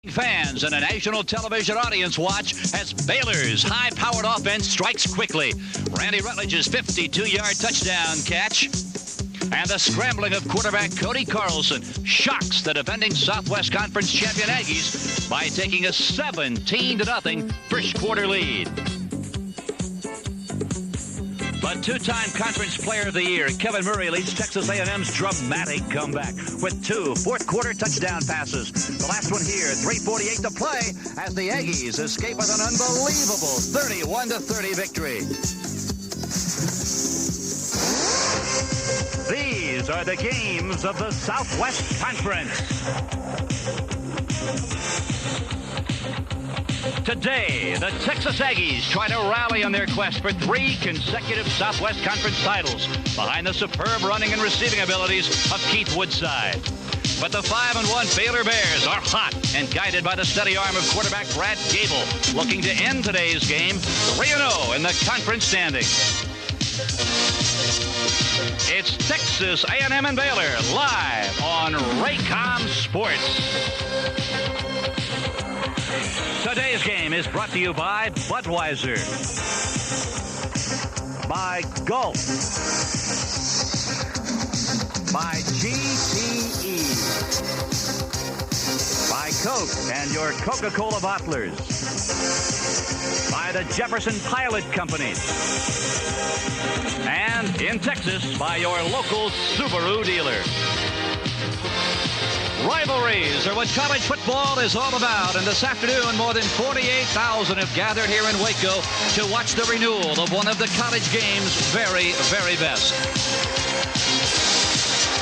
Fans and a national television audience watch as Baylor's high-powered offense strikes quickly. Randy Rutledge's 52-yard touchdown catch and the scrambling of quarterback Cody Carlson shocks the defending Southwest Conference champion Aggies by taking a 17-0 first quarter lead. But two-time conference player of the year, Kevin Murray, leads Texas A&M's dramatic comeback with two fourth-quarter touchdown passes. The last one here, 3:48 to play, as the Aggies escape with an unbelievable 31-30 victory. These are the games of the Southwest Conference. Today, the Texas Aggies try to rally on their quest for 3 consecutive Southwest Conference titles behind the superb running and receiving abilities of Keith Woodside. But the 5-1 Baylor Bears are hot and guided by the steady arm of quarterback Brad Gable, looking to end today's game 3-0 in the conference standings. It's Texas A&M and Baylor live on Raycom Sports. Today's game is brought to you by Budweiser, by Gulf, by GTE, by Coke and your Coca-Cola bottlers, by the Jefferson Pilot Company, and in Texas by your local Subaru dealer. Rivalries are what college football is all about, and this afternoon more than 48,000 have gathered here in Waco to watch the renewal of one of the college game's very, very best.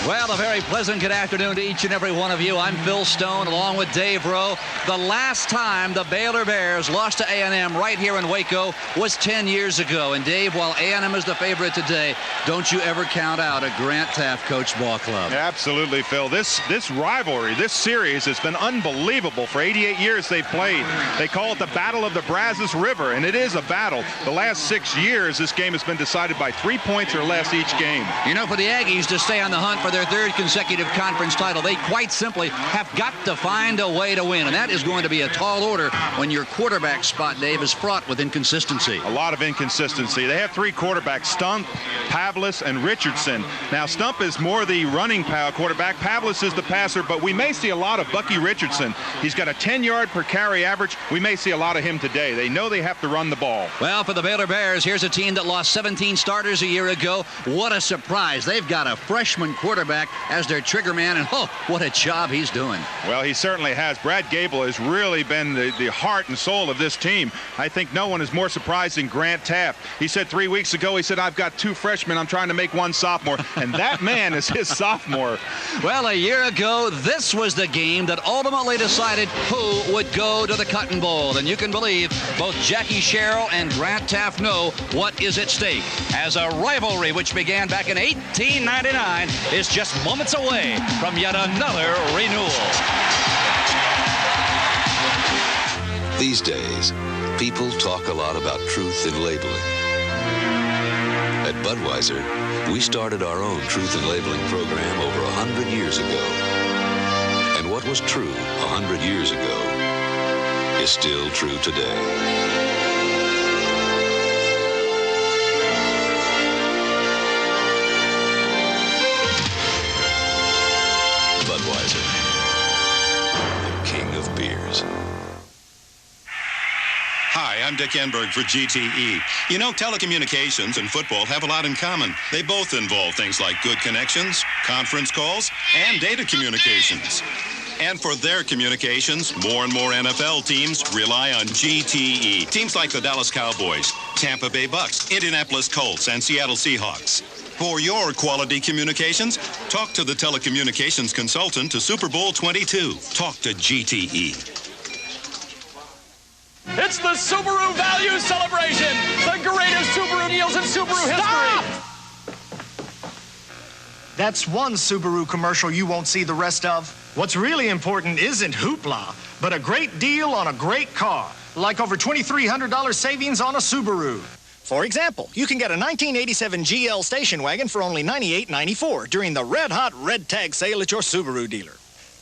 Well, a very pleasant good afternoon to each and every one of you. I'm Phil Stone along with Dave Rowe. The last time the Baylor Bears lost to A&M right here in Waco was 10 years ago. And Dave, while A&M is the favorite today, don't you ever count out a Grant Taft coach ball club. Absolutely, Phil. This rivalry, this series has been unbelievable. For 88 years they've played. They call it the Battle of the Brazos River, and it is a battle. The last 6 years, this game has been decided by 3 points or less each game. You know, for the Aggies to stay on the hunt for their 3rd consecutive conference title, they quite simply have got to find a way to win, and that is going to be a tall order when your quarterback spot, Dave, is fraught with inconsistency. A lot of inconsistency. They have 3 quarterbacks, Stump, Pavlis, and Richardson. Now, Stump is more the running quarterback. Pavlis is the passer, but we may see a lot of Bucky Richardson. He's got a 10-yard per carry average. We may see a lot of him today. They know they have to run the ball. Well, for the Baylor Bears, here's a team that lost 17 starters a year ago. What a surprise. They've got a freshman quarterback as their trigger man, and oh, what a job he's doing. Well, he certainly has. Brad Gable has really been the heart and soul of this team. I think no one is more surprised than Grant Taft. He said 3 weeks ago, he said, I've got 2 freshmen. I'm trying to make 1 sophomore. And that man is his sophomore. Well, a year ago, this was the game that ultimately decided who would go to the Cotton Bowl. And you can believe both Jackie Sherrill and Grant Taft know what is at stake, as a rivalry which began back in 1899 is just moments away from yet another renewal. These days, people talk a lot about truth in labeling. At Budweiser, we started our own truth in labeling program over 100 years ago. And what was true 100 years ago is still true today. Budweiser, the king of beers. Hi, I'm Dick Enberg for GTE. You know, telecommunications and football have a lot in common. They both involve things like good connections, conference calls, and data communications. And for their communications, more and more NFL teams rely on GTE. Teams like the Dallas Cowboys, Tampa Bay Bucks, Indianapolis Colts, and Seattle Seahawks. For your quality communications, talk to the telecommunications consultant to Super Bowl 22. Talk to GTE. It's the Subaru Value Celebration, the greatest Subaru deals in Subaru history. That's one Subaru commercial you won't see the rest of. What's really important isn't hoopla, but a great deal on a great car, like over $2,300 savings on a Subaru. For example, you can get a 1987 GL station wagon for only $98.94 during the red-hot red tag sale at your Subaru dealer.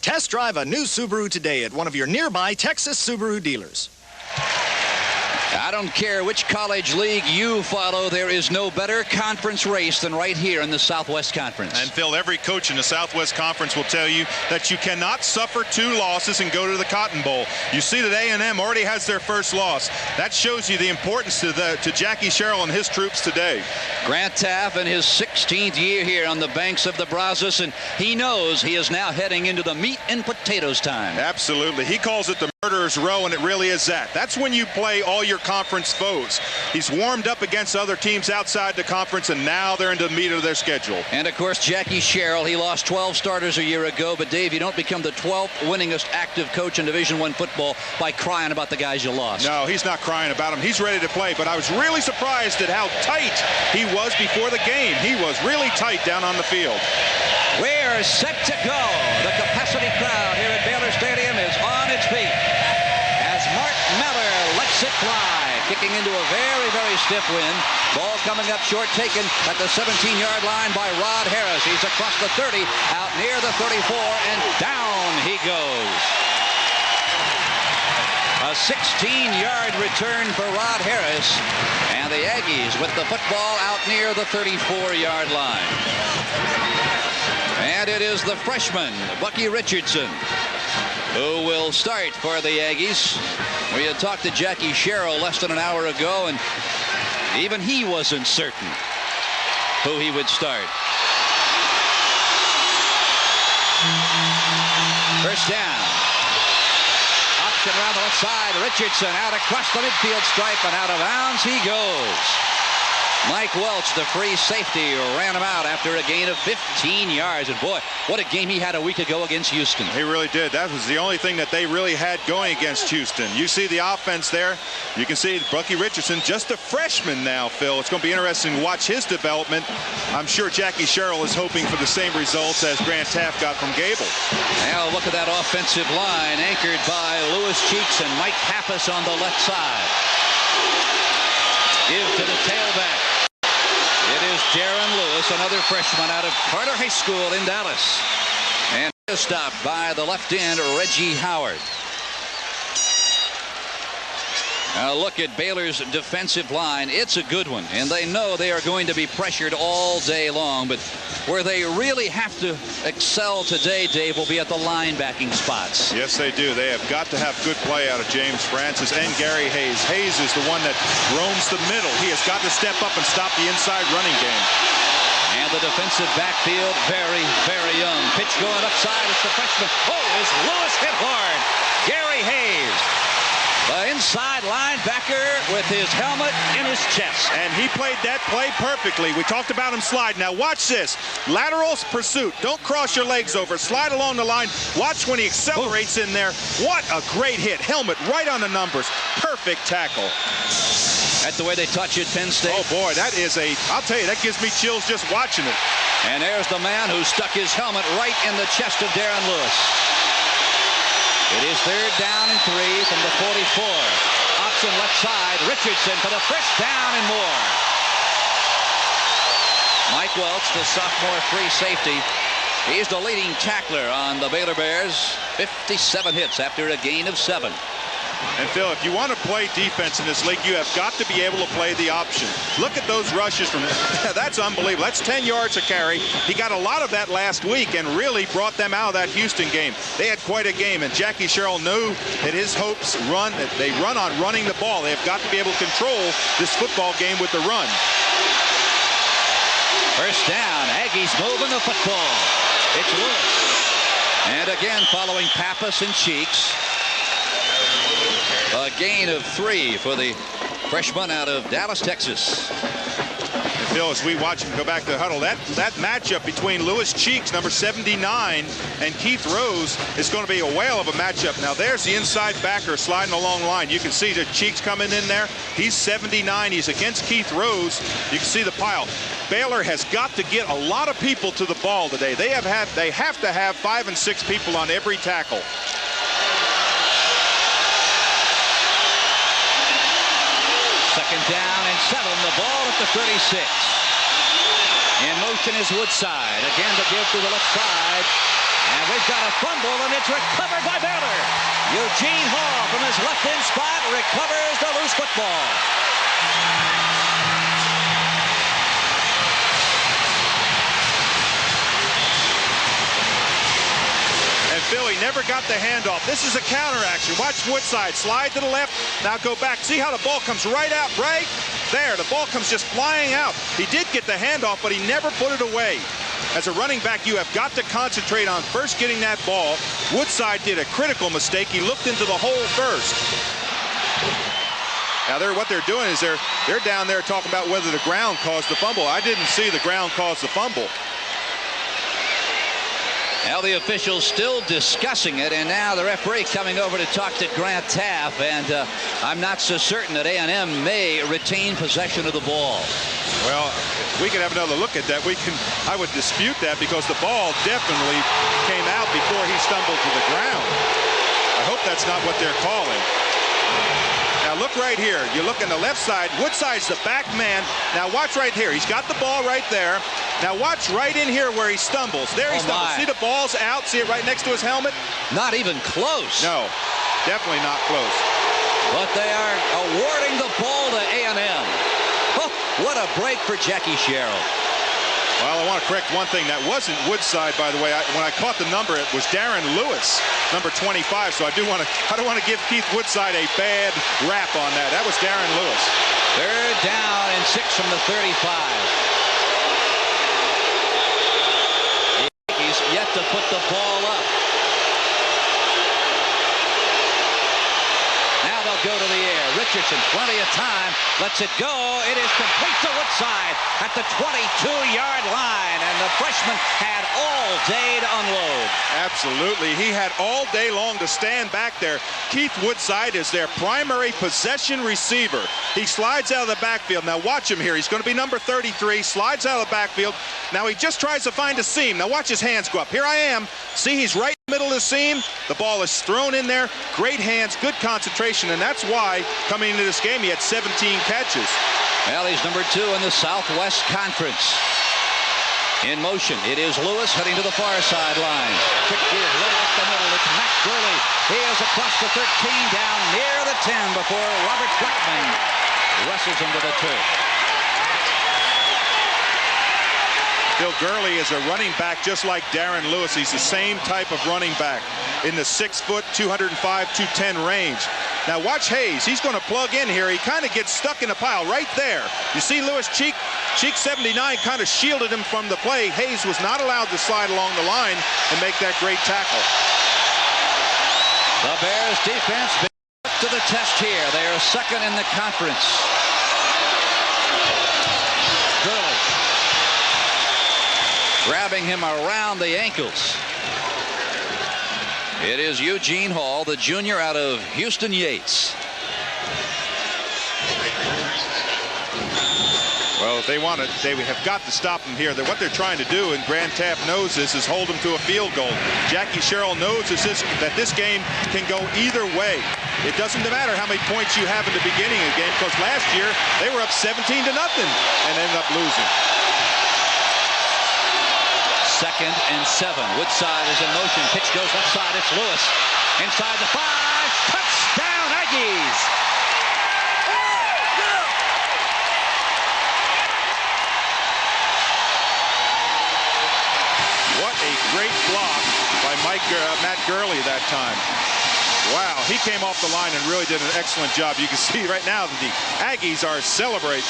Test drive a new Subaru today at one of your nearby Texas Subaru dealers. I don't care which college league you follow, there is no better conference race than right here in the Southwest Conference. And Phil, every coach in the Southwest Conference will tell you that you cannot suffer 2 losses and go to the Cotton Bowl. You see that A&M already has their first loss. That shows you the importance to Jackie Sherrill and his troops today. Grant Taff in his 16th year here on the banks of the Brazos, and he knows he is now heading into the meat and potatoes time. Absolutely. He calls it the murderer's row, and it really is that. That's when you play all your conference foes. He's warmed up against other teams outside the conference, and now they're into the meat of their schedule. And, of course, Jackie Sherrill, he lost 12 starters a year ago, but, Dave, you don't become the 12th winningest active coach in Division I football by crying about the guys you lost. No, he's not crying about them. He's ready to play, but I was really surprised at how tight he was before the game. He was really tight down on the field. We're set to go. The capacity crowd here at Baylor Stadium is on its feet as Mark Meller lets it fly, kicking into a very, very stiff wind. Ball coming up short, taken at the 17-yard line by Rod Harris. He's across the 30, out near the 34, and down he goes. A 16-yard return for Rod Harris, and the Aggies with the football out near the 34-yard line. And it is the freshman, Bucky Richardson, who will start for the Aggies. We had talked to Jackie Sherrill less than an hour ago, and even he wasn't certain who he would start. First down. Option around the left side. Richardson out across the midfield stripe, and out of bounds he goes. Mike Welch, the free safety, ran him out after a gain of 15 yards. And boy, what a game he had a week ago against Houston. He really did. That was the only thing that they really had going against Houston. You see the offense there. You can see Bucky Richardson, just a freshman now, Phil. It's going to be interesting to watch his development. I'm sure Jackie Sherrill is hoping for the same results as Grant Taff got from Gable. Now look at that offensive line, anchored by Lewis Cheeks and Mike Pappas on the left side. Give to the tailback. It is Jaron Lewis, another freshman out of Carter High School in Dallas. And stopped by the left end, Reggie Howard. Now look at Baylor's defensive line. It's a good one, and they know they are going to be pressured all day long. But where they really have to excel today, Dave, will be at the linebacking spots. Yes, they do. They have got to have good play out of James Francis and Gary Hayes. Hayes is the one that roams the middle. He has got to step up and stop the inside running game. And the defensive backfield, very, very young. Pitch going upside. It's the freshman. Oh, is Lewis hit hard? Gary Hayes, the inside linebacker with his helmet in his chest. And he played that play perfectly. We talked about him slide. Now watch this. Lateral pursuit. Don't cross your legs over. Slide along the line. Watch when he accelerates in there. What a great hit. Helmet right on the numbers. Perfect tackle. That's the way they touch it, Penn State. Oh, boy, that is I'll tell you, that gives me chills just watching it. And there's the man who stuck his helmet right in the chest of Darren Lewis. It is third down and 3 from the 44. Option left side. Richardson for the first down and more. Mike Welch, the sophomore free safety. He's the leading tackler on the Baylor Bears. 57 hits after a gain of 7. And Phil, if you want to play defense in this league, you have got to be able to play the option. Look at those rushes from him. That's unbelievable. That's 10 yards a carry. He got a lot of that last week and really brought them out of that Houston game. They had quite a game, and Jackie Sherrill knew that his hopes they run on running the ball. They have got to be able to control this football game with the run. First down. Aggies moving the football. It's Lewis. And again, following Pappas and Cheeks. A gain of 3 for the freshman out of Dallas, Texas. And Phil, as we watch him go back to the huddle, that matchup between Lewis Cheeks, number 79, and Keith Rose is going to be a whale of a matchup. Now, there's the inside backer sliding along the line. You can see the Cheeks coming in there. He's 79. He's against Keith Rose. You can see the pile. Baylor has got to get a lot of people to the ball today. They have to have 5 and 6 people on every tackle. Second down and 7. The ball at the 36. In motion is Woodside. Again to give to the left side. And we've got a fumble, and it's recovered by Baylor. Eugene Hall from his left-in spot recovers the loose football. And Billy never got the handoff. This is a counter action. Watch Woodside slide to the left. Now go back. See how the ball comes right out, right there. The ball comes just flying out. He did get the handoff, but he never put it away. As a running back, you have got to concentrate on first getting that ball. Woodside did a critical mistake. He looked into the hole first. Now what they're doing is they're down there talking about whether the ground caused the fumble. I didn't see the ground cause the fumble. Now the officials still discussing it, and now the referee coming over to talk to Grant Taff, and I'm not so certain that A&M may retain possession of the ball. Well, we can have another look at that. I would dispute that because the ball definitely came out before he stumbled to the ground. I hope that's not what they're calling. Now look right here. You look on the left side. Woodside's the back man. Now watch right here. He's got the ball right there. Now watch right in here where he stumbles. There he stumbles. See the ball's out? See it right next to his helmet? Not even close. No, definitely not close. But they are awarding the ball to A&M. Oh, what a break for Jackie Sherrill. Well, I want to correct one thing. That wasn't Woodside, by the way. When I caught the number, it was Darren Lewis, number 25. So I don't want to give Keith Woodside a bad rap on that. That was Darren Lewis. Third down and 6 from the 35. He's yet to put the ball up. Now they'll go to the air. Richardson, plenty of time, lets it go. It is complete to Woodside at the 22-yard line, and the freshman had all day to unload. Absolutely. He had all day long to stand back there. Keith Woodside is their primary possession receiver. He slides out of the backfield. Now watch him here. He's going to be number 33, slides out of the backfield. Now he just tries to find a seam. Now watch his hands go up. Here I am. See, he's right in the middle of the seam. The ball is thrown in there. Great hands, good concentration, and that's why coming into this game he had 17 catches. Well, he's number 2 in the Southwest Conference. In motion, it is Lewis heading to the far sideline. Quick give, right up the middle. It's Matt Gurley. He is across the 13, down near the 10 before Robert Blackman wrestles him to the turf. Bill Gurley is a running back just like Darren Lewis. He's the same type of running back in the 6', 205, 210 range. Now watch Hayes. He's going to plug in here. He kind of gets stuck in a pile right there. You see Lewis Cheek 79 kind of shielded him from the play. Hayes was not allowed to slide along the line and make that great tackle. The Bears defense being put to the test here. They are second in the conference. Gurley grabbing him around the ankles. It is Eugene Hall, the junior out of Houston Yates. Well, if they want to, they have got to stop him here. What they're trying to do, and Grant Taff knows this, is hold him to a field goal. Jackie Sherrill knows that this game can go either way. It doesn't matter how many points you have in the beginning of the game, because last year they were up 17-0 and ended up losing. 2nd and 7. Woodside is in motion. Pitch goes left side. It's Lewis. Inside the 5. Touchdown, Aggies. What a great block by Matt Gurley that time. Wow, he came off the line and really did an excellent job. You can see right now that the Aggies are celebrating.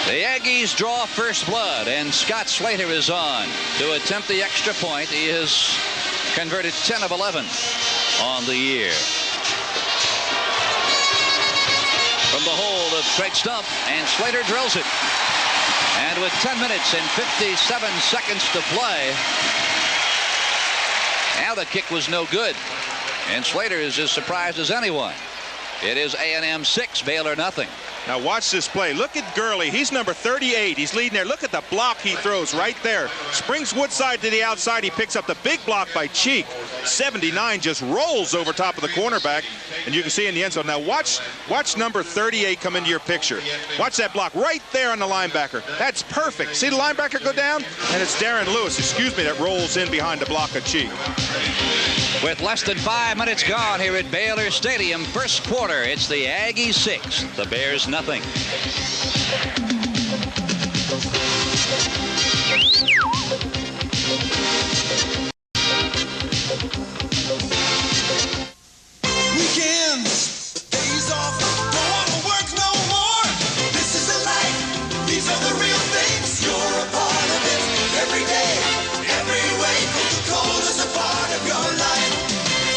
The Aggies draw first blood, and Scott Slater is on to attempt the extra point. He has converted 10 of 11 on the year. From the hold of Craig Stump, and Slater drills it. And with 10 minutes and 57 seconds to play, now the kick was no good. And Slater is as surprised as anyone. It is A&M 6, Baylor nothing. Now watch this play. Look at Gurley. He's number 38. He's leading there. Look at the block he throws right there. Springs Woodside to the outside. He picks up the big block by Cheek. 79 just rolls over top of the cornerback, and you can see in the end zone. Now watch number 38 come into your picture. Watch that block right there on the linebacker. That's perfect. See the linebacker go down? And it's Darren Lewis, that rolls in behind the block of Cheek. With less than 5 minutes gone here at Baylor Stadium, first quarter, it's the Aggies 6, the Bears nothing. Weekends, days off, don't want to work no more. This is the life, these are the real things. You're a part of it every day, every way. Coca-Cola's a part of your life.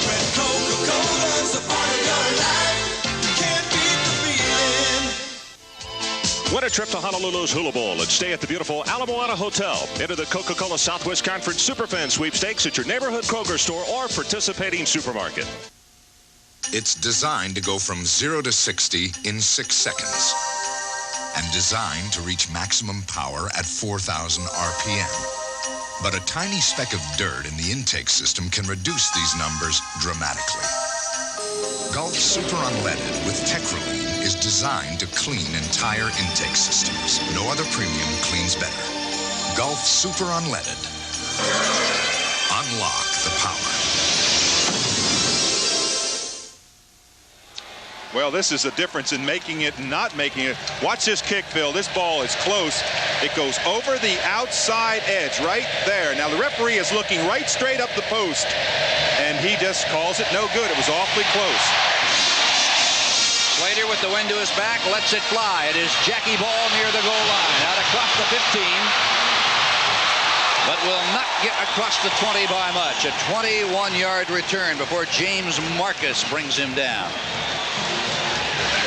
When Coca-Cola's a part of your life, you can't beat the feeling. Win a trip to Honolulu's Hula Bowl and stay at the beautiful Ala Moana Hotel. Enter the Coca-Cola Southwest Conference Superfan Sweepstakes at your neighborhood Kroger store or participating supermarket. It's designed to go from 0 to 60 in 6 seconds and designed to reach maximum power at 4,000 RPM. But a tiny speck of dirt in the intake system can reduce these numbers dramatically. Gulf Super Unleaded with Techroline is designed to clean entire intake systems. No other premium cleans better. Gulf Super Unleaded. Unlock the power. Well, this is the difference in making it and not making it. Watch this kick, Phil. This ball is close. It goes over the outside edge right there. Now, the referee is looking right straight up the post, and he just calls it no good. It was awfully close. Slater with the wind to his back, lets it fly. It is Jackie Ball near the goal line, out across the 15, but will not get across the 20 by much. A 21-yard return before James Marcus brings him down.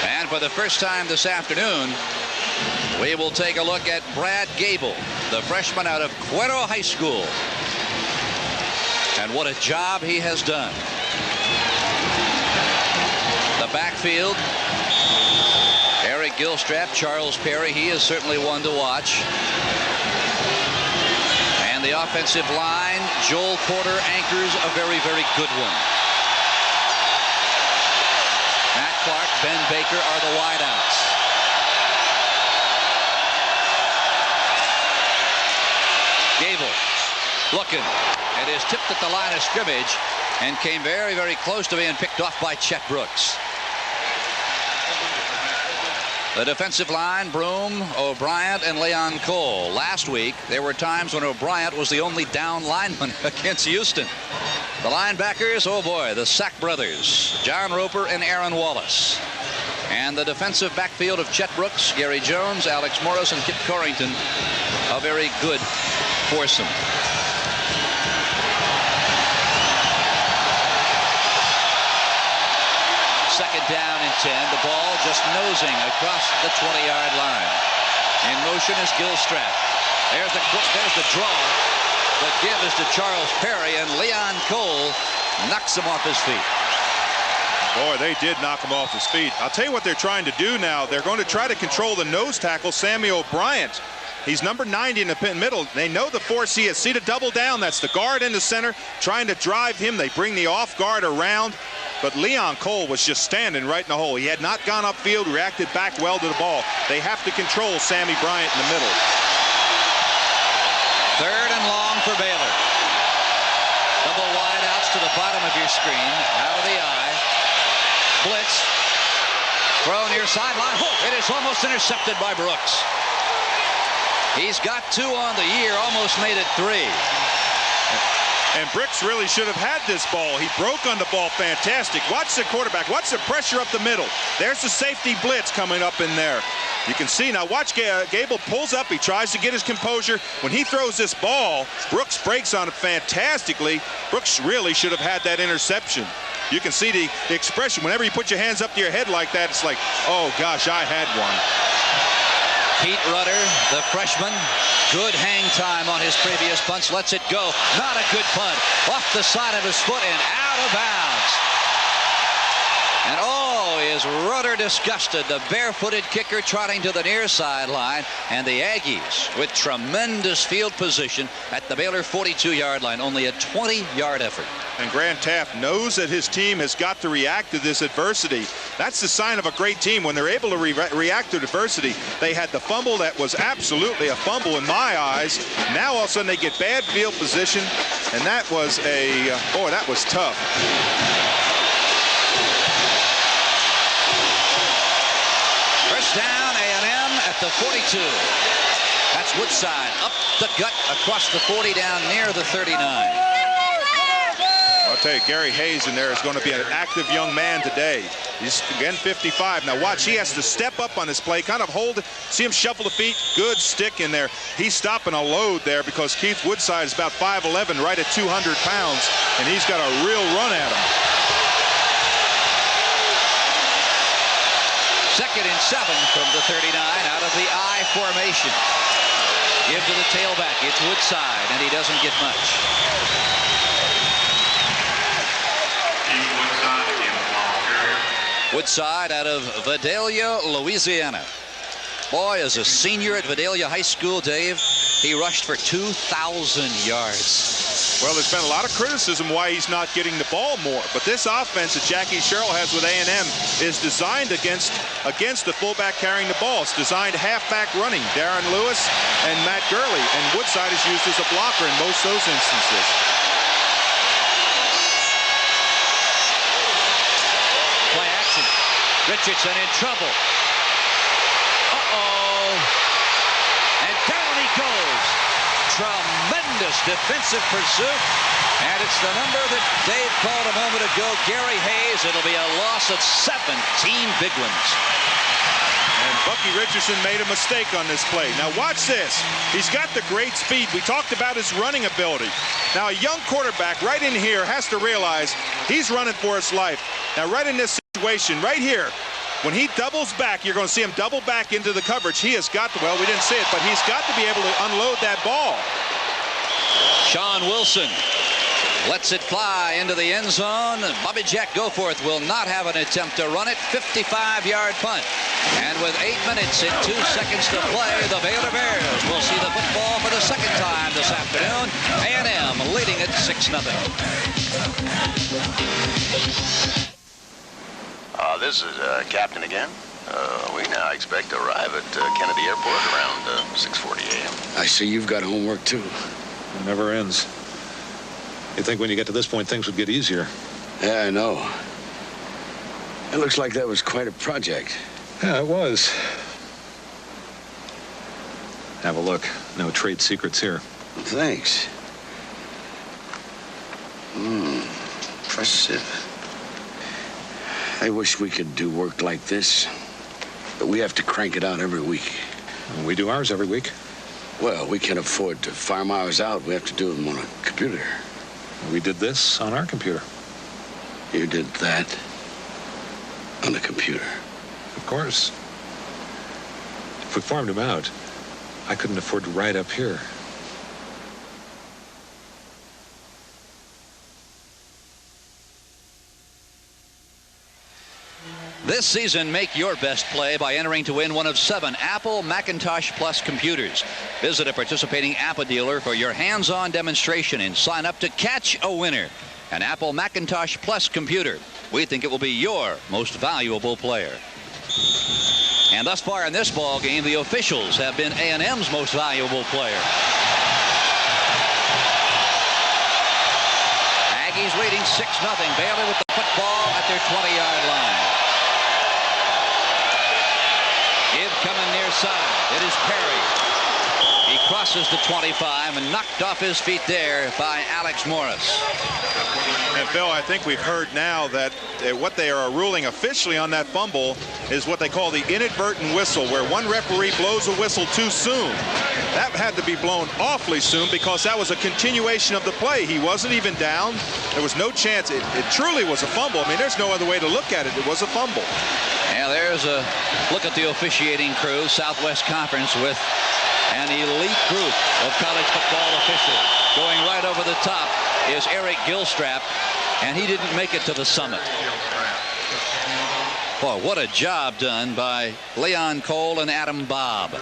And for the first time this afternoon, we will take a look at Brad Gable, the freshman out of Cuero High School. And what a job he has done. The backfield, Eric Gilstrap, Charles Perry, he is certainly one to watch. And the offensive line, Joel Porter anchors a very, very good one. Matt Clark, Ben Baker are the wideouts. Gable looking. It is tipped at the line of scrimmage and came very, very close to being picked off by Chet Brooks. The defensive line, Broom, O'Brien, and Leon Cole. Last week, there were times when O'Brien was the only down lineman against Houston. The linebackers, oh boy, the Sack brothers, John Roper and Aaron Wallace. And the defensive backfield of Chet Brooks, Gary Jones, Alex Morris, and Kip Corrington, a very good foursome. Second down and 10. The ball just nosing across the 20-yard line. In motion is Gilstrap. There's the draw. The give is to Charles Perry, and Leon Cole knocks him off his feet. Boy, they did knock him off his feet. I'll tell you what they're trying to do now. They're going to try to control the nose tackle, Sammy O'Brien. He's number 90 in the pin middle. They know the force he is. See the double down. That's the guard in the center trying to drive him. They bring the off guard around. But Leon Cole was just standing right in the hole. He had not gone upfield, reacted back well to the ball. They have to control Sammy Bryant in the middle. Third and long for Baylor. Double wide outs to the bottom of your screen. Out of the eye. Blitz. Throw near sideline. Oh, it is almost intercepted by Brooks. He's got 2 on the year, almost made it 3. And Brooks really should have had this ball. He broke on the ball fantastic. Watch the quarterback. Watch the pressure up the middle. There's the safety blitz coming up in there. You can see now, watch Gable pulls up. He tries to get his composure. When he throws this ball, Brooks breaks on it fantastically. Brooks really should have had that interception. You can see the expression. Whenever you put your hands up to your head like that, it's like, oh, gosh, I had one. Pete Rudder, the freshman, good hang time on his previous punts. Lets it go. Not a good punt. Off the side of his foot and out of bounds. And oh, is rudder disgusted. The barefooted kicker trotting to the near sideline, and the Aggies with tremendous field position at the Baylor 42-yard line. Only a 20-yard effort. And Grant Taft knows that his team has got to react to this adversity. That's the sign of a great team when they're able to react to adversity. They had the fumble that was absolutely a fumble in my eyes. Now all of a sudden they get bad field position, and that was boy, that was tough. First down, A&M at the 42. That's Woodside up the gut across the 40 down near the 39. I'll tell you, Gary Hayes in there is going to be an active young man today. He's again 55. Now watch, he has to step up on this play, kind of hold it, see him shuffle the feet. Good stick in there. He's stopping a load there because Keith Woodside is about 5'11", right at 200 pounds, and he's got a real run at him. 2nd and 7 from the 39 out of the I formation. Give to the tailback. It's Woodside, and he doesn't get much. Woodside out of Vidalia, Louisiana. Boy, as a senior at Vidalia High School, Dave, he rushed for 2,000 yards. Well, there's been a lot of criticism why he's not getting the ball more. But this offense that Jackie Sherrill has with A&M is designed against the fullback carrying the ball. It's designed halfback running. Darren Lewis and Matt Gurley. And Woodside is used as a blocker in most of those instances. Play action. Richardson in trouble. Uh-oh. And down he goes. Tremendous defensive pursuit. And it's the number that Dave called a moment ago, Gary Hayes. It'll be a loss of 17 big ones. And Bucky Richardson made a mistake on this play. Now watch this. He's got the great speed. We talked about his running ability. Now a young quarterback right in here has to realize he's running for his life. Now right in this situation, right here, when he doubles back, you're going to see him double back into the coverage. He has got to, well, we didn't see it, but he's got to be able to unload that ball. Sean Wilson lets it fly into the end zone. Bobby Jack Goforth will not have an attempt to run it. 55-yard punt. And with 8 minutes and 2 seconds to play, the Baylor Bears will see the football for the second time this afternoon. A&M leading it 6-0. This is Captain again. We now expect to arrive at Kennedy Airport around 6:40 a.m. I see you've got homework, too. It never ends. You'd think when you get to this point, things would get easier. Yeah, I know. It looks like that was quite a project. Yeah, it was. Have a look. No trade secrets here. Thanks. Impressive. I wish we could do work like this, but we have to crank it out every week. We do ours every week. Well, we can't afford to farm ours out. We have to do them on a computer. We did this on our computer. You did that on the computer? Of course. If we farmed them out, I couldn't afford to ride up here. This season, make your best play by entering to win one of 7 Apple Macintosh Plus computers. Visit a participating Apple dealer for your hands-on demonstration and sign up to catch a winner. An Apple Macintosh Plus computer. We think it will be your most valuable player. And thus far in this ball game, the officials have been A&M's most valuable player. Aggies leading 6-0. Baylor with the football at their 20-yard line. Give coming near side. It is Perry. He crosses the 25 and knocked off his feet there by Alex Morris. And Phil, I think we've heard now that what they are ruling officially on that fumble is what they call the inadvertent whistle, where one referee blows a whistle too soon. That had to be blown awfully soon because that was a continuation of the play. He wasn't even down. There was no chance. It truly was a fumble. I mean, there's no other way to look at it. It was a fumble. Yeah, there's a look at the officiating crew, Southwest Conference, with an elite group of college football officials. Going right over the top is Eric Gilstrap, and he didn't make it to the summit. Boy, what a job done by Leon Cole and Adam Bob.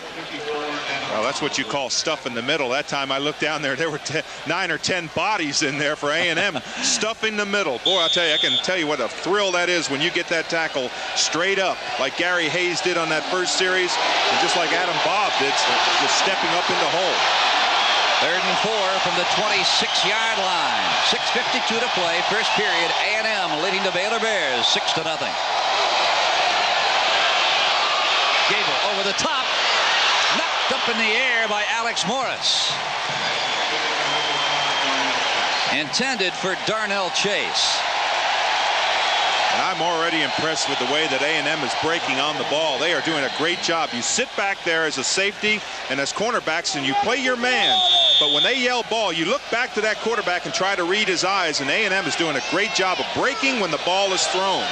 Well, that's what you call stuff in the middle. That time I looked down there were 9 or 10 bodies in there for A&M. Stuff in the middle. Boy, I'll tell you, I can tell you what a thrill that is when you get that tackle straight up like Gary Hayes did on that first series, and just like Adam Bob did, just stepping up in the hole. 3rd and 4 from the 26-yard line. 6:52 to play. First period. A&M leading the Baylor Bears 6-0. Gable over the top. Knocked up in the air by Alex Morris. Intended for Darnell Chase. And I'm already impressed with the way that A&M is breaking on the ball. They are doing a great job. You sit back there as a safety and as cornerbacks and you play your man. But when they yell ball, you look back to that quarterback and try to read his eyes. And A&M is doing a great job of breaking when the ball is thrown.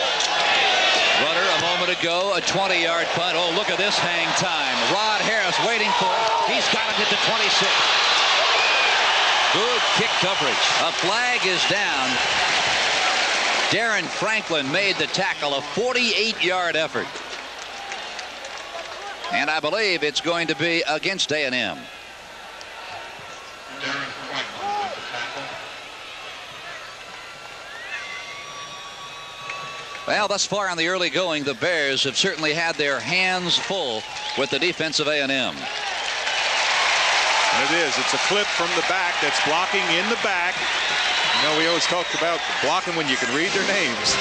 Runner a moment ago, a 20-yard punt. Oh, look at this hang time. Rod Harris waiting for it. He's got it at the 26. Good kick coverage. A flag is down. Darren Franklin made the tackle, a 48-yard effort. And I believe it's going to be against A&M. Well, thus far in the early going, the Bears have certainly had their hands full with the defense of A&M. And it is. It's a clip from the back that's blocking in the back. You know, we always talked about blocking when you can read their names.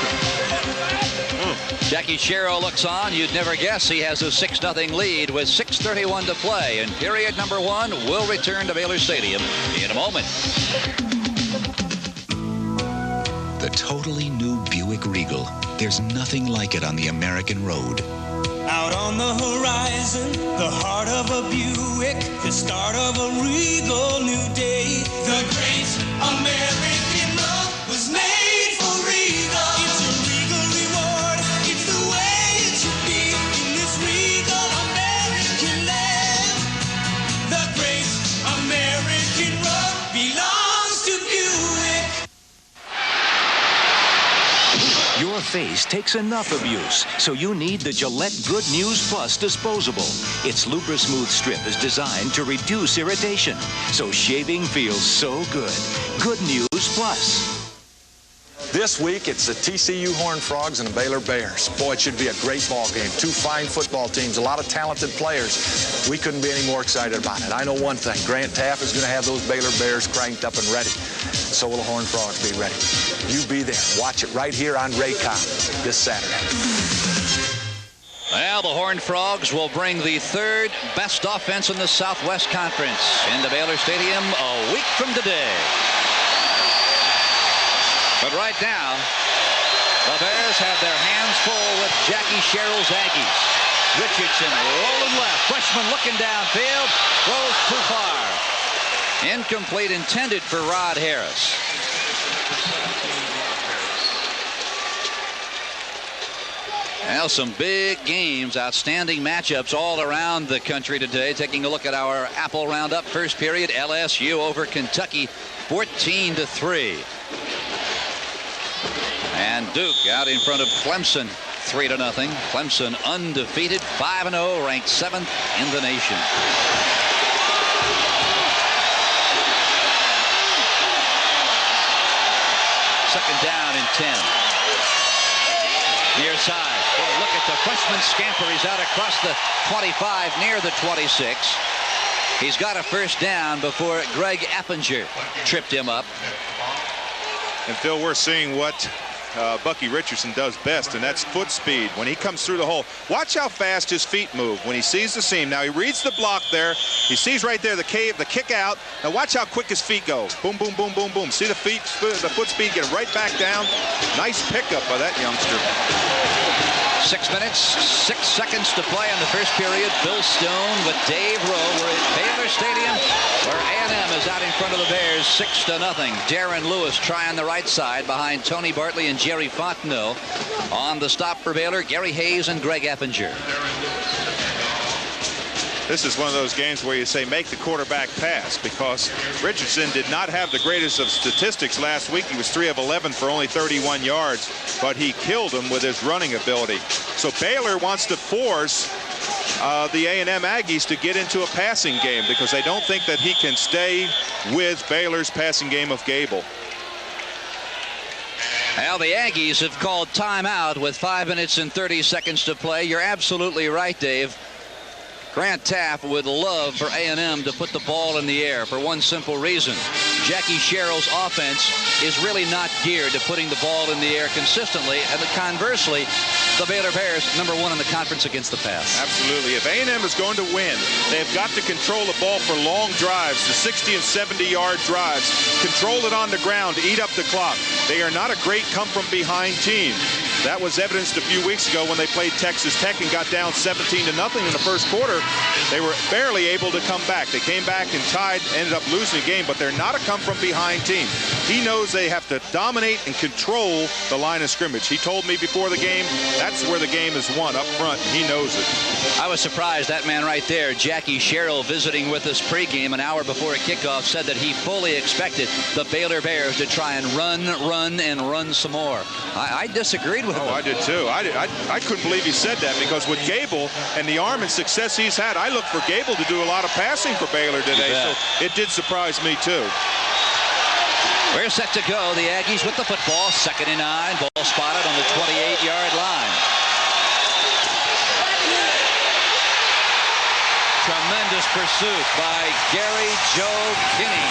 Jackie Sherrill looks on. You'd never guess he has a 6-0 lead with 6:31 to play. And period number 1 will return to Baylor Stadium in a moment. The totally new Buick Regal. There's nothing like it on the American road. Out on the horizon, the heart of a Buick, the start of a regal new day. The great American road was made for Regal. It's a Regal reward. It's the way it should be in this Regal American land. The great American road belongs to Buick. Your face takes enough abuse, so you need the Gillette Good News Plus disposable. Its Lubra-Smooth strip is designed to reduce irritation, so shaving feels so good. Good News Plus. This week, it's the TCU Horned Frogs and the Baylor Bears. Boy, it should be a great ball game. Two fine football teams, a lot of talented players. We couldn't be any more excited about it. I know one thing. Grant Taft is going to have those Baylor Bears cranked up and ready. So will the Horned Frogs be ready. You be there. Watch it right here on Raycom this Saturday. Well, the Horned Frogs will bring the 3rd best offense in the Southwest Conference into Baylor Stadium a week from today. But right now, the Bears have their hands full with Jackie Sherrill's Aggies. Richardson rolling left. Freshman looking downfield. Throws too far. Incomplete, intended for Rod Harris. Well, some big games, outstanding matchups all around the country today. Taking a look at our Apple Roundup. First period, LSU over Kentucky, 14-3. And Duke out in front of Clemson, 3-0. Clemson undefeated, 5-0, ranked 7th in the nation. Second down and 10. Near side. Well, look at the freshman scamper. He's out across the 25 near the 26. He's got a first down before Greg Eppinger tripped him up. And Phil, we're seeing what Bucky Richardson does best, and that's foot speed. When he comes through the hole, watch how fast his feet move when he sees the seam. Now he reads the block there. He sees right there the kick out. Now watch how quick his feet go. Boom, boom, boom, boom, boom. See the foot speed get right back down. Nice pickup by that youngster. 6 minutes, 6 seconds to play in the first period. Bill Stone with Dave Rowe. We're at Baylor Stadium, where A&M is out in front of the Bears, 6-0. Darren Lewis trying the right side behind Tony Bartley and Jerry Fontenot. On the stop for Baylor, Gary Hayes and Greg Eppinger. This is one of those games where you say make the quarterback pass, because Richardson did not have the greatest of statistics last week. He was 3 of 11 for only 31 yards, but he killed him with his running ability. So Baylor wants to force the A&M Aggies to get into a passing game, because they don't think that he can stay with Baylor's passing game of Gable. Well, the Aggies have called timeout with 5 minutes and 30 seconds to play. You're absolutely right, Dave. Grant Taft would love for A&M to put the ball in the air for one simple reason. Jackie Sherrill's offense is really not geared to putting the ball in the air consistently, and conversely, the Baylor Bears #1 in the conference against the pass. Absolutely. If A&M is going to win, they've got to control the ball for long drives, the 60 and 70-yard drives. Control it on the ground, eat up the clock. They are not a great come-from-behind team. That was evidenced a few weeks ago when they played Texas Tech and got down 17-0 in the first quarter. They were barely able to come back. They came back and tied, ended up losing the game, but they're not a come-from-behind team. He knows they have to dominate and control the line of scrimmage. He told me before the game, that's where the game is won, up front. He knows it. I was surprised. That man right there, Jackie Sherrill, visiting with us pregame an hour before a kickoff, said that he fully expected the Baylor Bears to try and run some more. I disagreed with him. Oh, I did too. I couldn't believe he said that, because with Gable and the arm and success he's had, I looked for Gable to do a lot of passing for Baylor today, so it did surprise me too. We're set to go. The Aggies with the football. 2nd and 9. Ball spotted on the 28-yard line. Tremendous pursuit by Gary Joe Kinney.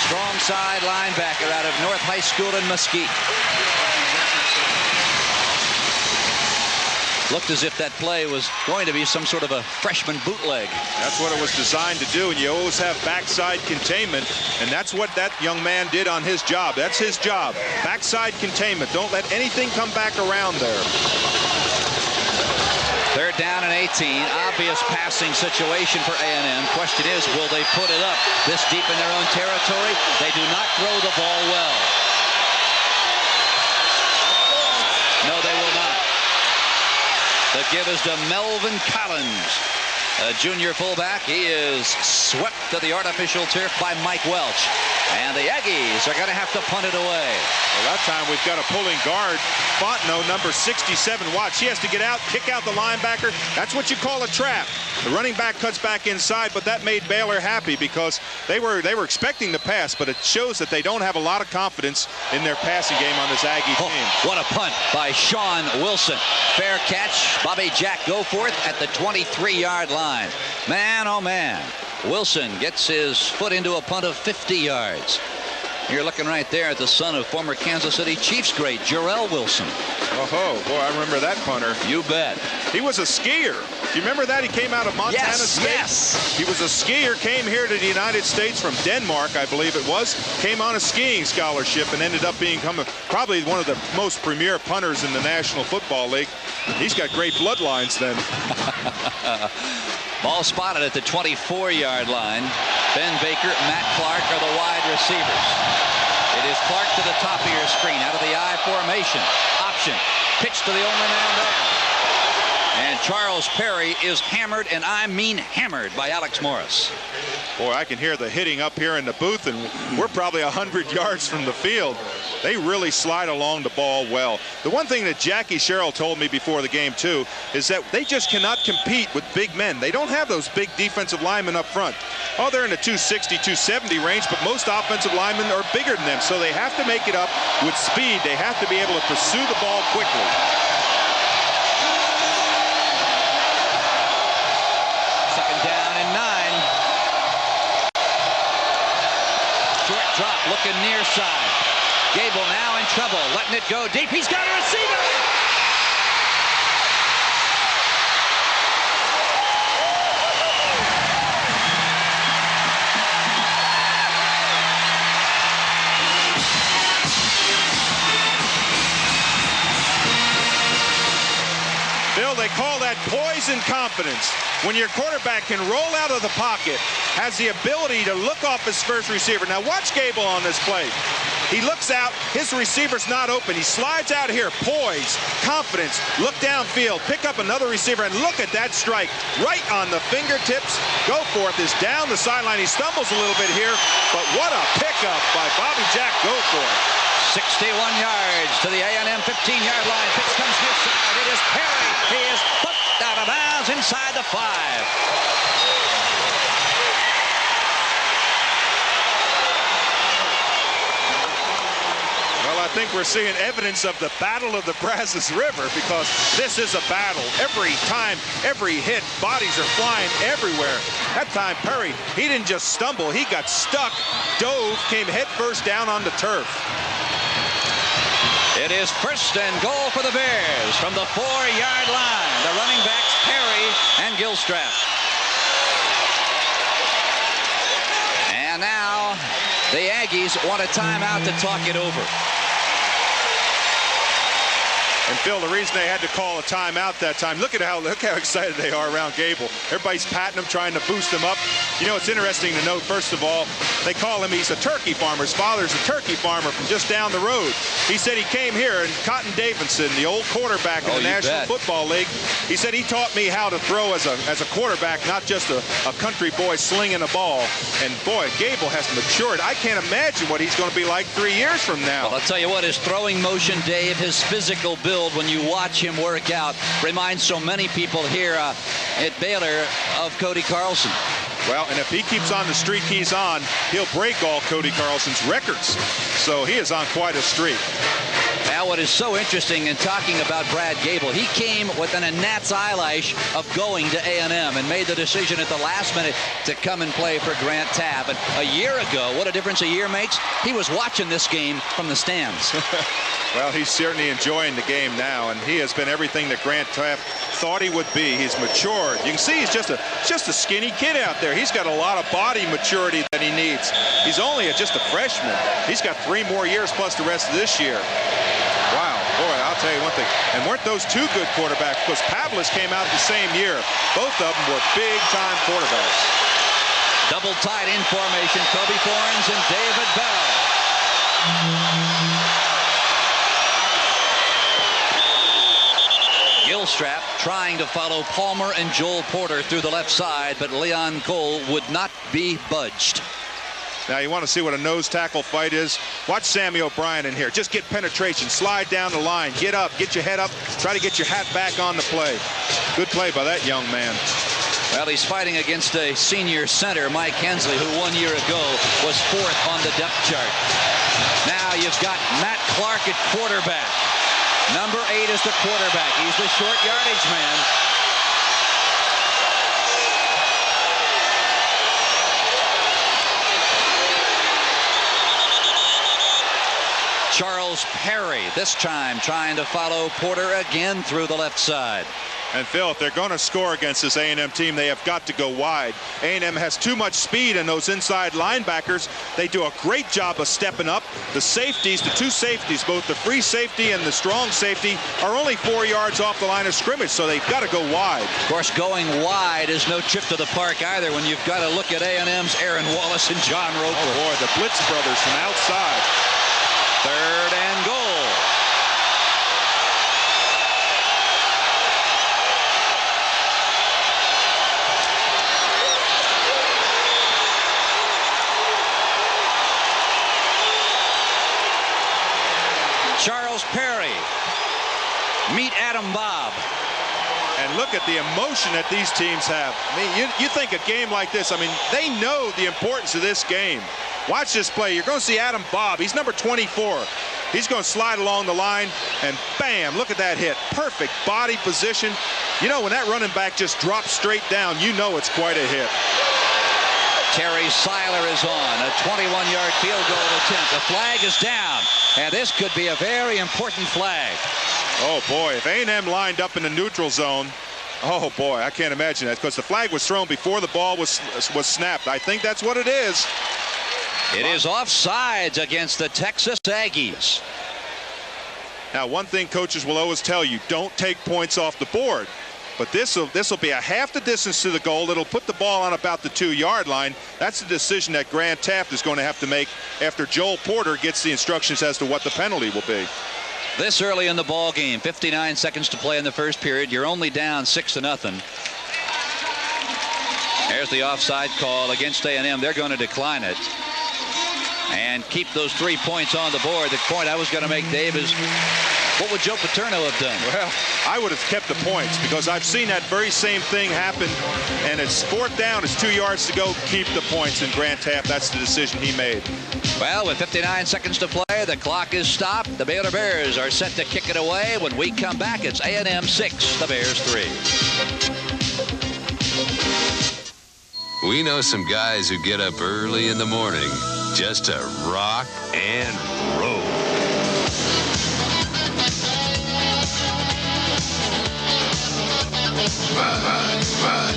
Strong side linebacker out of North High School in Mesquite. Looked as if that play was going to be some sort of a freshman bootleg. That's what it was designed to do, and you always have backside containment, and that's what that young man did on his job. That's his job. Backside containment. Don't let anything come back around there. 3rd down and 18. Obvious passing situation for A&M. Question is, will they put it up this deep in their own territory? They do not throw the ball well. No, they will not. The give is to Melvin Collins, a junior fullback. He is swept to the artificial turf by Mike Welch. And the Aggies are going to have to punt it away. Well, that time we've got a pulling guard. Fontenot, number 67. Watch, he has to get out, kick out the linebacker. That's what you call a trap. The running back cuts back inside, but that made Baylor happy, because they were expecting the pass, but it shows that they don't have a lot of confidence in their passing game on this Aggie team. What a punt by Sean Wilson. Fair catch. Bobby Jack Goforth at the 23-yard line. Man, oh man. Wilson gets his foot into a punt of 50 yards. You're looking right there at the son of former Kansas City Chiefs great Jarrell Wilson. Oh, boy, I remember that punter. You bet. He was a skier. Do you remember that? He came out of Montana State. Yes. He was a skier, came here to the United States from Denmark, I believe it was, came on a skiing scholarship and ended up becoming probably one of the most premier punters in the National Football League. He's got great bloodlines then. Ball spotted at the 24-yard line. Ben Baker, Matt Clark are the wide receivers. It is Clark to the top of your screen, out of the I formation. Option. Pitch to the only man down. And Charles Perry is hammered, and I mean hammered, by Alex Morris. Boy, I can hear the hitting up here in the booth, and we're probably 100 yards from the field. They really slide along the ball well. The one thing that Jackie Sherrill told me before the game, too, is that they just cannot compete with big men. They don't have those big defensive linemen up front. Oh, they're in the 260, 270 range, but most offensive linemen are bigger than them, so they have to make it up with speed. They have to be able to pursue the ball quickly. Drop, looking near side. Gable now in trouble, letting it go deep. He's got a receiver. Bill, they call that poison confidence. When your quarterback can roll out of the pocket, has the ability to look off his first receiver. Now watch Gable on this play. He looks out. His receiver's not open. He slides out here, poised, confidence, look downfield, pick up another receiver, and look at that strike right on the fingertips. Goforth is down the sideline. He stumbles a little bit here, but what a pickup by Bobby Jack Goforth. 61 yards to the A&M 15-yard line. Pitch comes near side. It is Perry. He is put out of bounds inside the 5. Well, I think we're seeing evidence of the Battle of the Brazos River, because this is a battle. Every time, every hit, bodies are flying everywhere. That time, Perry, he didn't just stumble. He got stuck, dove, came head first down on the turf. It is first and goal for the Bears from the 4-yard line. The running backs, Perry and Gilstrap. And now the Aggies want a timeout to talk it over. And Phil, the reason they had to call a timeout that time, look how excited they are around Gable. Everybody's patting him, trying to boost him up. You know, it's interesting to note, first of all, they call him, he's a turkey farmer. His father's a turkey farmer from just down the road. He said he came here, and Cotton Davidson, the old quarterback in the National Football League, he said he taught me how to throw as a quarterback, not just a country boy slinging a ball. And boy, Gable has matured. I can't imagine what he's going to be like 3 years from now. Well, I'll tell you what, his throwing motion, Dave, his physical build, when you watch him work out, reminds so many people here at Baylor of Cody Carlson. Well, and if he keeps on the streak he's on, he'll break all Cody Carlson's records. So he is on quite a streak. Now, what is so interesting in talking about Brad Gable, he came within a gnat's eyelash of going to A&M and made the decision at the last minute to come and play for Grant Tabb. And a year ago, what a difference a year makes, he was watching this game from the stands. Well, he's certainly enjoying the game now, and he has been everything that Grant Tabb thought he would be. He's matured. You can see he's just a skinny kid out there. He's got a lot of body maturity that he needs. He's only just a freshman. He's got 3 more years plus the rest of this year. Wow, boy, I'll tell you one thing. And weren't those two good quarterbacks? Because Pavlis came out the same year. Both of them were big-time quarterbacks. Double tight end formation, Kobe Thorns and David Bell. Gilstrap trying to follow Palmer and Joel Porter through the left side, but Leon Cole would not be budged. Now you want to see what a nose tackle fight is? Watch Sammy O'Brien in here. Just get penetration, slide down the line, get up, get your head up, try to get your hat back on the play. Good play by that young man. Well, he's fighting against a senior center, Mike Hensley, who 1 year ago was 4th on the depth chart. Now you've got Matt Clark at quarterback. Number 8 is the quarterback. He's the short yardage man. Charles Perry, this time trying to follow Porter again through the left side. And Phil, if they're going to score against this A&M team, they have got to go wide. A&M has too much speed, and those inside linebackers, they do a great job of stepping up. The safeties, the two safeties, both the free safety and the strong safety, are only 4 yards off the line of scrimmage, so they've got to go wide. Of course, going wide is no trip to the park either when you've got to look at A&M's Aaron Wallace and John Roper. Oh, boy, the Blitz brothers from outside. 3rd and goal. Charles Perry. Meet Adam Bob. And look at the emotion that these teams have. I mean, you think a game like this, I mean, they know the importance of this game. Watch this play. You're going to see Adam Bob. He's number 24. He's going to slide along the line, and bam, look at that hit. Perfect body position. You know, when that running back just drops straight down, you know it's quite a hit. Terry Seiler is on a 21-yard field goal attempt. The flag is down, and this could be a very important flag. Oh, boy, if A&M lined up in the neutral zone, oh, boy, I can't imagine that, because the flag was thrown before the ball was snapped. I think that's what it is. It is offsides against the Texas Aggies. Now, one thing coaches will always tell you, don't take points off the board. But this will be a half the distance to the goal. It'll put the ball on about the 2-yard line. That's the decision that Grant Taft is going to have to make after Joel Porter gets the instructions as to what the penalty will be. This early in the ball game, 59 seconds to play in the first period. You're only down 6-0. There's the offside call against A&M. They're going to decline it and keep those 3 points on the board. The point I was going to make, Dave, is what would Joe Paterno have done? Well, I would have kept the points because I've seen that very same thing happen, and it's 4th down. It's 2 yards to go. Keep the points, and Grant Taft, that's the decision he made. Well, with 59 seconds to play, the clock is stopped. The Baylor Bears are set to kick it away. When we come back, it's A&M 6, the Bears 3. We know some guys who get up early in the morning just to rock and roll. Run.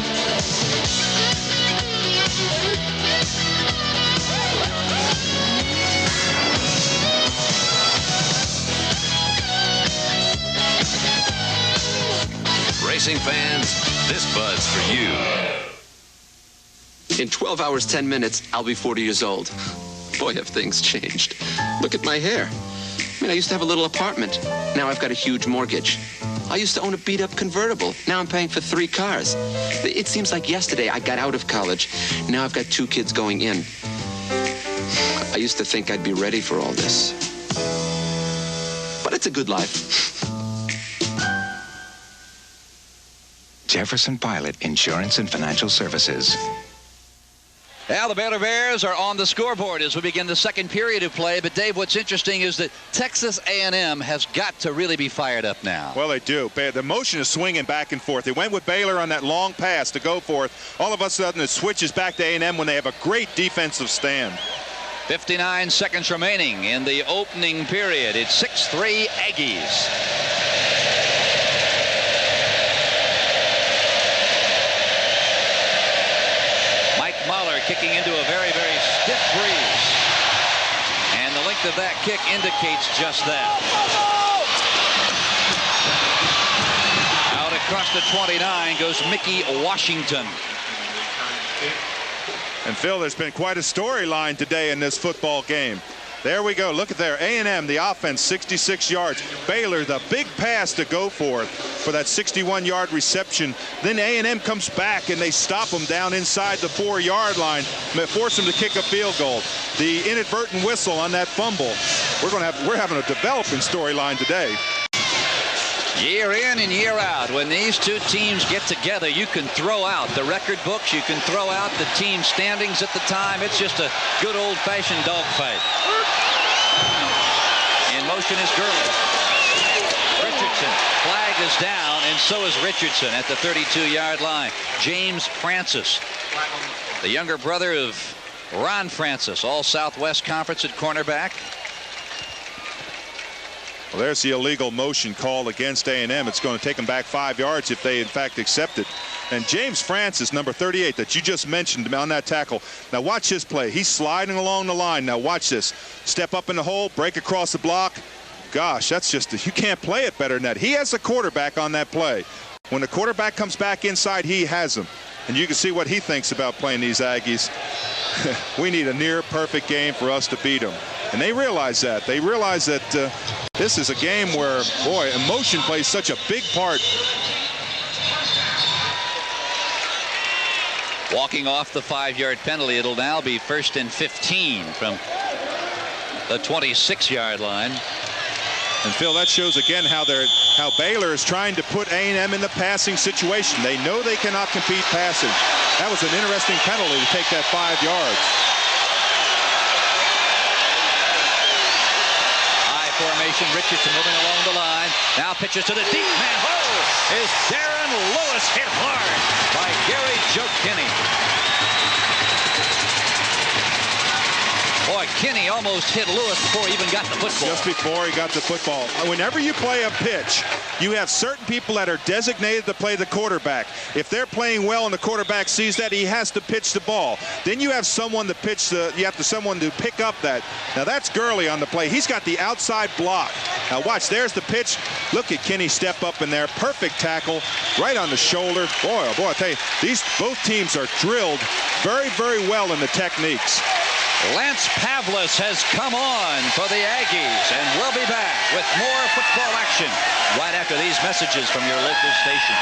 Racing fans, this bud's for you. In 12 hours, 10 minutes, I'll be 40 years old. Boy, have things changed. Look at my hair. I mean, I used to have a little apartment. Now I've got a huge mortgage. I used to own a beat-up convertible. Now I'm paying for 3 cars. It seems like yesterday I got out of college. Now I've got 2 kids going in. I used to think I'd be ready for all this. But it's a good life. Jefferson Pilot Insurance and Financial Services. Now the Baylor Bears are on the scoreboard as we begin the second period of play. But, Dave, what's interesting is that Texas A&M has got to really be fired up now. Well, they do. The motion is swinging back and forth. They went with Baylor on that long pass to go for it. All of a sudden, it switches back to A&M when they have a great defensive stand. 59 seconds remaining in the opening period. It's 6-3 Aggies. Kicking into a very, very stiff breeze. And the length of that kick indicates just that. Out across the 29 goes Mickey Washington. And, Phil, there's been quite a storyline today in this football game. There we go. Look at there. A&M, the offense, 66 yards. Baylor, the big pass to go for that 61-yard reception. Then A&M comes back, and they stop them down inside the 4-yard line, force them to kick a field goal. The inadvertent whistle on that fumble. We're having a developing storyline today. Year in and year out, when these two teams get together, you can throw out the record books, you can throw out the team standings at the time. It's just a good old-fashioned dogfight. In motion is Gurley. Richardson, flag is down, and so is Richardson at the 32-yard line. James Francis, the younger brother of Ron Francis, all Southwest Conference at cornerback. Well, there's the illegal motion call against A&M. It's going to take them back 5 yards if they, in fact, accept it. And James Francis, number 38, that you just mentioned on that tackle. Now, watch his play. He's sliding along the line. Now, watch this. Step up in the hole, break across the block. Gosh, that's just, you can't play it better than that. He has the quarterback on that play. When the quarterback comes back inside, he has him. And you can see what he thinks about playing these Aggies. We need a near-perfect game for us to beat them. And they realize that. They realize that this is a game where, boy, emotion plays such a big part. Walking off the 5-yard penalty, it'll now be 1st and 15 from the 26-yard line. And, Phil, that shows again how Baylor is trying to put A&M in the passing situation. They know they cannot compete passing. That was an interesting penalty to take that 5 yards. High formation, Richardson moving along the line. Now pitches to the deep man. Oh, is Darren Lewis hit hard by Gary Joe Kinney. Boy, Kinney almost hit Lewis before he even got the football. Just before he got the football. Whenever you play a pitch, you have certain people that are designated to play the quarterback. If they're playing well and the quarterback sees that, he has to pitch the ball. Then you have someone to pitch someone to pick up that. Now that's Gurley on the play. He's got the outside block. Now watch, there's the pitch. Look at Kinney step up in there. Perfect tackle right on the shoulder. Boy, oh boy, I tell you, both teams are drilled very, very well in the techniques. Lance Pavlis has come on for the Aggies, and we'll be back with more football action right after these messages from your local station.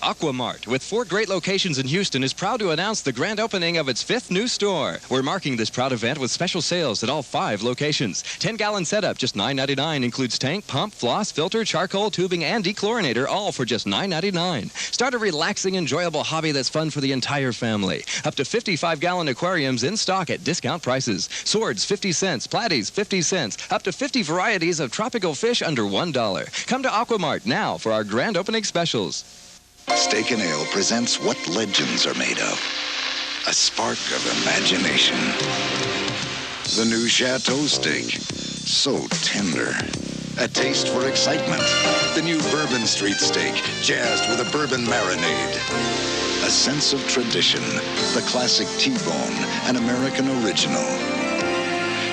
Aquamart, with 4 great locations in Houston, is proud to announce the grand opening of its 5th new store. We're marking this proud event with special sales at all 5 locations. 10-gallon setup, just $9.99, includes tank, pump, floss, filter, charcoal, tubing, and dechlorinator, all for just $9.99. Start a relaxing, enjoyable hobby that's fun for the entire family. Up to 55-gallon aquariums in stock at discount prices. Swords, 50 cents. Platies, 50 cents. Up to 50 varieties of tropical fish under $1. Come to Aquamart now for our grand opening specials. Steak and Ale presents what legends are made of. A spark of imagination. The new Chateau steak. So tender. A taste for excitement. The new Bourbon Street steak, jazzed with a bourbon marinade. A sense of tradition. The classic T-bone, an American original.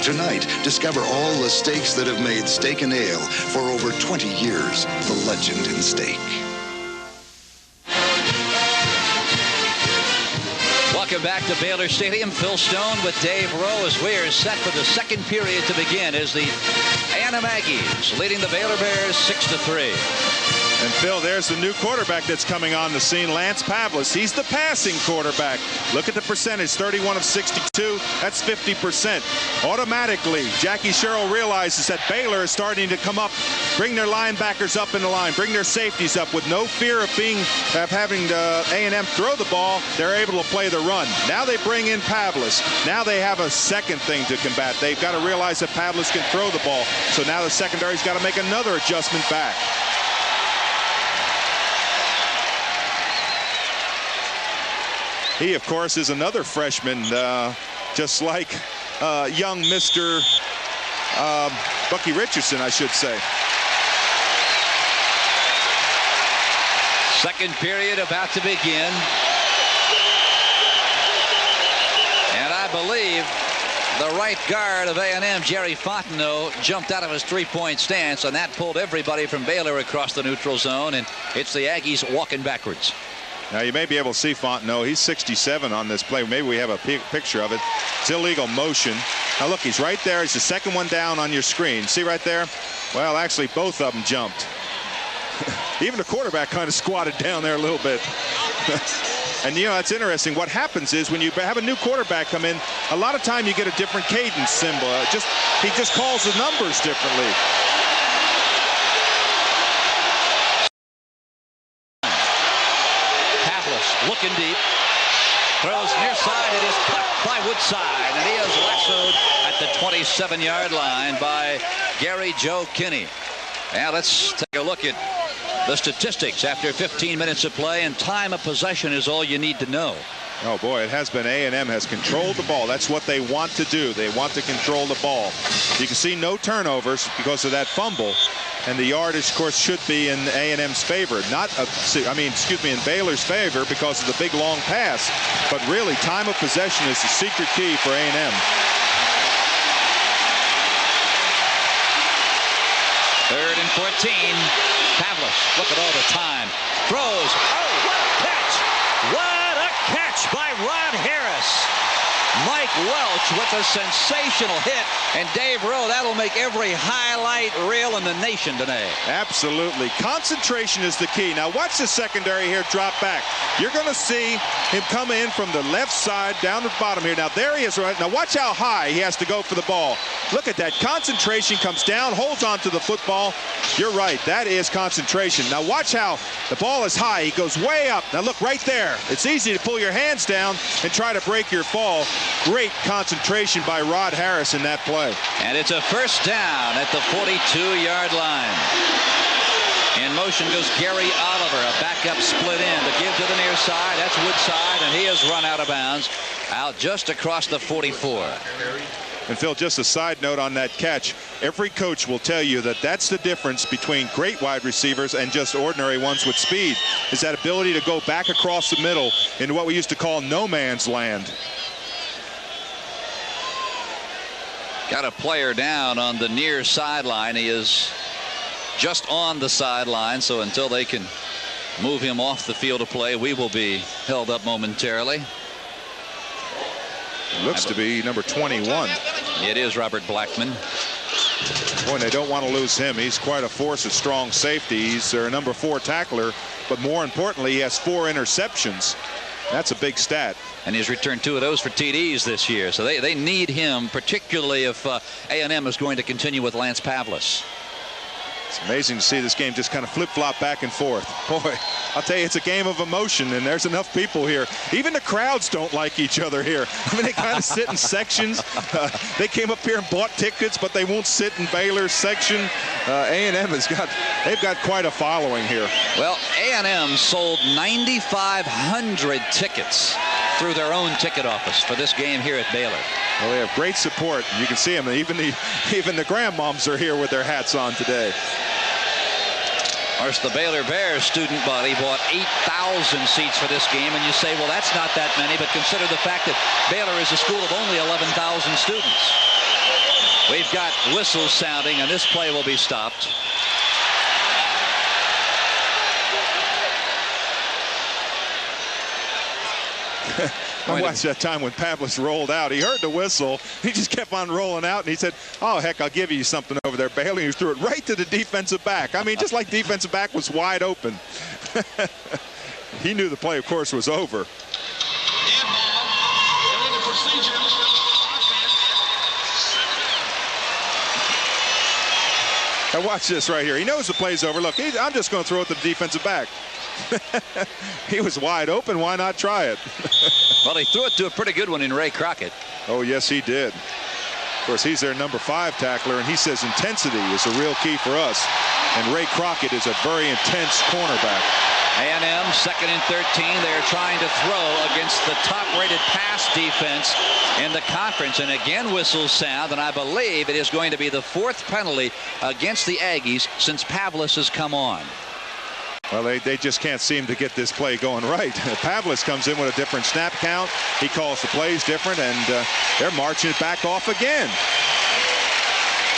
Tonight, discover all the steaks that have made Steak and Ale for over 20 years. The legend in steak. Welcome back to Baylor Stadium. Phil Stone with Dave Rowe as we are set for the second period to begin as the A&M Aggies leading the Baylor Bears 6-3. And Phil, there's the new quarterback that's coming on the scene, Lance Pavlis. He's the passing quarterback. Look at the percentage, 31 of 62. That's 50%. Automatically, Jackie Sherrill realizes that Baylor is starting to come up, bring their linebackers up in the line, bring their safeties up with no fear of having A&M throw the ball. They're able to play the run. Now they bring in Pavlis. Now they have a second thing to combat. They've got to realize that Pavlis can throw the ball. So now the secondary's got to make another adjustment back. He, of course, is another freshman, just like young Mr. Bucky Richardson, I should say. Second period about to begin. And I believe the right guard of A&M, Jerry Fontenot, jumped out of his three-point stance, and that pulled everybody from Baylor across the neutral zone, and it's the Aggies walking backwards. Now you may be able to see Fontenot. He's 67 on this play. Maybe we have a picture of it. It's illegal motion. Now look, he's right there. He's the second one down on your screen. See right there? Well, actually, both of them jumped. Even the quarterback kind of squatted down there a little bit. And, you know, that's interesting. What happens is when you have a new quarterback come in, a lot of time you get a different cadence symbol. He just calls the numbers differently. Looking deep, throws near side. It is cut by Woodside, and he is lassoed at the 27-yard line by Gary Joe Kinney. Now let's take a look at the statistics after 15 minutes of play, and time of possession is all you need to know. Oh boy, it has been. A&M has controlled the ball. That's what they want to do. They want to control the ball. You can see no turnovers because of that fumble. And the yardage, of course, should be in A&M's favor. In Baylor's favor because of the big long pass. But really, time of possession is the secret key for A&M. Third and 14. Pavlis, look at all the time. Throws. Oh, what a catch! What a catch by Rod Harris. Mike Welch with a sensational hit, and Dave Rowe, that'll make every highlight reel in the nation today. Absolutely. Concentration is the key. Now watch the secondary here drop back. You're going to see him come in from the left side down to the bottom here. Now there he is right. Now watch how high he has to go for the ball. Look at that. Concentration comes down, holds on to the football. You're right. That is concentration. Now watch how the ball is high. He goes way up. Now look right there. It's easy to pull your hands down and try to break your fall. Great concentration by Rod Harris in that play. And it's a first down at the 42-yard line. In motion goes Gary Oliver, a backup split in to give to the near side. That's Woodside, and he has run out of bounds, out just across the 44. And Phil, just a side note on that catch. Every coach will tell you that that's the difference between great wide receivers and just ordinary ones with speed, is that ability to go back across the middle into what we used to call no man's land. Got a player down on the near sideline. He is just on the sideline, so until they can move him off the field of play, we will be held up momentarily. Looks to be number 21. It is Robert Blackman. Boy, they don't want to lose him. He's quite a force at strong safety. He's their number 4 tackler, but more importantly, he has 4 interceptions. That's a big stat. And he's returned 2 of those for TDs this year, so they need him, particularly if A&M is going to continue with Lance Pavlis. It's amazing to see this game just kind of flip-flop back and forth. Boy, I'll tell you, it's a game of emotion, and there's enough people here. Even the crowds don't like each other here. I mean, they kind of sit in sections. They came up here and bought tickets, but they won't sit in Baylor's section. A&M they've got quite a following here. Well, A&M sold 9,500 tickets through their own ticket office for this game here at Baylor. Well, they have great support. You can see them. Even the grandmoms are here with their hats on today. Of course, the Baylor Bears student body bought 8,000 seats for this game, and you say, well, that's not that many, but consider the fact that Baylor is a school of only 11,000 students. We've got whistles sounding, and this play will be stopped. I watched that time when Pavlis rolled out. He heard the whistle. He just kept on rolling out, and he said, oh, heck, I'll give you something over there, Baylor. And he threw it right to the defensive back. I mean, just like defensive back was wide open. He knew the play, of course, was over. Now watch this right here. He knows the play's over. Look, I'm just going to throw it to the defensive back. He was wide open. Why not try it? Well, he threw it to a pretty good one in Ray Crockett. Oh, yes, he did. Of course, he's their number 5 tackler, and he says intensity is a real key for us. And Ray Crockett is a very intense cornerback. A&M 2nd and 13. They're trying to throw against the top-rated pass defense in the conference. And again, whistles sound, and I believe it is going to be the 4th penalty against the Aggies since Pavlis has come on. Well, they just can't seem to get this play going right. Pavlis comes in with a different snap count. He calls the plays different, and they're marching it back off again.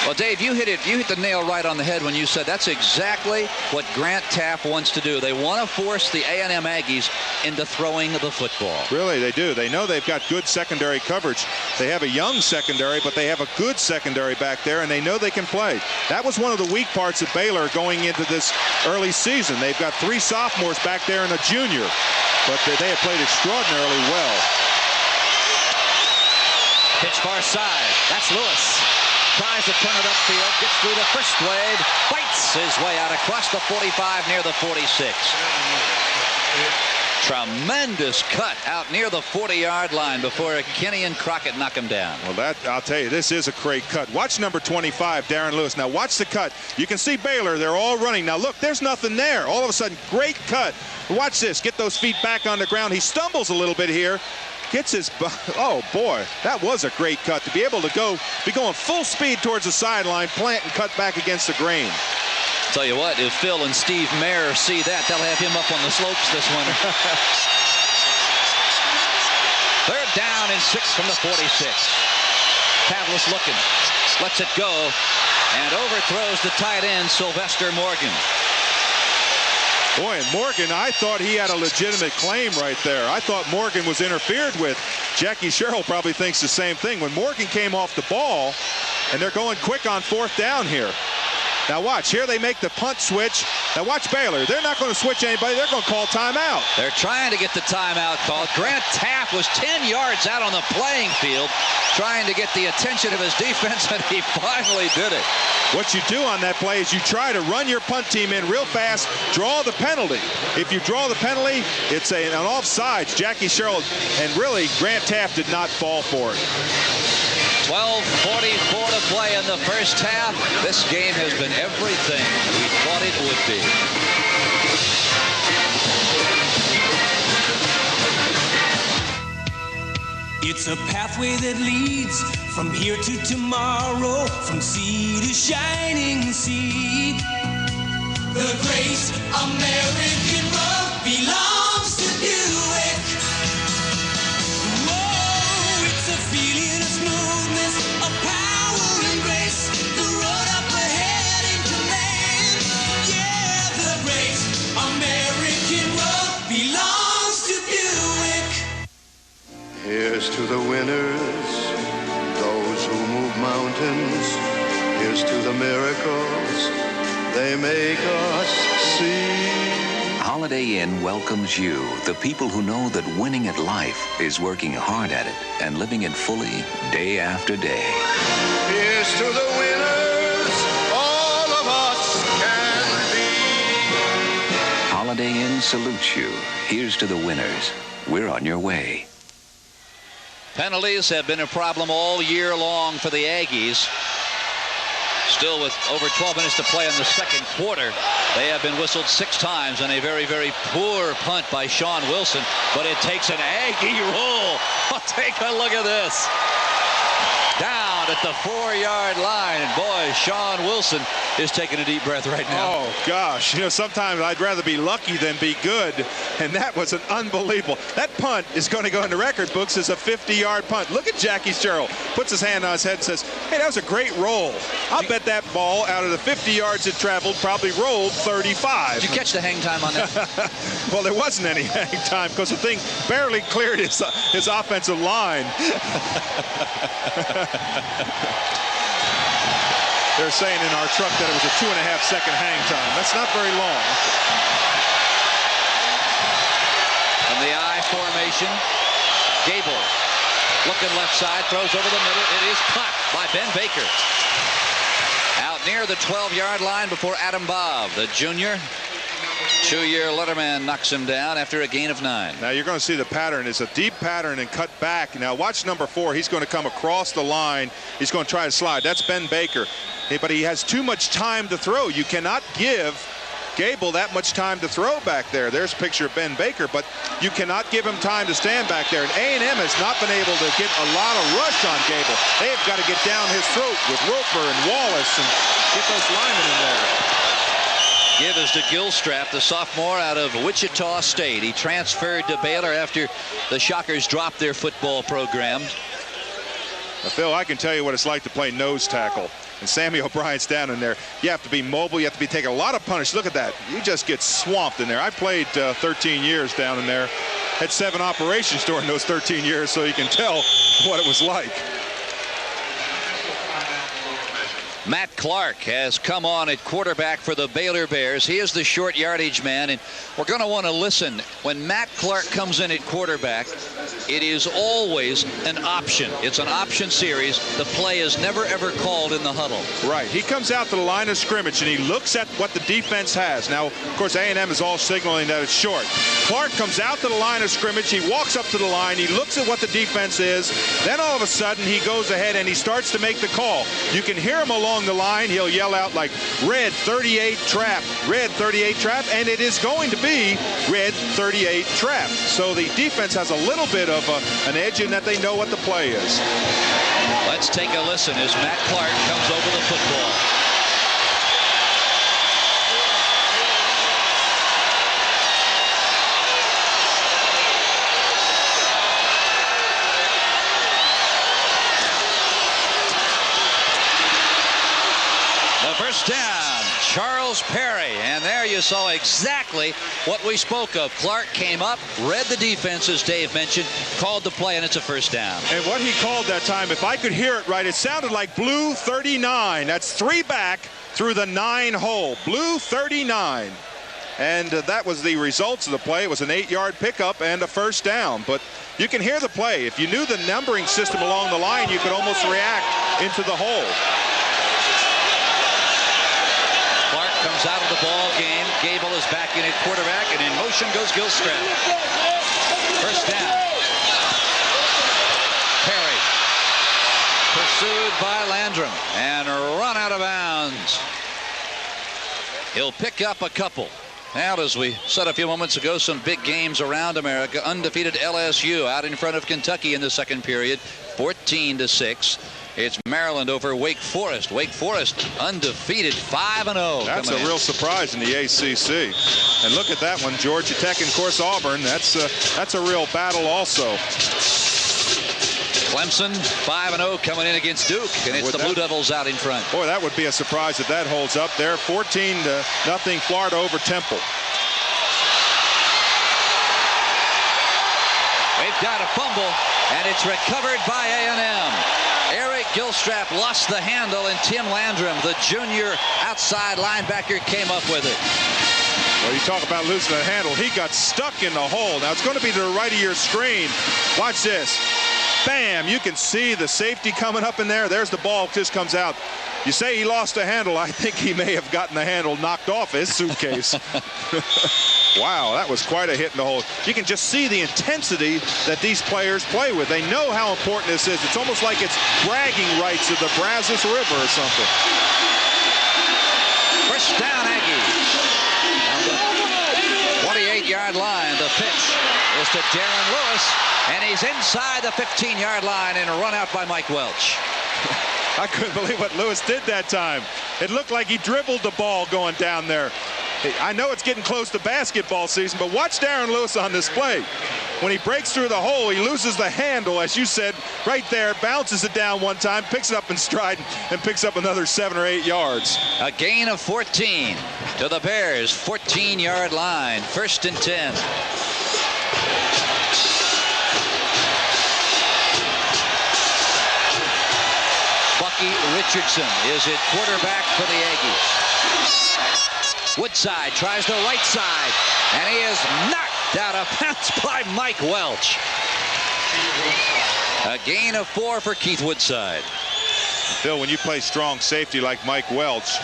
Well, Dave, you hit the nail right on the head when you said that's exactly what Grant Taft wants to do. They want to force the A&M Aggies into throwing the football. Really, they do. They know they've got good secondary coverage. They have a young secondary, but they have a good secondary back there, and they know they can play. That was one of the weak parts of Baylor going into this early season. They've got 3 sophomores back there and a junior, but they have played extraordinarily well. Pitch far side. That's Lewis. Tries to turn it upfield, gets through the first wave, fights his way out across the 45 near the 46. Tremendous cut out near the 40-yard line before Kenny and Crockett knock him down. Well, I'll tell you, this is a great cut. Watch number 25, Darren Lewis. Now watch the cut. You can see Baylor, they're all running. Now look, there's nothing there. All of a sudden, great cut. Watch this, get those feet back on the ground. He stumbles a little bit here. Gets his, oh boy, that was a great cut to be able to be going full speed towards the sideline, plant and cut back against the grain. Tell you what, if Phil and Steve Mayer see that, they'll have him up on the slopes this winter. 3rd down and 6 from the 46. Pavlis looking, lets it go, and overthrows the tight end, Sylvester Morgan. Boy, and Morgan, I thought he had a legitimate claim right there. I thought Morgan was interfered with. Jackie Sherrill probably thinks the same thing. When Morgan came off the ball, and they're going quick on 4th down here. Now watch, here they make the punt switch. Now watch Baylor. They're not going to switch anybody. They're going to call timeout. They're trying to get the timeout called. Grant Taft was 10 yards out on the playing field trying to get the attention of his defense, and he finally did it. What you do on that play is you try to run your punt team in real fast, draw the penalty. If you draw the penalty, it's an offsides. Jackie Sherrill, and really, Grant Taft did not fall for it. 12:44 to play in the first half. This game has been everything we thought it would be. It's a pathway that leads from here to tomorrow, from sea to shining sea. The great American road belongs to Buick. Whoa, it's a feeling of smoothness, a power mountains. Here's to the miracles they make us see. Holiday Inn welcomes you, the people who know that winning at life is working hard at it and living it fully day after day. Here's to the winners, all of us can be. Holiday Inn salutes you. Here's to the winners. We're on your way. Penalties have been a problem all year long for the Aggies. Still with over 12 minutes to play in the second quarter. They have been whistled 6 times on a very, very poor punt by Sean Wilson. But it takes an Aggie roll. Oh, take a look at this. Down at the 4-yard line. And boy, Sean Wilson is taking a deep breath right now. Oh, gosh. You know, sometimes I'd rather be lucky than be good. And that was an unbelievable. That punt is going to go in the record books as a 50-yard punt. Look at Jackie Sherrill. Puts his hand on his head and says, hey, that was a great roll. I'll bet that ball out of the 50 yards it traveled probably rolled 35. Did you catch the hang time on that? Well, there wasn't any hang time because the thing barely cleared his offensive line. They're saying in our truck that it was a 2.5-second hang time. That's not very long. From the I formation, Gable looking left side, throws over the middle. It is caught by Ben Baker. Out near the 12-yard line before Adam Bob, the junior. 2-year letterman knocks him down after a gain of 9. Now you're going to see the pattern. It's a deep pattern and cut back. Now watch number 4. He's going to come across the line. He's going to try to slide. That's Ben Baker. But he has too much time to throw. You cannot give Gable that much time to throw back there. There's a picture of Ben Baker, but you cannot give him time to stand back there. And A&M has not been able to get a lot of rush on Gable. They have got to get down his throat with Roper and Wallace and get those linemen in there. Give is to Gilstrap, the sophomore out of Wichita State. He transferred to Baylor after the Shockers dropped their football program. Now, Phil, I can tell you what it's like to play nose tackle. And Sammy O'Brien's down in there. You have to be mobile. You have to be taking a lot of punish. Look at that. You just get swamped in there. I played 13 years down in there. Had 7 operations during those 13 years, so you can tell what it was like. Matt Clark has come on at quarterback for the Baylor Bears. He is the short yardage man, and we're going to want to listen. When Matt Clark comes in at quarterback, it is always an option. It's an option series. The play is never, ever called in the huddle. Right. He comes out to the line of scrimmage, and he looks at what the defense has. Now, of course, A&M is all signaling that it's short. Clark comes out to the line of scrimmage. He walks up to the line. He looks at what the defense is. Then all of a sudden, he goes ahead, and he starts to make the call. You can hear him along the line. He'll yell out like red 38 trap, red 38 trap, and it is going to be red 38 trap. So the defense has a little bit of an edge in that they know what the play is. Let's take a listen as Matt Clark comes over the football. First down, Charles Perry. And there you saw exactly what we spoke of. Clark came up, read the defense, as Dave mentioned, called the play, and it's a first down. And what he called that time, if I could hear it right, it sounded like blue 39. That's 3 back through the 9 hole. Blue 39. And that was the results of the play. It was an 8-yard pickup and a first down. But you can hear the play. If you knew the numbering system along the line, you could almost react into the hole. Comes out of the ball game. Gable is back in at quarterback, and in motion goes Gilstrap. First down. Perry pursued by Landrum and run out of bounds. He'll pick up a couple. Now, as we said a few moments ago, some big games around America. Undefeated LSU out in front of Kentucky in the second period, 14-6. It's Maryland over Wake Forest. Wake Forest undefeated, 5-0. That's a real surprise in the ACC. And look at that one, Georgia Tech and, of course, Auburn. That's a real battle also. Clemson 5-0 coming in against Duke, and it's the Blue Devils out in front. Boy, that would be a surprise if that holds up there. 14-0 Florida over Temple. We've got a fumble, and it's recovered by A&M. Eric Gilstrap lost the handle, and Tim Landrum, the junior outside linebacker, came up with it. Well, you talk about losing the handle. He got stuck in the hole. Now, it's going to be to the right of your screen. Watch this. Bam! You can see the safety coming up in there. There's the ball, just comes out. You say he lost the handle. I think he may have gotten the handle knocked off his suitcase. Wow, that was quite a hit in the hole. You can just see the intensity that these players play with. They know how important this is. It's almost like it's bragging rights of the Brazos River or something. First down, Aggies. On the 28-yard line, the pitch is to Darren Lewis, and he's inside the 15-yard line and run out by Mike Welch. I couldn't believe what Lewis did that time. It looked like he dribbled the ball going down there. I know it's getting close to basketball season, but watch Darren Lewis on this play. When he breaks through the hole, he loses the handle, as you said, right there, bounces it down one time, picks it up in stride, and picks up another 7 or 8 yards. A gain of 14 to the Bears' 14-yard line, 1st and 10. Bucky Richardson is at quarterback for the Aggies. Woodside tries the right side, and he is knocked out of bounds by Mike Welch. A gain of 4 for Keith Woodside. Bill, when you play strong safety like Mike Welch,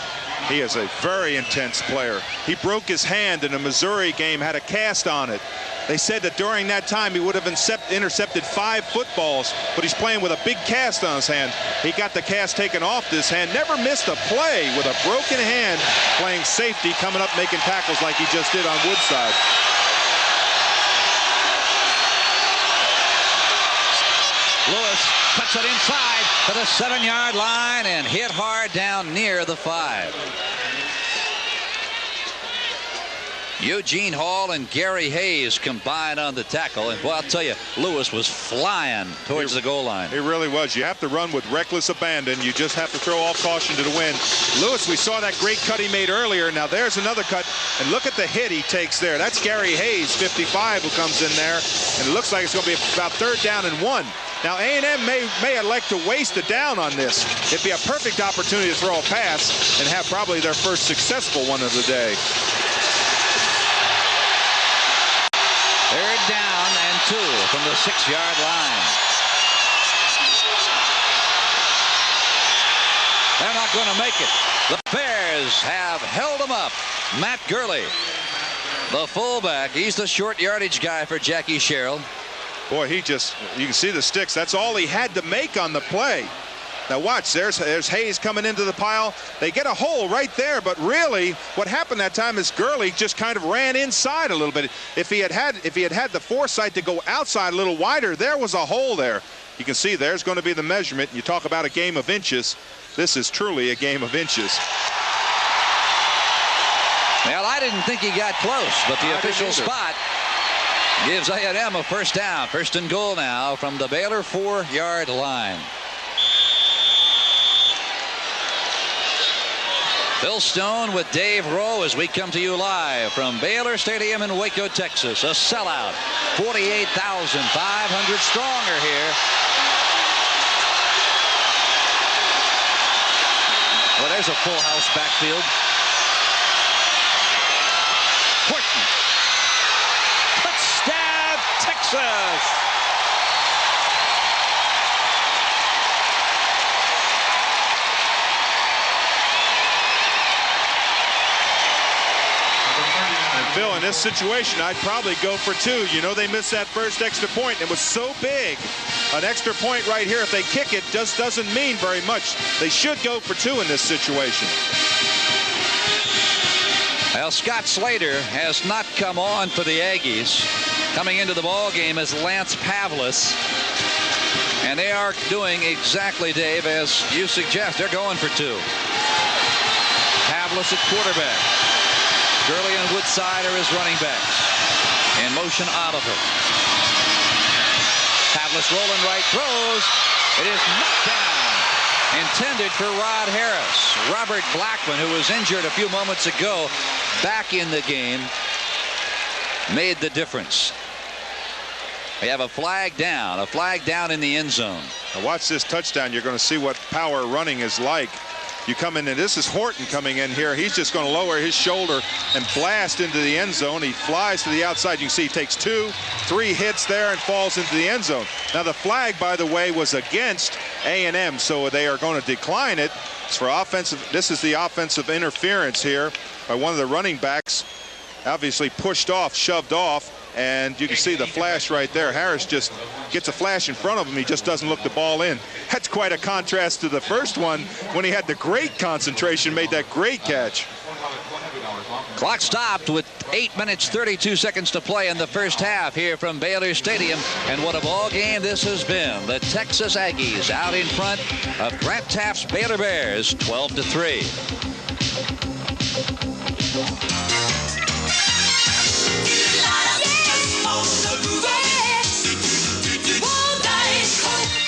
he is a very intense player. He broke his hand in a Missouri game, had a cast on it. They said that during that time he would have intercepted 5 footballs, but he's playing with a big cast on his hand. He got the cast taken off this hand, never missed a play with a broken hand, playing safety, coming up making tackles like he just did on Woodside. Lewis cuts it inside to the 7-yard line and hit hard down near the 5. Eugene Hall and Gary Hayes combined on the tackle, and well, I'll tell you, Lewis was flying towards the goal line. He really was. You have to run with reckless abandon. You just have to throw all caution to the wind. Lewis, we saw that great cut he made earlier. Now there's another cut, and look at the hit he takes there. That's Gary Hayes, 55, who comes in there, and it looks like it's going to be about 3rd down and 1. Now A&M may elect to waste a down on this. It'd be a perfect opportunity to throw a pass and have probably their first successful one of the day. 3rd down and 2 from the 6-yard line. They're not going to make it. The Bears have held them up. Matt Gurley, the fullback, he's the short yardage guy for Jackie Sherrill. Boy, you can see the sticks. That's all he had to make on the play. Now watch, there's Hayes coming into the pile. They get a hole right there, but really what happened that time is Gurley just kind of ran inside a little bit. If he had had the foresight to go outside a little wider, there was a hole there. You can see there's going to be the measurement. You talk about a game of inches. This is truly a game of inches. Well, I didn't think he got close, but the official spot gives A&M a 1st down. 1st and goal now from the Baylor 4-yard line. Bill Stone with Dave Rowe as we come to you live from Baylor Stadium in Waco, Texas. A sellout. 48,500 stronger here. Well, there's a full house backfield. Horton. Touchdown, Texas. Bill, in this situation, I'd probably go for 2. You know, they missed that first extra point. It was so big. An extra point right here, if they kick it, just doesn't mean very much. They should go for 2 in this situation. Well, Scott Slater has not come on for the Aggies. Coming into the ball game is Lance Pavlis. And they are doing exactly, Dave, as you suggest. They're going for 2. Pavlis at quarterback. Gurley and Woodside are his running backs. In motion, Oliver. Pavlis rolling right, throws. It is knocked down. Intended for Rod Harris. Robert Blackman, who was injured a few moments ago, back in the game, made the difference. We have a flag down in the end zone. Now watch this touchdown. You're going to see what power running is like. You come in, and this is Horton coming in here. He's just going to lower his shoulder and blast into the end zone. He flies to the outside. You can see he takes 2, 3 hits there and falls into the end zone. Now the flag, by the way, was against A&M, so they are going to decline it. It's for offensive. This is the offensive interference here by one of the running backs. Obviously pushed off, shoved off. And you can see the flash right there. Harris just gets a flash in front of him. He just doesn't look the ball in. That's quite a contrast to the first one when he had the great concentration, made that great catch. Clock stopped with 8 minutes 32 seconds to play in the first half here from Baylor Stadium. And what a ball game this has been. The Texas Aggies out in front of Grant Taft's Baylor Bears 12-3.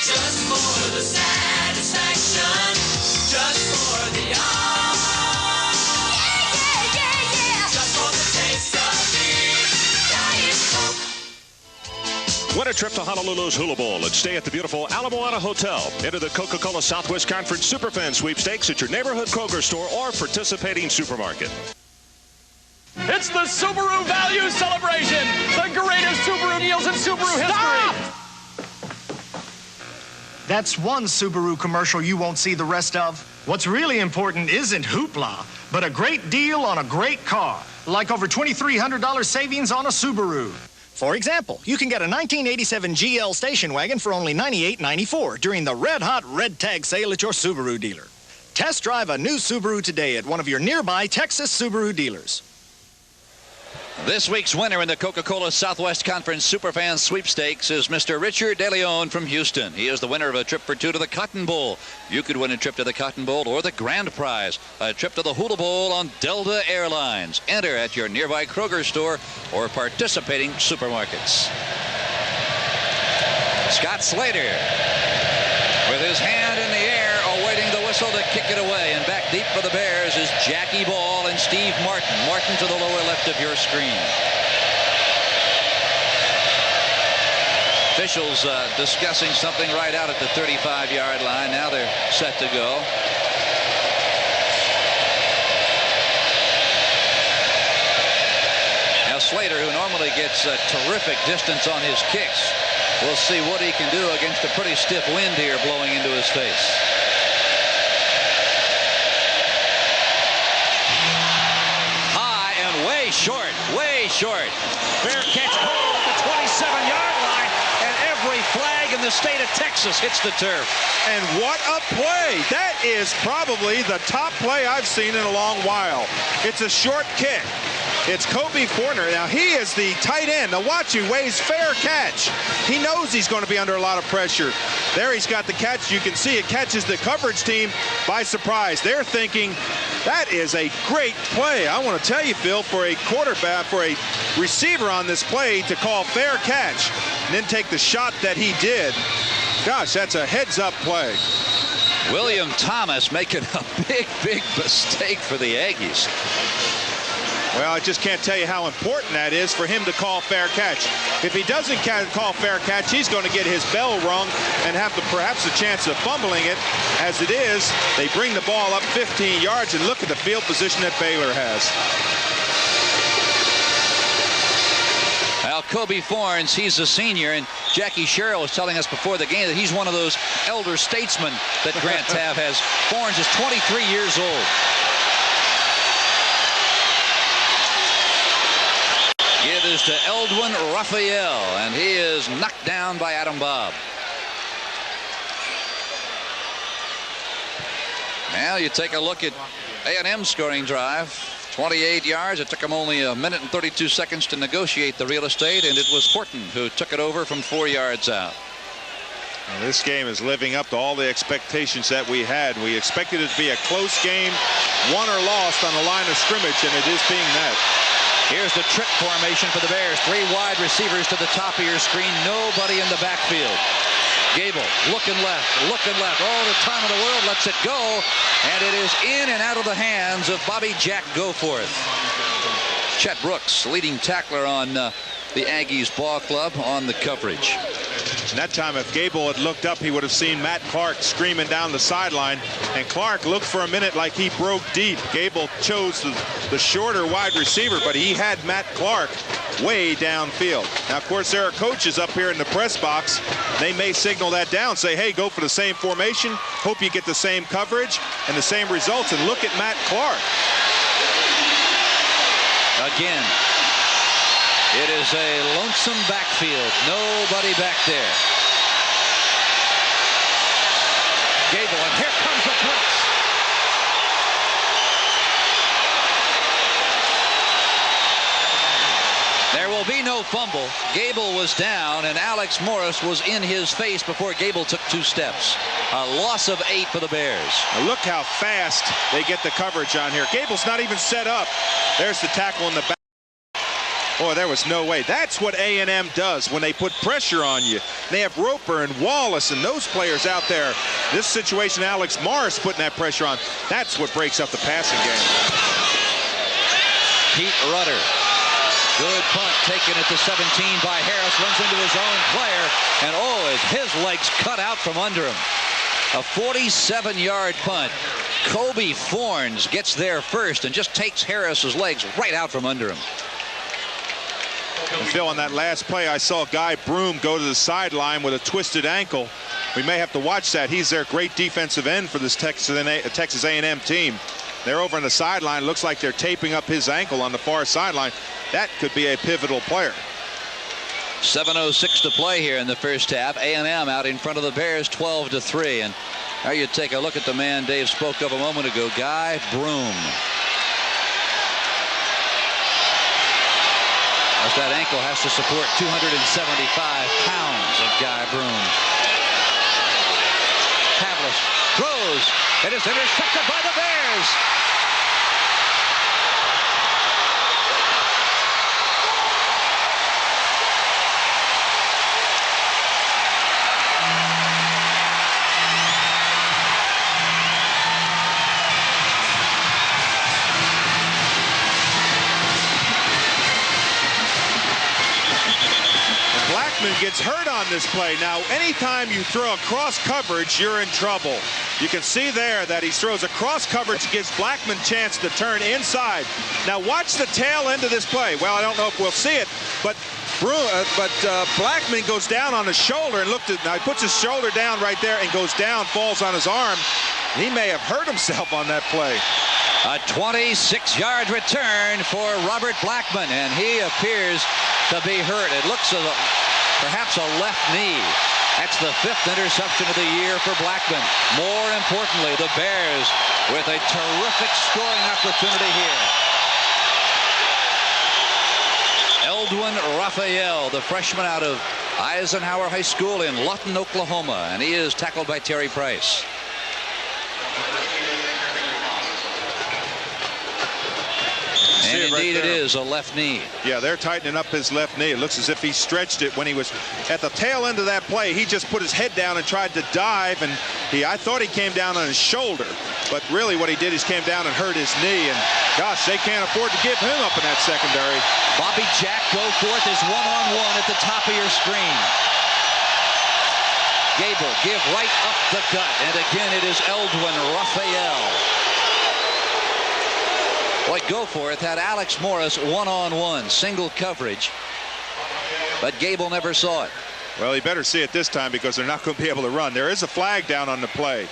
Just for the satisfaction, just for the just for the taste of Win a trip to Honolulu's Hula Bowl and stay at the beautiful Ala Moana Hotel. Enter the Coca-Cola Southwest Conference Superfan Sweepstakes at your neighborhood Kroger store or participating supermarket. It's the Subaru Value Celebration, the greatest Subaru deals in Subaru history. That's one Subaru commercial you won't see the rest of. What's really important isn't hoopla, but a great deal on a great car, like over $2,300 savings on a Subaru. For example, you can get a 1987 GL station wagon for only $98.94 during the red-hot red tag sale at your Subaru dealer. Test drive a new Subaru today at one of your nearby Texas Subaru dealers. This week's winner in the Coca-Cola Southwest Conference Superfan Sweepstakes is Mr. Richard DeLeon from Houston. He is the winner of a trip for 2 to the Cotton Bowl. You could win a trip to the Cotton Bowl or the grand prize, a trip to the Hula Bowl on Delta Airlines. Enter at your nearby Kroger store or participating supermarkets. Scott Slater with his hand in the air awaiting the whistle to kick it away. And back deep for the Bears is Jackie Ball and Steve Martin. Martin to the lower left of your screen. Officials discussing something right out at the 35-yard line. Now they're set to go. Now Slater, who normally gets a terrific distance on his kicks, we'll see what he can do against a pretty stiff wind here blowing into his face. High and way short, way short. Fair catch called at the 27-yard line, and every flag in the state of Texas hits the turf. And what a play. That is probably the top play I've seen in a long while. It's a short kick. It's Kobe Fortner. Now, he is the tight end. Now, watch him. Wade's fair catch. He knows he's going to be under a lot of pressure. There he's got the catch. You can see it catches the coverage team by surprise. They're thinking, that is a great play. I want to tell you, Phil, for a quarterback, for a receiver on this play to call fair catch and then take the shot that he did. Gosh, that's a heads-up play. William Thomas making a big mistake for the Aggies. Well, I just can't tell you how important that is for him to call fair catch. If he doesn't call fair catch, he's going to get his bell rung and have perhaps a chance of fumbling it. As it is, they bring the ball up 15 yards, and look at the field position that Baylor has. Well, Kobe Fornes, he's a senior, and Jackie Sherrill was telling us before the game that he's one of those elder statesmen that Grant Taft has. Fornes is 23 years old. It is to Eldwin Raphael, and he is knocked down by Adam Bobb. Now you take a look at A&M's scoring drive. 28 yards. It took them only a minute and 32 seconds to negotiate the real estate, and it was Horton who took it over from 4 yards out. Well, this game is living up to all the expectations that we had. We expected it to be a close game, won or lost on the line of scrimmage, and it is being met. Here's the trick formation for the Bears. 3 wide receivers to the top of your screen. Nobody in the backfield. Gable looking left. All the time in the world, lets it go. And it is in and out of the hands of Bobby Jack Goforth. Chet Brooks, leading tackler on the Aggies ball club, on the coverage. And that time, if Gable had looked up, he would have seen Matt Clark screaming down the sideline. And Clark looked for a minute like he broke deep. Gable chose the shorter wide receiver, but he had Matt Clark way downfield. Now, of course, there are coaches up here in the press box. They may signal that down, say, hey, go for the same formation. Hope you get the same coverage and the same results. And look at Matt Clark. Again, it is a lonesome backfield. Nobody back there. Gable, and here comes the blitz. There will be no fumble. Gable was down, and Alex Morris was in his face before Gable took 2 steps. A loss of 8 for the Bears. Now look how fast they get the coverage on here. Gable's not even set up. There's the tackle in the back. Boy, there was no way. That's what A&M does when they put pressure on you. They have Roper and Wallace and those players out there. This situation, Alex Morris putting that pressure on. That's what breaks up the passing game. Pete Rudder. Good punt taken at the 17 by Harris. Runs into his own player. And oh, his legs cut out from under him. A 47-yard punt. Kobe Fornes gets there first and just takes Harris's legs right out from under him. And Phil, on that last play, I saw Guy Broom go to the sideline with a twisted ankle. We may have to watch that. He's their great defensive end for this Texas A&M team. They're over on the sideline. Looks like they're taping up his ankle on the far sideline. That could be a pivotal player. 7:06 to play here in the first half. A&M out in front of the Bears 12-3. And now you take a look at the man Dave spoke of a moment ago, Guy Broom. That ankle has to support 275 pounds of Guy Broom. Pavlis throws. It is intercepted by the Bears. Gets hurt on this play. Now, anytime you throw a cross coverage, you're in trouble. You can see there that he throws a cross coverage, gives Blackman a chance to turn inside. Now, watch the tail end of this play. Well, I don't know if we'll see it, but Blackman goes down on his shoulder and now he puts his shoulder down right there and goes down, falls on his arm. He may have hurt himself on that play. A 26-yard return for Robert Blackman, and he appears to be hurt. It looks perhaps a left knee. That's the 5th interception of the year for Blackman. More importantly, the Bears with a terrific scoring opportunity here. Eldwin Raphael, the freshman out of Eisenhower High School in Lawton, Oklahoma, and he is tackled by Terry Price. And indeed it is a left knee. Yeah, they're tightening up his left knee. It looks as if he stretched it when he was at the tail end of that play. He just put his head down and tried to dive, and I thought he came down on his shoulder, but really what he did is came down and hurt his knee, and gosh, they can't afford to give him up in that secondary. Bobby Jack Goforth is one-on-one at the top of your screen. Gable give right up the gut, and again it is Eldwin Raphael. Boy, Goforth had Alex Morris one-on-one, single coverage, but Gable never saw it. Well, he better see it this time because they're not going to be able to run. There is a flag down on the play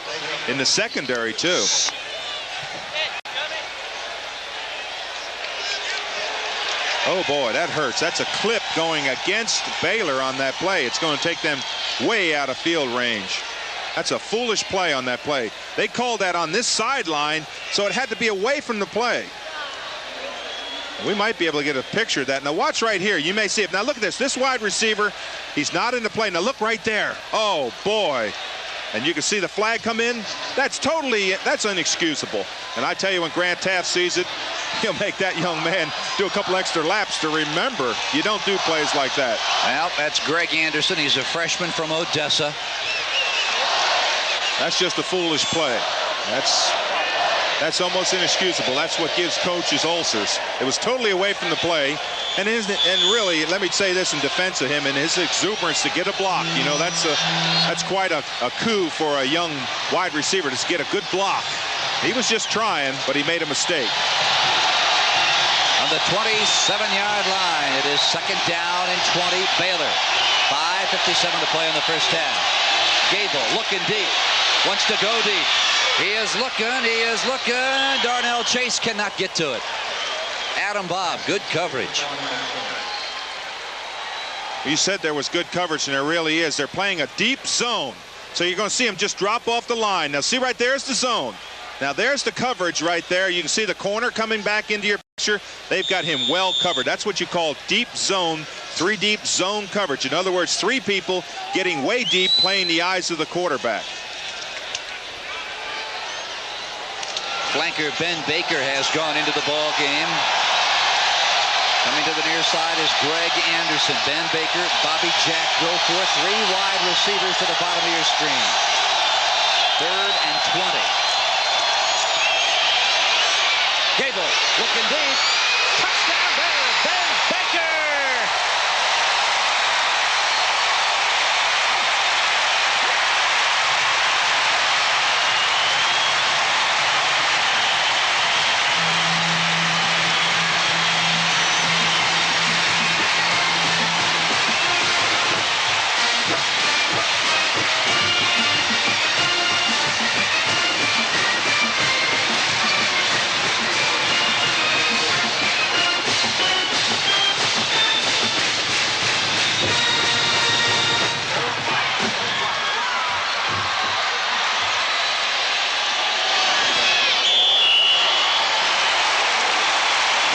in the secondary, too. Oh, boy, that hurts. That's a clip going against Baylor on that play. It's going to take them way out of field range. That's a foolish play on that play. They called that on this sideline, so it had to be away from the play. We might be able to get a picture of that. Now watch right here. You may see it. Now look at this. This wide receiver, he's not in the play. Now look right there. Oh, boy. And you can see the flag come in. That's inexcusable. And I tell you, when Grant Taft sees it, he'll make that young man do a couple extra laps to remember you don't do plays like that. Well, that's Greg Anderson. He's a freshman from Odessa. That's just a foolish play. That's almost inexcusable. That's what gives coaches ulcers. It was totally away from the play. And really, let me say this in defense of him, and his exuberance to get a block. You know, that's quite a coup for a young wide receiver to get a good block. He was just trying, but he made a mistake. On the 27-yard line, it is second down and 20, Baylor. 5:57 to play in the first half. Gable looking deep, wants to go deep. He is looking. Darnell Chase cannot get to it. Adam Bobb, good coverage. You said there was good coverage, and there really is. They're playing a deep zone. So you're going to see him just drop off the line. Now, see right there's the zone. Now, there's the coverage right there. You can see the corner coming back into your picture. They've got him well covered. That's what you call deep zone, 3 deep zone coverage. In other words, 3 people getting way deep, playing the eyes of the quarterback. Flanker Ben Baker has gone into the ball game. Coming to the near side is Greg Anderson. Ben Baker, Bobby Jack go for 3 wide receivers to the bottom of your screen. 3rd and 20. Gable looking deep. Touchdown Bears, Ben Baker.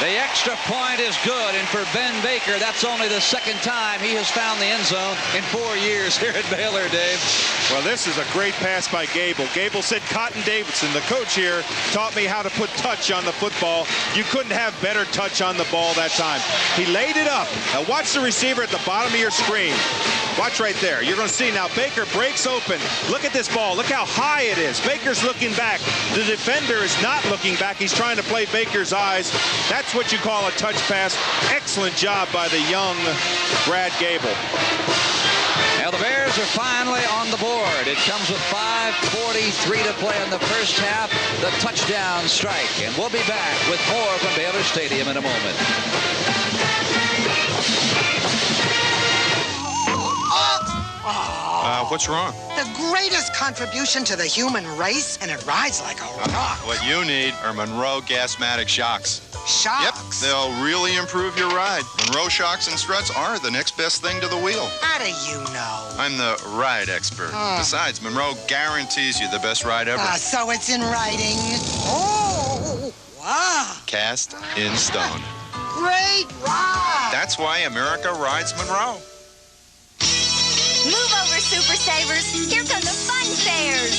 Extra point is good, and for Ben Baker, that's only the 2nd time he has found the end zone in 4 years here at Baylor, Dave. Well, this is a great pass by Gable. Gable said, Cotton Davidson, the coach here, taught me how to put touch on the football. You couldn't have better touch on the ball that time. He laid it up. Now watch the receiver at the bottom of your screen. Watch right there. You're going to see now Baker breaks open. Look at this ball. Look how high it is. Baker's looking back. The defender is not looking back. He's trying to play Baker's eyes. That's what you call a touch pass. Excellent job by the young Brad Gable. Now the Bears are finally on the board. It comes with 5:43 to play in the first half. The touchdown strike. And we'll be back with more from Baylor Stadium in a moment. What's wrong? The greatest contribution to the human race, and it rides like a rock. What you need are Monroe Gasmatic shocks. Shocks? Yep, they'll really improve your ride. Monroe shocks and struts are the next best thing to the wheel. How do you know? I'm the ride expert. Besides, Monroe guarantees you the best ride ever. So it's in writing. Oh, wow. Cast in stone. Great ride. That's why America rides Monroe. Move over, Super Savers. Here come the fun fairs.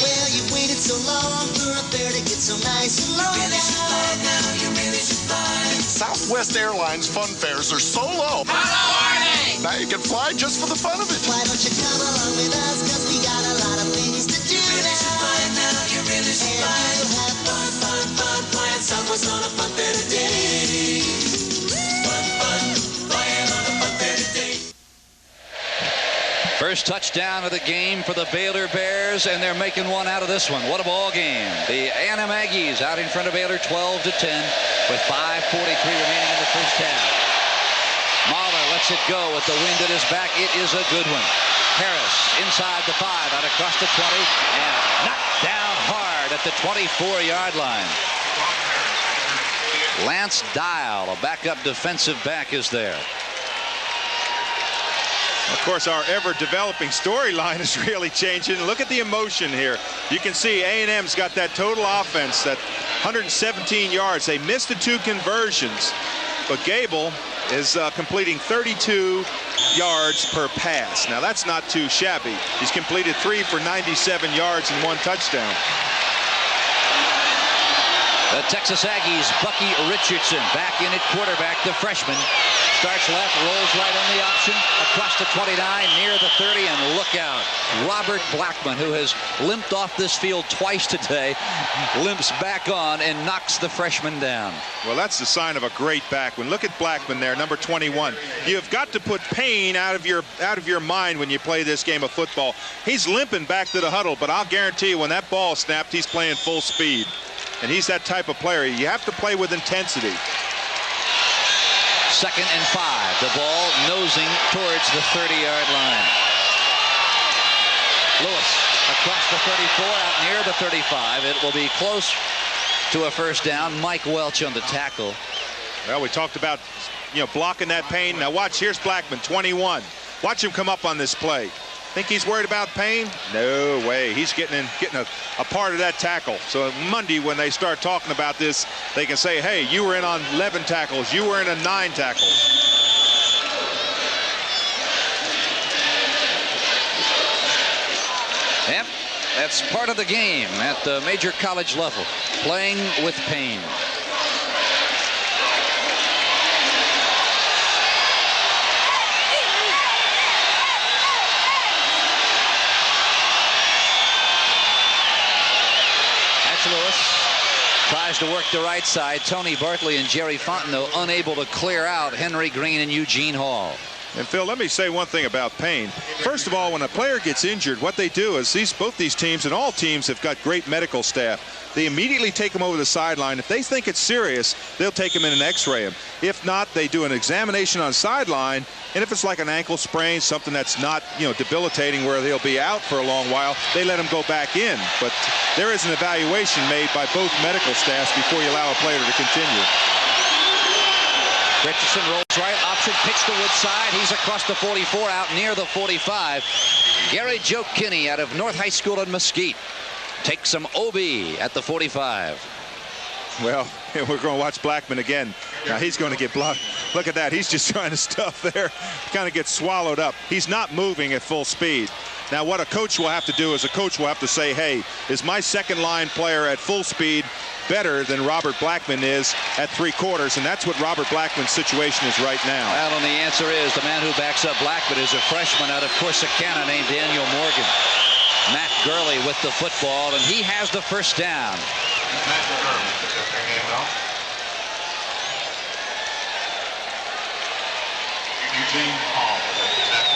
Well, you waited so long for a fair to get so nice. You really should fly now. You really should fly. Southwest Airlines fun fares are so low. Hello, Arnie! Now you can fly just for the fun of it. Why don't you come along with us? Cause we got a lot of things to do now. You really should fly. And you'll have fun flying Southwest on a fun fair today. Fun flying on a fun fair today. First touchdown of the game for the Baylor Bears, and they're making one out of this one. What a ball game. The A&M Aggies out in front of Baylor 12-10 with 5:43 remaining in the first half. Mahler lets it go with the wind at his back. It is a good one. Harris inside the 5, out across the 20, and knocked down hard at the 24-yard line. Lance Dial, a backup defensive back, is there. Of course, our ever-developing storyline is really changing. Look at the emotion here. You can see A&M's got that total offense, that 117 yards. They missed the 2 conversions, but Gable is completing 32 yards per pass. Now, that's not too shabby. He's completed 3 for 97 yards and 1 touchdown. The Texas Aggies, Bucky Richardson, back in at quarterback, the freshman. Starts left, rolls right on the option, across the 29, near the 30, and look out. Robert Blackman, who has limped off this field twice today, limps back on and knocks the freshman down. Well, that's the sign of a great backman. Look at Blackman there, number 21. You've got to put pain out of your mind when you play this game of football. He's limping back to the huddle, but I'll guarantee you when that ball snapped, he's playing full speed. And he's that type of player. You have to play with intensity. 2nd and 5. The ball nosing towards the 30-yard line. Lewis across the 34, out near the 35. It will be close to a first down. Mike Welch on the tackle. Well, we talked about, blocking that pain. Now watch, here's Blackman, 21. Watch him come up on this play. Think he's worried about pain? No way. He's getting a part of that tackle. So Monday, when they start talking about this, they can say, hey, you were in on 11 tackles. You were in on 9 tackles. Yep, that's part of the game at the major college level, playing with pain. Lewis tries to work the right side. Tony Bartley and Jerry Fontenot unable to clear out Henry Green and Eugene Hall. And Phil, let me say one thing about pain. First of all, when a player gets injured, what they do is both these teams and all teams have got great medical staff. They immediately take him over the sideline. If they think it's serious, they'll take him in and x-ray him. If not, they do an examination on sideline. And if it's like an ankle sprain, something that's not, debilitating where they'll be out for a long while, they let him go back in. But there is an evaluation made by both medical staffs before you allow a player to continue. Richardson rolls right, option, pitch to Woodside. He's across the 44, out near the 45. Gary Joe Kinney out of North High School in Mesquite takes some OB at the 45. Well, we're going to watch Blackman again. Now he's going to get blocked. Look at that. He's just trying to stuff there. Kind of gets swallowed up. He's not moving at full speed. Now what a coach will have to do is a coach will have to say, hey, is my second line player at full speed better than Robert Blackman is at 3/4? And that's what Robert Blackman's situation is right now. Well, and the answer is the man who backs up Blackman is a freshman out of Corsicana named Daniel Morgan. Matt Gurley with the football, and he has the first down.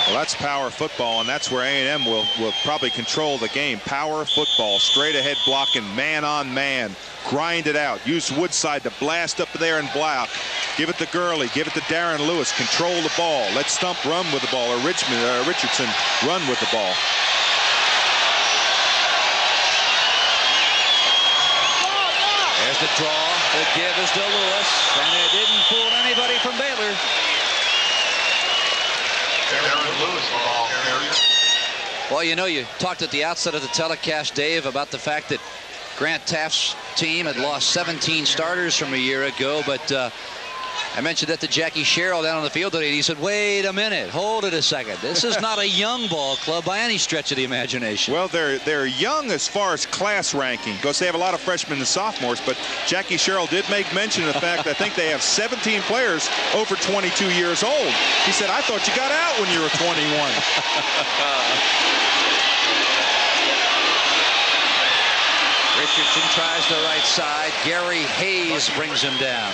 Well, that's power football, and that's where A&M will probably control the game. Power football, straight ahead blocking, man on man, grind it out. Use Woodside to blast up there and block. Give it to Gurley, give it to Darren Lewis. Control the ball. Let Stump run with the ball, or Richardson run with the ball. There's the draw. The give is to Lewis, and it didn't fool anybody from Baylor. Well, you talked at the outset of the telecast, Dave, about the fact that Grant Taft's team had lost 17 starters from a year ago, but I mentioned that to Jackie Sherrill down on the field today, and he said, wait a minute, hold it a second. This is not a young ball club by any stretch of the imagination. Well, they're young as far as class ranking, because they have a lot of freshmen and sophomores, but Jackie Sherrill did make mention of the fact I think they have 17 players over 22 years old. He said, I thought you got out when you were 21. Richardson tries the right side. Gary Hayes brings him down.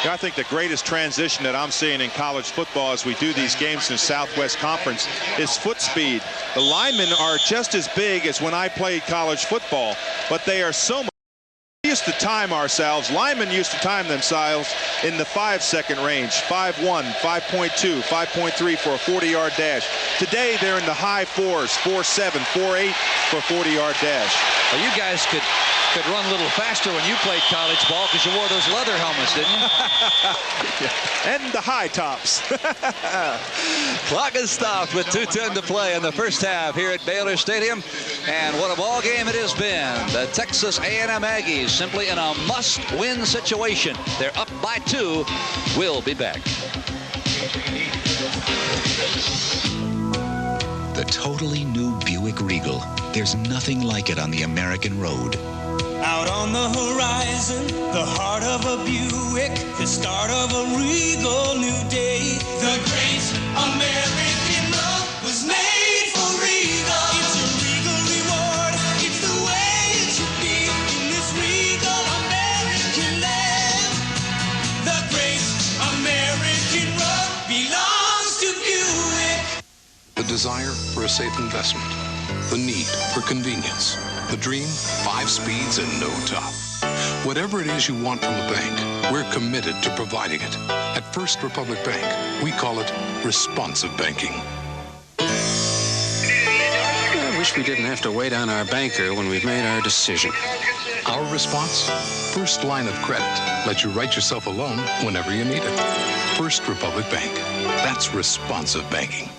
I think the greatest transition that I'm seeing in college football as we do these games in Southwest Conference is foot speed. The linemen are just as big as when I played college football, but they are so much. We used to time ourselves. Linemen used to time themselves in the 5-second range, 5.1, 5.2, 5.3 for a 40-yard dash. Today, they're in the high 4s, 4.7, 4.8 for a 40-yard dash. Well, you guys could run a little faster when you played college ball because you wore those leather helmets, didn't you? And the high tops. Clock is stopped with 2:10 to play in the first half here at Baylor Stadium. And what a ball game it has been. The Texas A&M Aggies simply in a must-win situation. They're up by 2. We'll be back. The totally new Buick Regal. There's nothing like it on the American road. Out on the horizon, the heart of a Buick, the start of a regal new day. The great American road was made for Regal. It's a Regal reward, it's the way it should be in this Regal American land. The great American road belongs to Buick. The desire for a safe investment, the need for convenience, the dream, 5 speeds and no top. Whatever it is you want from a bank, we're committed to providing it. At First Republic Bank, we call it responsive banking. I wish we didn't have to wait on our banker when we've made our decision. Our response? First line of credit. Let you write yourself a loan whenever you need it. First Republic Bank. That's responsive banking.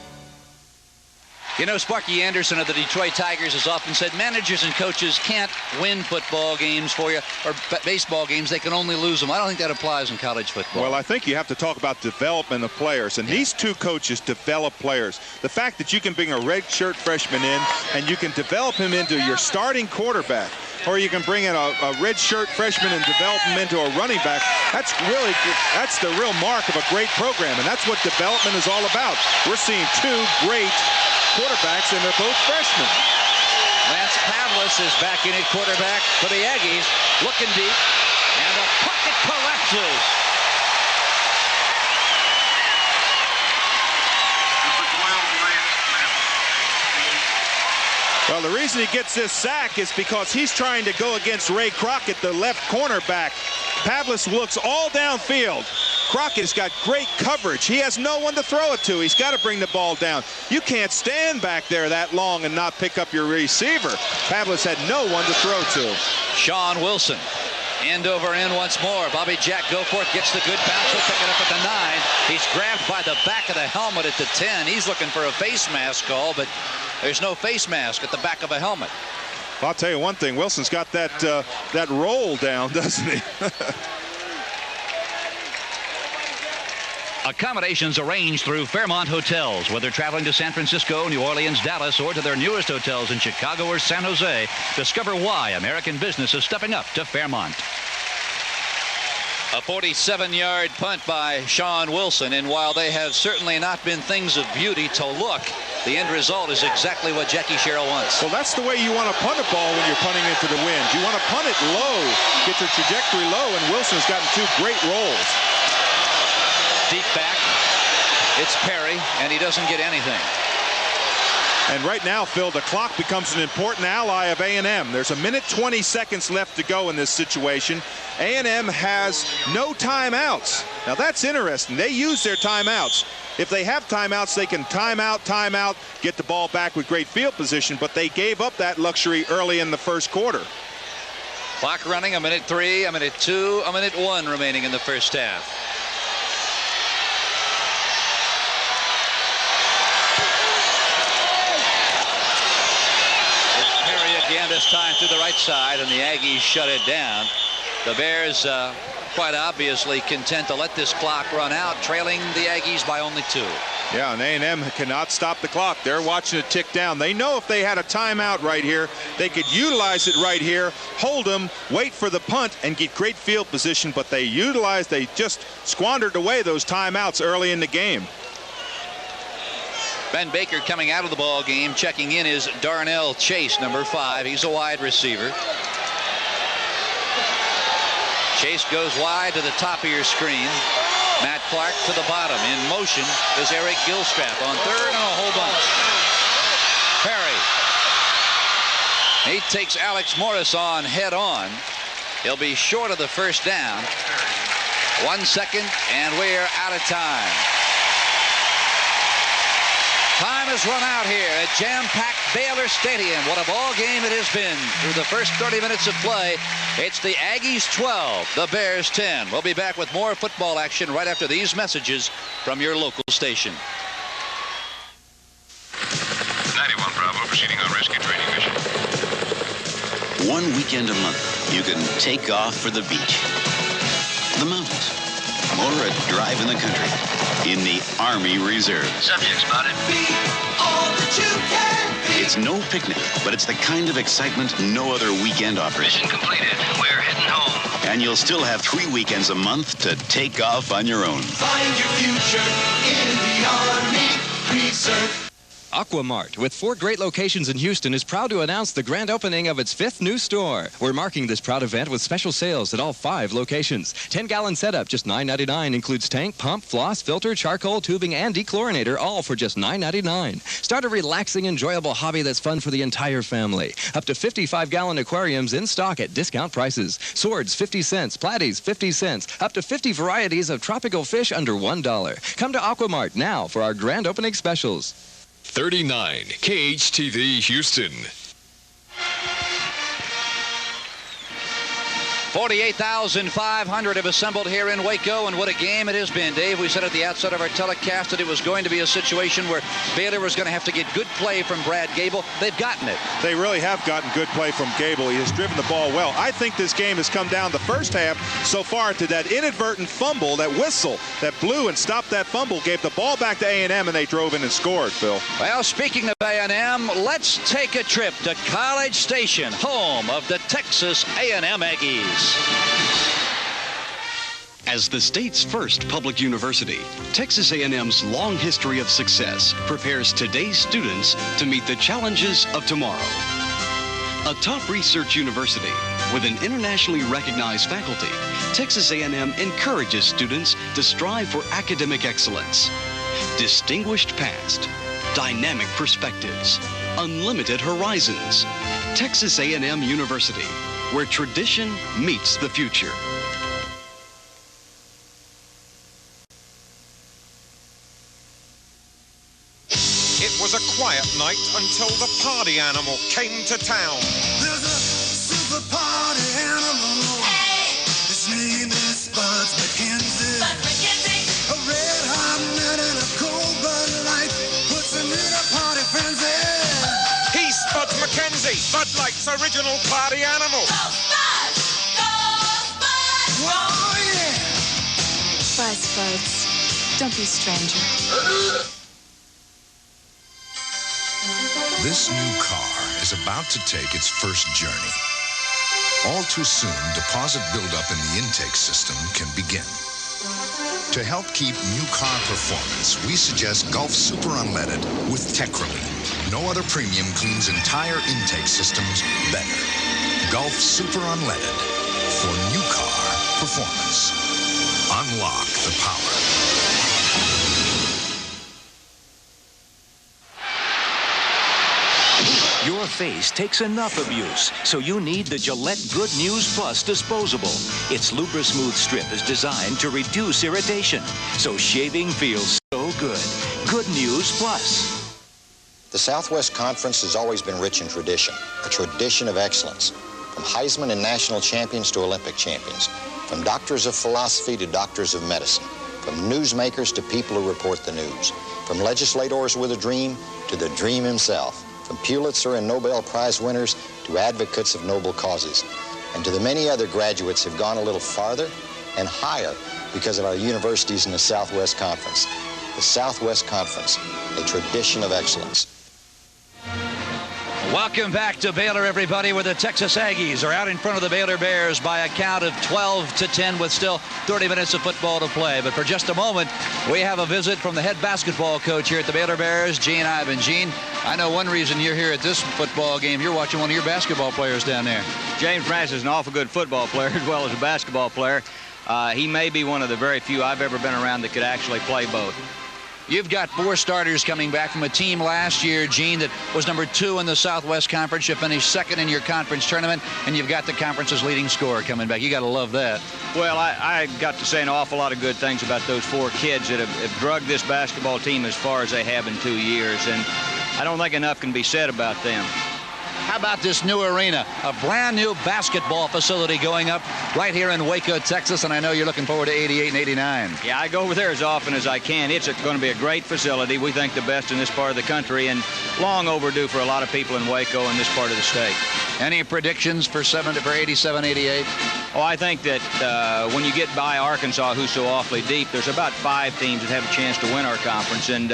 You know, Sparky Anderson of the Detroit Tigers has often said managers and coaches can't win football games for you, or baseball games. They can only lose them. I don't think that applies in college football. Well, I think you have to talk about development of players, and these two coaches develop players. The fact that you can bring a redshirt freshman in and you can develop him into your starting quarterback, or you can bring in a redshirt freshman and develop him into a running back, that's the real mark of a great program, and that's what development is all about. We're seeing two great quarterbacks, and they're both freshmen. Lance Pavlis is back in at quarterback for the Aggies, looking deep, and the pocket collapses. Well, the reason he gets this sack is because he's trying to go against Ray Crockett, the left cornerback. Pavlis looks all downfield. Crockett's got great coverage. He has no one to throw it to. He's got to bring the ball down. You can't stand back there that long and not pick up your receiver. Pavlis had no one to throw to. Sean Wilson, end over end once more. Bobby Jack Goforth gets the good bounce. He'll pick it up at the 9. He's grabbed by the back of the helmet at the 10. He's looking for a face mask call, but there's no face mask at the back of a helmet. I'll tell you one thing. Wilson's got that roll down, doesn't he? Accommodations arranged through Fairmont Hotels. Whether traveling to San Francisco, New Orleans, Dallas, or to their newest hotels in Chicago or San Jose, discover why American business is stepping up to Fairmont. A 47-yard punt by Sean Wilson, and while they have certainly not been things of beauty to look, the end result is exactly what Jackie Sherrill wants. Well, that's the way you want to punt a ball when you're punting into the wind. You want to punt it low, get your trajectory low, and Wilson's gotten 2 great rolls. Deep back, it's Perry, and he doesn't get anything. And right now, Phil, the clock becomes an important ally of A&M. There's 1:20 seconds left to go in this situation. A&M has no timeouts. Now, that's interesting. They use their timeouts. If they have timeouts, they can timeout, get the ball back with great field position, but they gave up that luxury early in the first quarter. Clock running, 1:03, 1:02, 1:01 remaining in the first half. Again, this time through the right side, and the Aggies shut it down. The Bears quite obviously content to let this clock run out, trailing the Aggies by only 2. Yeah, and A&M cannot stop the clock. They're watching it tick down. They know if they had a timeout right here, they could utilize it right here, hold them, wait for the punt, and get great field position, but they just squandered away those timeouts early in the game. Ben Baker coming out of the ball game. Checking in is Darnell Chase, number 5. He's a wide receiver. Chase goes wide to the top of your screen. Matt Clark to the bottom. In motion is Eric Gilstrap on 3rd and a whole bunch. Perry. He takes Alex Morris on head on. He'll be short of the first down. 1 second, and we're out of time. Time has run out here at jam-packed Baylor Stadium. What a ball game it has been through the first 30 minutes of play. It's the Aggies 12, the Bears 10. We'll be back with more football action right after these messages from your local station. 91 Bravo, proceeding on rescue training mission. 1 weekend a month, you can take off for the beach, the mountains, or a drive in the country in the Army Reserve. Subject spotted. Be all that you can be. It's no picnic, but it's the kind of excitement no other weekend offers. Mission completed. We're heading home. And you'll still have 3 weekends a month to take off on your own. Find your future in the Army Reserve. Aquamart, with 4 great locations in Houston, is proud to announce the grand opening of its 5th new store. We're marking this proud event with special sales at all 5 locations. 10-gallon setup, just $9.99, includes tank, pump, floss, filter, charcoal, tubing, and dechlorinator, all for just $9.99. Start a relaxing, enjoyable hobby that's fun for the entire family. Up to 55-gallon aquariums in stock at discount prices. Swords, 50 cents. Platies, 50 cents. Up to 50 varieties of tropical fish under $1. Come to Aquamart now for our grand opening specials. 39 KHTV Houston. 48,500 have assembled here in Waco, and what a game it has been. Dave, we said at the outset of our telecast that it was going to be a situation where Baylor was going to have to get good play from Brad Gable. They've gotten it. They really have gotten good play from Gable. He has driven the ball well. I think this game has come down the first half so far to that inadvertent fumble, that whistle that blew and stopped that fumble, gave the ball back to A&M, and they drove in and scored, Phil. Well, speaking of A&M, let's take a trip to College Station, home of the Texas A&M Aggies. As the state's first public university, Texas A&M's long history of success prepares today's students to meet the challenges of tomorrow. A top research university with an internationally recognized faculty, Texas A&M encourages students to strive for academic excellence, distinguished past, dynamic perspectives, unlimited horizons. Texas A&M University, where tradition meets the future. It was a quiet night until the party animal came to town. There's a super party animal. Hey! His name is Bud McKenzie. Bud McKenzie. A red hot nut and a cold Bud Light puts him in a party frenzy. He's Bud McKenzie, Bud Light's original party animal. Go Bud! Go Bud! Oh, yeah! Buzz, Buds. Don't be a stranger. This new car is about to take its first journey. All too soon, deposit buildup in the intake system can begin. To help keep new car performance, we suggest Gulf Super Unleaded with Techroline. No other premium cleans entire intake systems better. Gulf Super Unleaded for new car performance. Unlock the power. Your face takes enough abuse, so you need the Gillette Good News Plus disposable. Its Lubra-Smooth strip is designed to reduce irritation, so shaving feels so good. Good News Plus. The Southwest Conference has always been rich in tradition, a tradition of excellence. From Heisman and national champions to Olympic champions, from doctors of philosophy to doctors of medicine, from newsmakers to people who report the news, from legislators with a dream to the dream himself, from Pulitzer and Nobel Prize winners to advocates of noble causes, and to the many other graduates who've gone a little farther and higher because of our universities in the Southwest Conference. The Southwest Conference, a tradition of excellence. Welcome back to Baylor, everybody, where the Texas Aggies are out in front of the Baylor Bears by a count of 12-10 with still 30 minutes of football to play. But for just a moment, we have a visit from the head basketball coach here at the Baylor Bears, Gene Ivan. Gene, I know one reason you're here at this football game. You're watching one of your basketball players down there. James Francis is an awful good football player as well as a basketball player. He may be one of the very few I've ever been around that could actually play both. You've got 4 starters coming back from a team last year, Gene, that was number 2 in the Southwest Conference. You finished 2nd in your conference tournament, and you've got the conference's leading scorer coming back. You got to love that. Well, I got to say an awful lot of good things about those 4 kids that have drugged this basketball team as far as they have in 2 years, and I don't think enough can be said about them. How about this new arena? A brand new basketball facility going up right here in Waco, Texas, and I know you're looking forward to 88 and 89. Yeah, I go over there as often as I can. It's going to be a great facility. We think the best in this part of the country, and long overdue for a lot of people in Waco and this part of the state. Any predictions for 87, 88? Oh, I think that when you get by Arkansas, who's so awfully deep, there's about 5 teams that have a chance to win our conference, and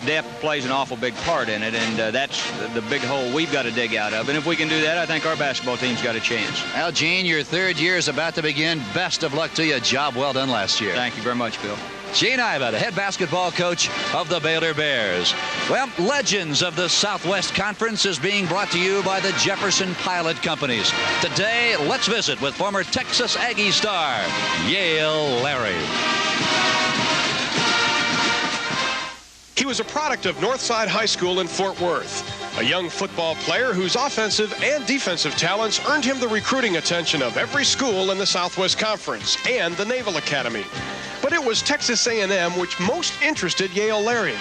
depth plays an awful big part in it, and that's the big hole we've got to dig out of. And if we can do that, I think our basketball team's got a chance. Well, Gene, your third year is about to begin. Best of luck to you. Job well done last year. Thank you very much, Bill. Gene Iva, the head basketball coach of the Baylor Bears. Well, Legends of the Southwest Conference is being brought to you by the Jefferson Pilot Companies. Today, let's visit with former Texas Aggie star, Yale Larry. He was a product of Northside High School in Fort Worth, a young football player whose offensive and defensive talents earned him the recruiting attention of every school in the Southwest Conference and the Naval Academy. But it was Texas A&M which most interested Yale Larry.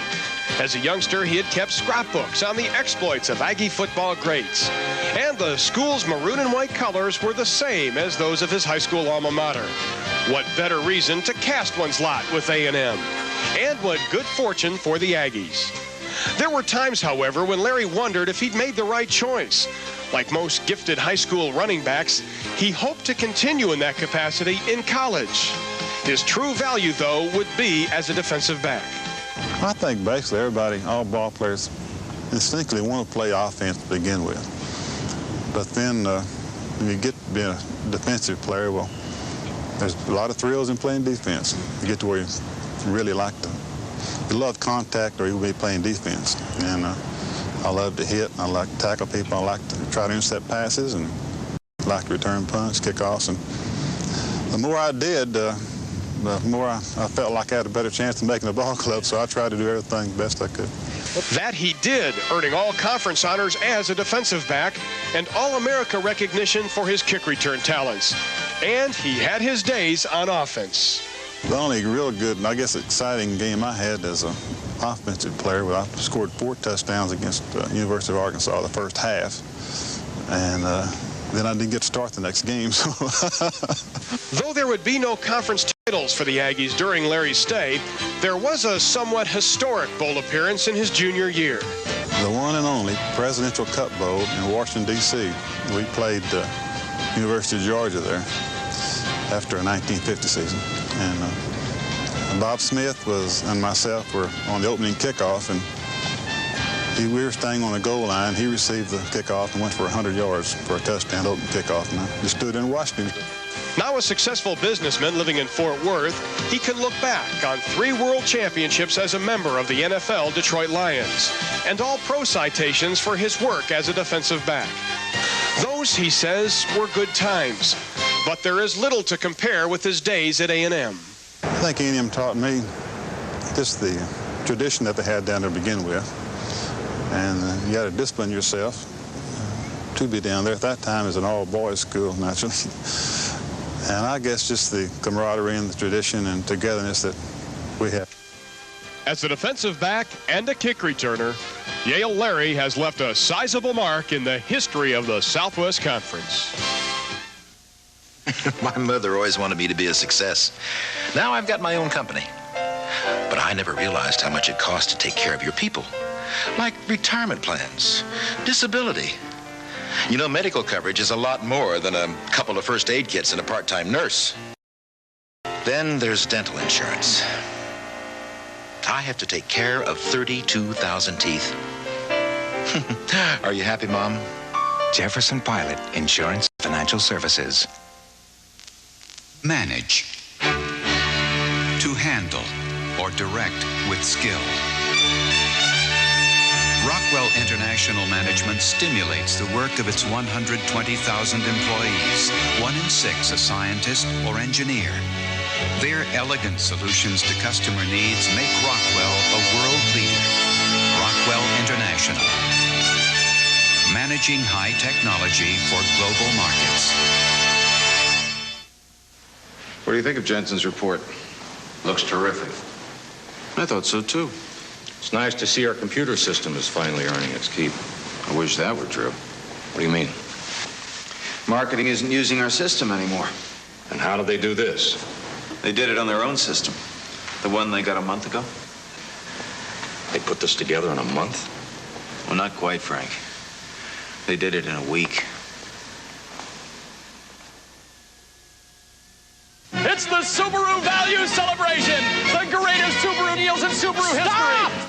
As a youngster, he had kept scrapbooks on the exploits of Aggie football greats. And the school's maroon and white colors were the same as those of his high school alma mater. What better reason to cast one's lot with A&M? And what good fortune for the Aggies. There were times, however, when Larry wondered if he'd made the right choice. Like most gifted high school running backs, he hoped to continue in that capacity in college. His true value, though, would be as a defensive back. I think basically everybody, all ball players, instinctively want to play offense to begin with. But then when you get to be a defensive player, well, there's a lot of thrills in playing defense. You get to where you really like to, you love contact or you'll be playing defense. And I love to hit, I like to tackle people, I like to try to intercept passes, and I like to return punts, kickoffs. And the more I did, the more I felt like I had a better chance of making the ball club, so I tried to do everything best I could. That he did, earning all-conference honors as a defensive back and All-America recognition for his kick return talents. And he had his days on offense. The only real good, and I guess exciting game I had as an offensive player, I scored 4 touchdowns against University of Arkansas the first half. And then I didn't get to start the next game. So Though there would be no conference titles for the Aggies during Larry's stay, there was a somewhat historic bowl appearance in his junior year. The one and only Presidential Cup Bowl in Washington, D.C. We played University of Georgia there after a 1950 season. And Bob Smith and myself were on the opening kickoff, and we were staying on the goal line. He received the kickoff and went for 100 yards for a touchdown open kickoff, and I just stood in Washington. Now a successful businessman living in Fort Worth, he can look back on 3 world championships as a member of the NFL Detroit Lions and all pro citations for his work as a defensive back. Those, he says, were good times, but there is little to compare with his days at A&M. I think A&M taught me just the tradition that they had down there to begin with. And you got to discipline yourself to be down there. At that time, as an all-boys school, naturally. And I guess just the camaraderie and the tradition and togetherness that we have. As a defensive back and a kick returner, Yale Larry has left a sizable mark in the history of the Southwest Conference. My mother always wanted me to be a success. Now I've got my own company. But I never realized how much it costs to take care of your people. Like retirement plans, disability. You know, medical coverage is a lot more than a couple of first aid kits and a part-time nurse. Then there's dental insurance. I have to take care of 32,000 teeth. Are you happy, Mom? Jefferson Pilot Insurance Financial Services. Manage. To handle or direct with skill. Rockwell International Management stimulates the work of its 120,000 employees, 1 in 6 a scientist or engineer. Their elegant solutions to customer needs make Rockwell a world leader. Rockwell International. Managing high technology for global markets. What do you think of Jensen's report? Looks terrific. I thought so, too. It's nice to see our computer system is finally earning its keep. I wish that were true. What do you mean? Marketing isn't using our system anymore. And how do they do this? They did it on their own system. The one they got a month ago. They put this together in a month? Well, not quite, Frank. They did it in a week. It's the Subaru Value Celebration! The greatest Subaru deals in Subaru history!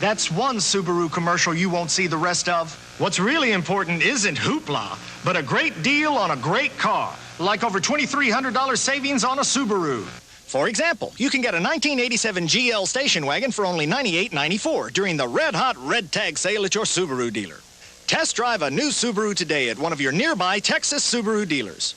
That's one Subaru commercial you won't see the rest of. What's really important isn't hoopla, but a great deal on a great car, like over $2,300 savings on a Subaru. For example, you can get a 1987 GL station wagon for only $98.94 during the red-hot red tag sale at your Subaru dealer. Test drive a new Subaru today at one of your nearby Texas Subaru dealers.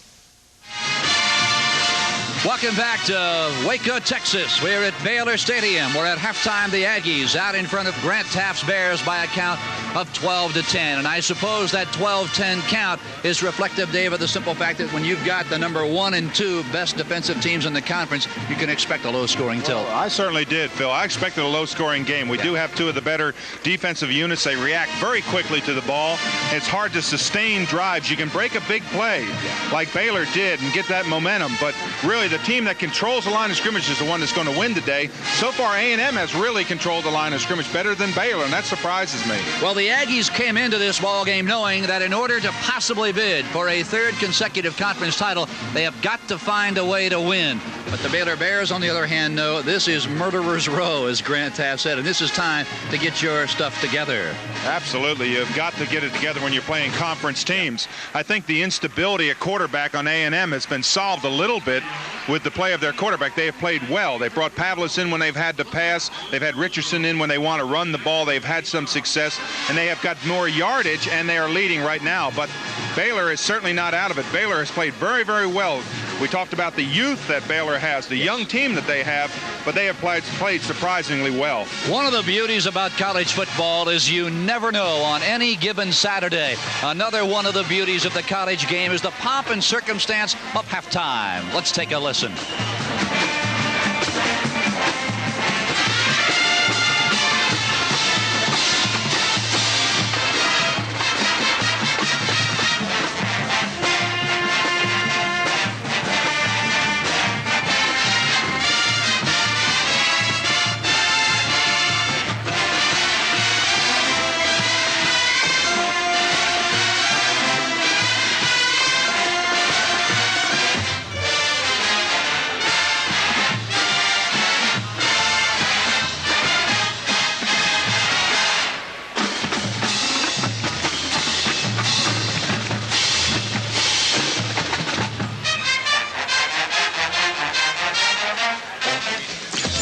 Welcome back to Waco, Texas. We're at Baylor Stadium. We're at halftime. The Aggies out in front of Grant Taft's Bears by a count of 12-10. And I suppose that 12-10 count is reflective, Dave, of the simple fact that when you've got the number 1 and 2 best defensive teams in the conference, you can expect a low-scoring tilt. Well, I certainly did, Phil. I expected a low-scoring game. We do have two of the better defensive units. They react very quickly to the ball. It's hard to sustain drives. You can break a big play like Baylor did and get that momentum, but really the team that controls the line of scrimmage is the one that's going to win today. So far, A&M has really controlled the line of scrimmage better than Baylor, and that surprises me. Well, the Aggies came into this ball game knowing that in order to possibly bid for a third consecutive conference title, they have got to find a way to win. But the Baylor Bears, on the other hand, know this is murderer's row, as Grant Taft said, and this is time to get your stuff together. Absolutely. You've got to get it together when you're playing conference teams. I think the instability at quarterback on A&M has been solved a little bit with the play of their quarterback. They have played well. They've brought Pavlis in when they've had to pass. They've had Richardson in when they want to run the ball. They've had some success, and they have got more yardage, and they are leading right now. But Baylor is certainly not out of it. Baylor has played very, very well. We talked about the youth that Baylor has, the young team that they have, but they have played surprisingly well. One of the beauties about college football is you never know on any given Saturday. Another one of the beauties of the college game is the pomp and circumstance of halftime. Let's take a listen.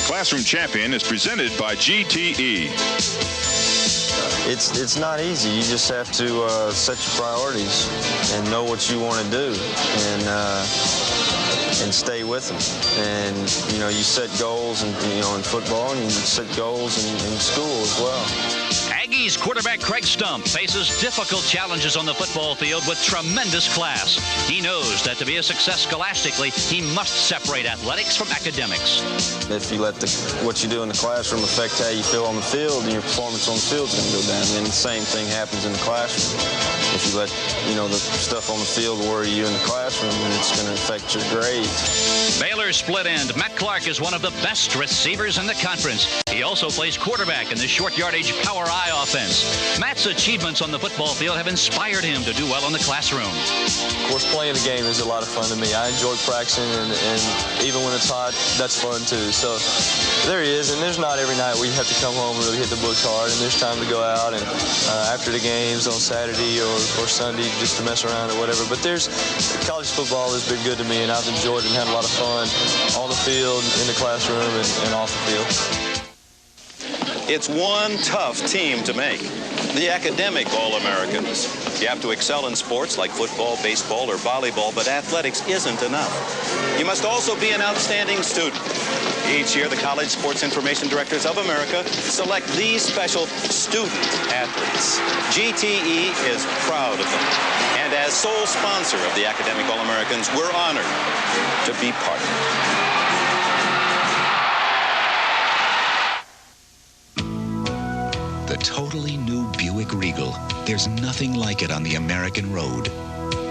Classroom Champion is presented by GTE. It's not easy. You just have to set your priorities and know what you want to do and stay with them. And you set goals, and in football, and you set goals in school as well. Aggies quarterback Craig Stump faces difficult challenges on the football field with tremendous class. He knows that to be a success scholastically, he must separate athletics from academics. If you let what you do in the classroom affect how you feel on the field, then your performance on the field is going to go down. And the same thing happens in the classroom. If you let the stuff on the field worry you in the classroom, then it's going to affect your grades. Baylor's split end Matt Clark is one of the best receivers in the conference. He also plays quarterback in the short yardage power I offense. Matt's achievements on the football field have inspired him to do well in the classroom. Of course, playing the game is a lot of fun to me. I enjoy practicing, and even when it's hot, that's fun too. So there he is, and there's not every night where you have to come home and really hit the books hard, and there's time to go out and after the games on Saturday or Sunday just to mess around or whatever. But college football has been good to me, and I've enjoyed it and had a lot of fun on the field, in the classroom, and off the field. It's one tough team to make, the academic All-Americans. You have to excel in sports like football, baseball, or volleyball, but athletics isn't enough. You must also be an outstanding student. Each year, the College Sports Information Directors of America select these special student athletes. GTE is proud of them. And as sole sponsor of the Academic All-Americans, we're honored to be part of it. The totally new Buick Regal. There's nothing like it on the American road.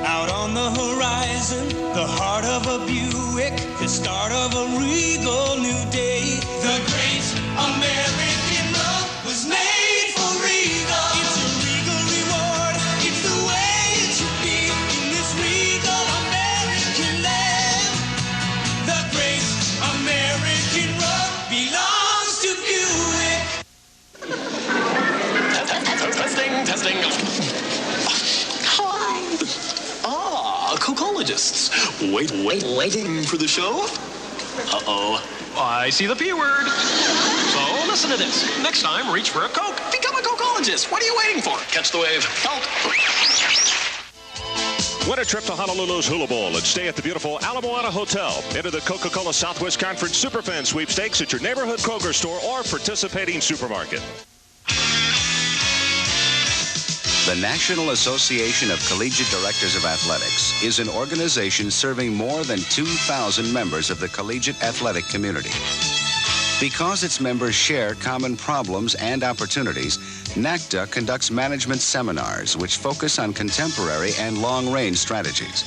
Out on the horizon, the heart of a Buick, the start of a regal new day. The great American road was made for Regal. It's a Regal reward, it's the way it should be in this Regal American land. The great American road belongs to Buick. cocologists. Waiting for the show? Uh-oh. I see the P word. So listen to this. Next time, reach for a Coke. Become a cocologist. What are you waiting for? Catch the wave. Coke. Win a trip to Honolulu's Hula Bowl and stay at the beautiful Ala Moana Hotel. Enter the Coca-Cola Southwest Conference Superfan Sweepstakes at your neighborhood Kroger store or participating supermarket. The National Association of Collegiate Directors of Athletics is an organization serving more than 2,000 members of the collegiate athletic community. Because its members share common problems and opportunities, NACDA conducts management seminars which focus on contemporary and long-range strategies.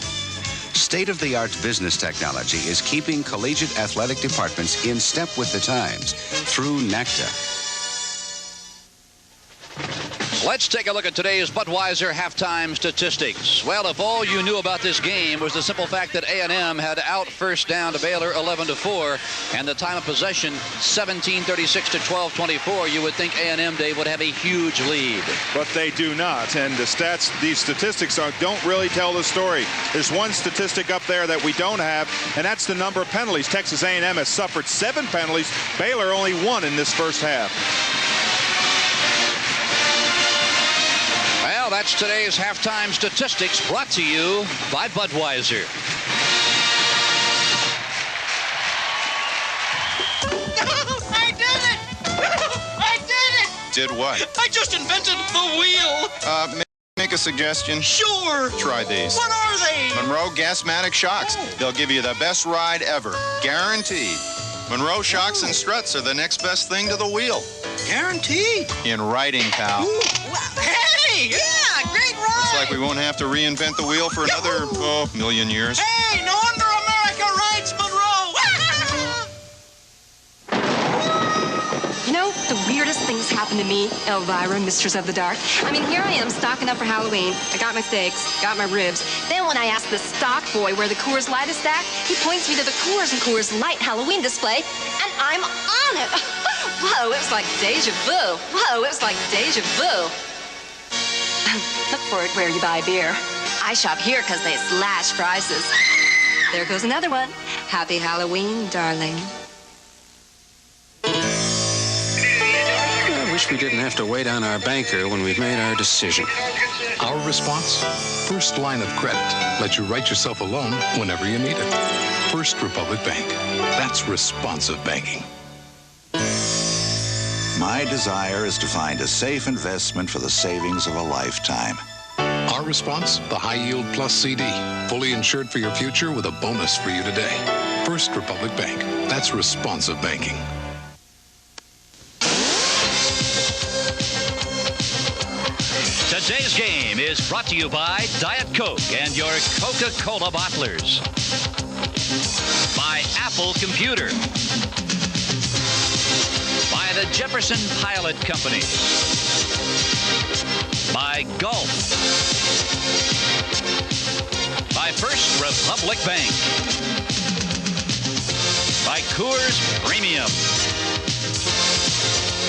State-of-the-art business technology is keeping collegiate athletic departments in step with the times through NACDA. Let's take a look at today's Budweiser halftime statistics. Well, if all you knew about this game was the simple fact that A&M had out first down to Baylor 11-4 and the time of possession 17:36 to 12:24, you would think A&M, Dave, would have a huge lead. But they do not, and these statistics don't really tell the story. There's one statistic up there that we don't have, and that's the number of penalties. Texas A&M has suffered 7 penalties. Baylor only 1 in this first half. Well, that's today's halftime statistics brought to you by Budweiser. I did it! I did it! Did what? I just invented the wheel! Make a suggestion? Sure! Try these. What are they? Monroe Gasmatic Shocks. They'll give you the best ride ever. Guaranteed. Monroe Shocks and Struts are the next best thing to the wheel. Guaranteed? In riding, pal. Hey! Yeah! Great ride! Looks like we won't have to reinvent the wheel for another, million years. Hey! No wonder America rides Monroe! You know, the weirdest things happen to me, Elvira, Mistress of the Dark. I mean, here I am stocking up for Halloween. I got my steaks, got my ribs. Then when I ask the stock boy where the Coors Light is stacked, he points me to the Coors and Coors Light Halloween display, and I'm on it. Whoa, it was like deja vu. Whoa, it was like deja vu. Look for it where you buy beer. I shop here because they slash prices. There goes another one. Happy Halloween, darling. I wish we didn't have to wait on our banker when we've made our decision. Our response? First line of credit. Let you write yourself a loan whenever you need it. First Republic Bank. That's responsive banking. My desire is to find a safe investment for the savings of a lifetime. Our response? The High Yield Plus CD. Fully insured for your future with a bonus for you today. First Republic Bank. That's responsive banking. Today's game is brought to you by Diet Coke and your Coca-Cola bottlers. By Apple Computer. By the Jefferson Pilot Company. By Gulf. By First Republic Bank. By Coors Premium.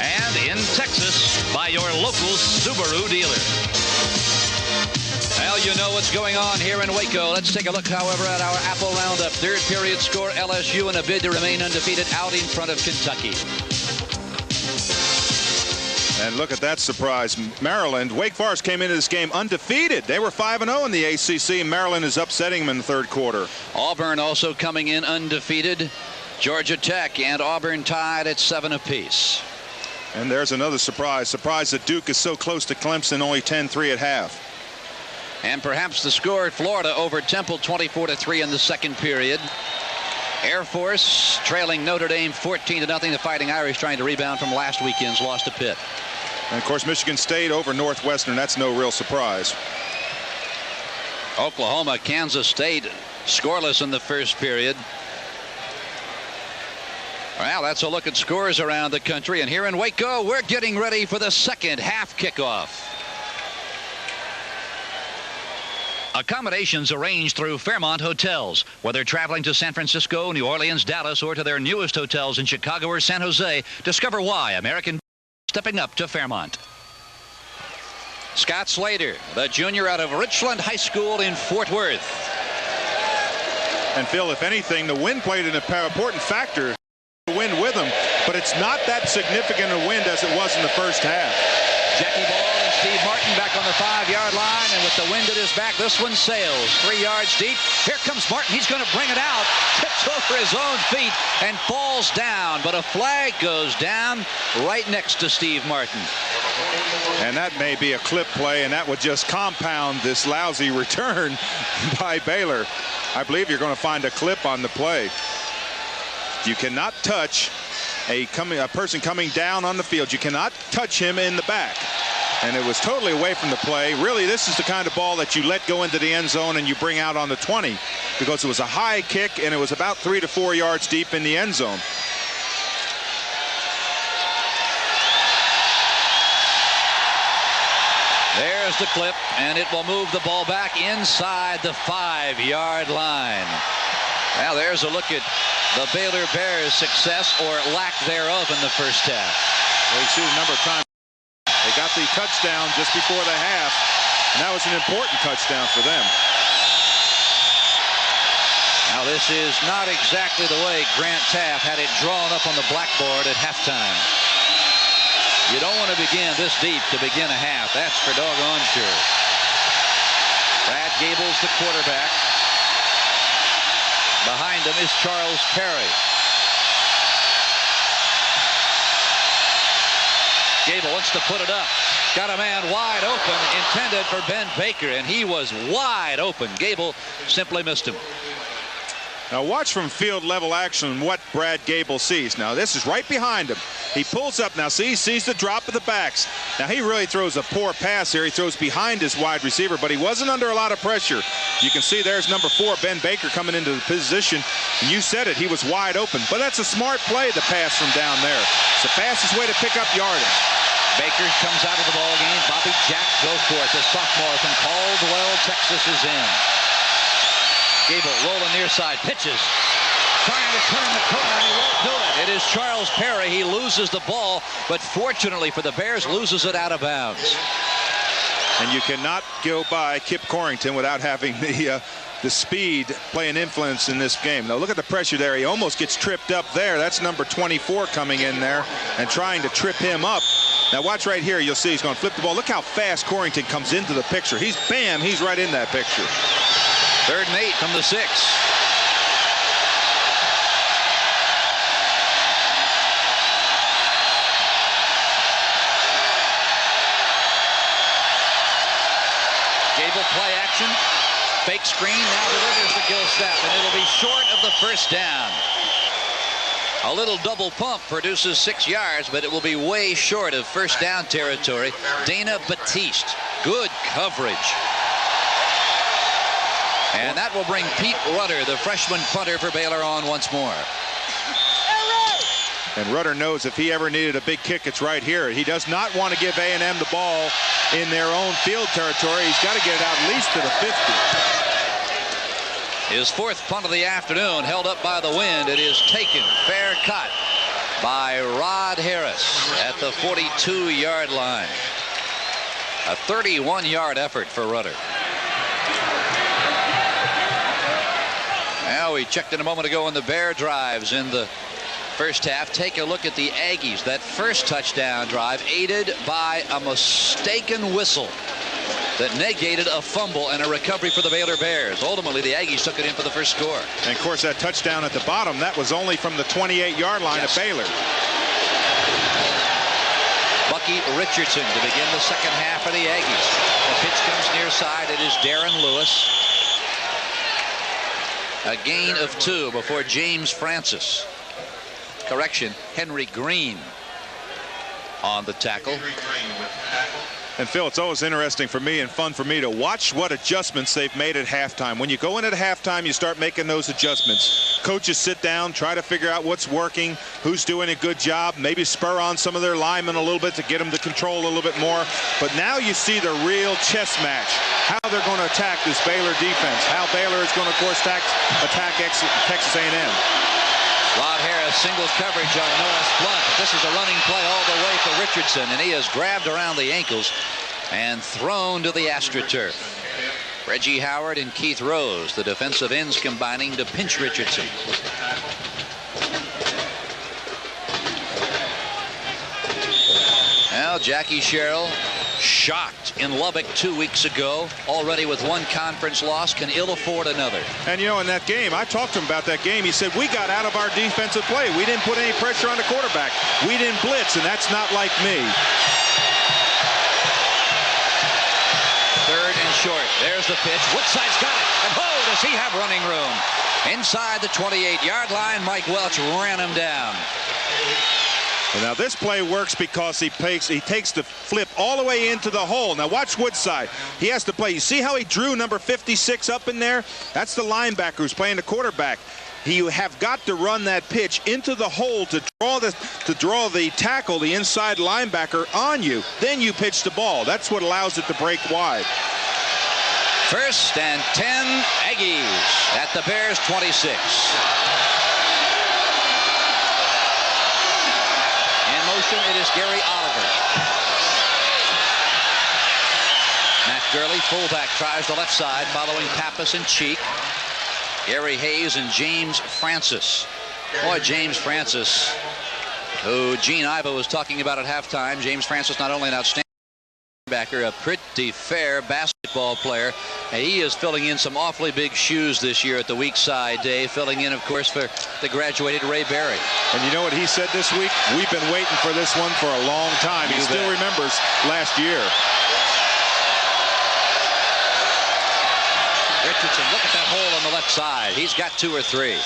And in Texas, by your local Subaru dealer. Well, you know what's going on here in Waco. Let's take a look, however, at our Apple Roundup. Third period score, LSU in a bid to remain undefeated out in front of Kentucky. And look at that surprise. Maryland, Wake Forest came into this game undefeated. They were 5-0 in the ACC. Maryland is upsetting them in the third quarter. Auburn also coming in undefeated. Georgia Tech and Auburn tied at 7 apiece. And there's another surprise. Surprise that Duke is so close to Clemson, only 10-3 at half. And perhaps the score at Florida over Temple, 24-3 in the second period. Air Force trailing Notre Dame 14-0. The Fighting Irish trying to rebound from last weekend's loss to Pitt. And of course, Michigan State over Northwestern. That's no real surprise. Oklahoma, Kansas State scoreless in the first period. Well, that's a look at scores around the country. And here in Waco, we're getting ready for the second half kickoff. Accommodations arranged through Fairmont Hotels. Whether traveling to San Francisco, New Orleans, Dallas, or to their newest hotels in Chicago or San Jose, discover why American stepping up to Fairmont. Scott Slater, the junior out of Richland High School in Fort Worth. And Phil, if anything, the wind played an important factor. The wind with him, but it's not that significant a wind as it was in the first half. Jackie Ball and Steve Martin back on the 5-yard line, and with the wind at his back, this one sails 3 yards deep. Here comes Martin. He's going to bring it out, tips over his own feet, and falls down. But a flag goes down right next to Steve Martin. And that may be a clip play, and that would just compound this lousy return by Baylor. I believe you're going to find a clip on the play. You cannot touch a person coming down on the field. You cannot touch him in the back. And it was totally away from the play. Really, this is the kind of ball that you let go into the end zone and you bring out on the 20, because it was a high kick and it was about 3 to 4 yards deep in the end zone. There's the clip, and it will move the ball back inside the 5-yard line. Now there's a look at the Baylor Bears' success or lack thereof in the first half. Well, you see the number of times they got the touchdown just before the half, and that was an important touchdown for them. Now this is not exactly the way Grant Taft had it drawn up on the blackboard at halftime. You don't want to begin this deep to begin a half. That's for doggone sure. Brad Gable's the quarterback. Behind him is Charles Perry. Gable wants to put it up. Got a man wide open, intended for Ben Baker, and he was wide open. Gable simply missed him. Now watch from field level action what Brad Gable sees. Now this is right behind him. He pulls up now. See, he sees the drop of the backs. Now he really throws a poor pass here. He throws behind his wide receiver, but he wasn't under a lot of pressure. You can see there's number 4, Ben Baker, coming into the position. And you said it, he was wide open. But that's a smart play, the pass from down there. It's the fastest way to pick up yardage. Baker comes out of the ball game. Bobby Jack Goforth, the sophomore from Caldwell, Texas, is in. Gable rolling near side, pitches, trying to turn the corner, and he won't do it. It is Charles Perry. He loses the ball, but fortunately for the Bears, loses it out of bounds. And you cannot go by Kip Corrington without having the speed play an influence in this game. Now look at the pressure there. He almost gets tripped up there. That's number 24 coming in there and trying to trip him up. Now watch right here. You'll see he's going to flip the ball. Look how fast Corrington comes into the picture. He's right in that picture. 3rd and 8 from the 6. Gable play action. Fake screen, now delivers to Gilstrap, and it'll be short of the first down. A little double pump produces 6 yards, but it will be way short of first down territory. Dana Batiste, good coverage. And that will bring Pete Rudder, the freshman punter for Baylor, on once more. And Rudder knows if he ever needed a big kick, it's right here. He does not want to give A&M the ball in their own field territory. He's got to get it out at least to the 50. His 4th punt of the afternoon, held up by the wind. It is taken, fair cut by Rod Harris at the 42-yard line. A 31-yard effort for Rudder. Now we checked in a moment ago on the Bear drives in the first half. Take a look at the Aggies. That first touchdown drive aided by a mistaken whistle that negated a fumble and a recovery for the Baylor Bears. Ultimately, the Aggies took it in for the first score. And, of course, that touchdown at the bottom, that was only from the 28-yard line of Baylor. Bucky Richardson to begin the second half for the Aggies. The pitch comes near side. It is Darren Lewis. A gain of 2 before James Francis. Correction, Henry Green on the tackle. And Phil, it's always interesting for me and fun for me to watch what adjustments they've made at halftime. When you go in at halftime, you start making those adjustments. Coaches sit down, try to figure out what's working, who's doing a good job, maybe spur on some of their linemen a little bit to get them to control a little bit more. But now you see the real chess match, how they're going to attack this Baylor defense, how Baylor is going to, of course, attack Texas A&M. Rod Harris single coverage on Norris Blunt. This is a running play all the way for Richardson, and he is grabbed around the ankles and thrown to the AstroTurf. Reggie Howard and Keith Rose, the defensive ends, combining to pinch Richardson. Now Jackie Sherrill, shocked in Lubbock 2 weeks ago, already with one conference loss, can ill afford another. And you know, in that game, I talked to him about that game. He said, we got out of our defensive play. We didn't put any pressure on the quarterback. We didn't blitz, and that's not like me. Third and short. There's the pitch. Woodside's got it. And oh, does he have running room? Inside the 28-yard line, Mike Welch ran him down. And now this play works because he takes the flip all the way into the hole. Now watch Woodside. He has to play. You see how he drew number 56 up in there? That's the linebacker who's playing the quarterback. You have got to run that pitch into the hole to draw the tackle, the inside linebacker, on you. Then you pitch the ball. That's what allows it to break wide. First and 10 Aggies at the Bears 26. It is Gary Oliver. Matt Gurley, fullback, tries the left side, following Pappas and Cheek. Gary Hayes and James Francis. Boy, James Francis, who Gene Iva was talking about at halftime. James Francis, not only an outstanding backer, a pretty fair basketball player. He is filling in some awfully big shoes this year at the weak side, Dave, filling in, of course, for the graduated Ray Berry. And you know what he said this week? We've been waiting for this one for a long time. He still remembers last year. Richardson, look at that hole on the left side. He's got 2 or 3.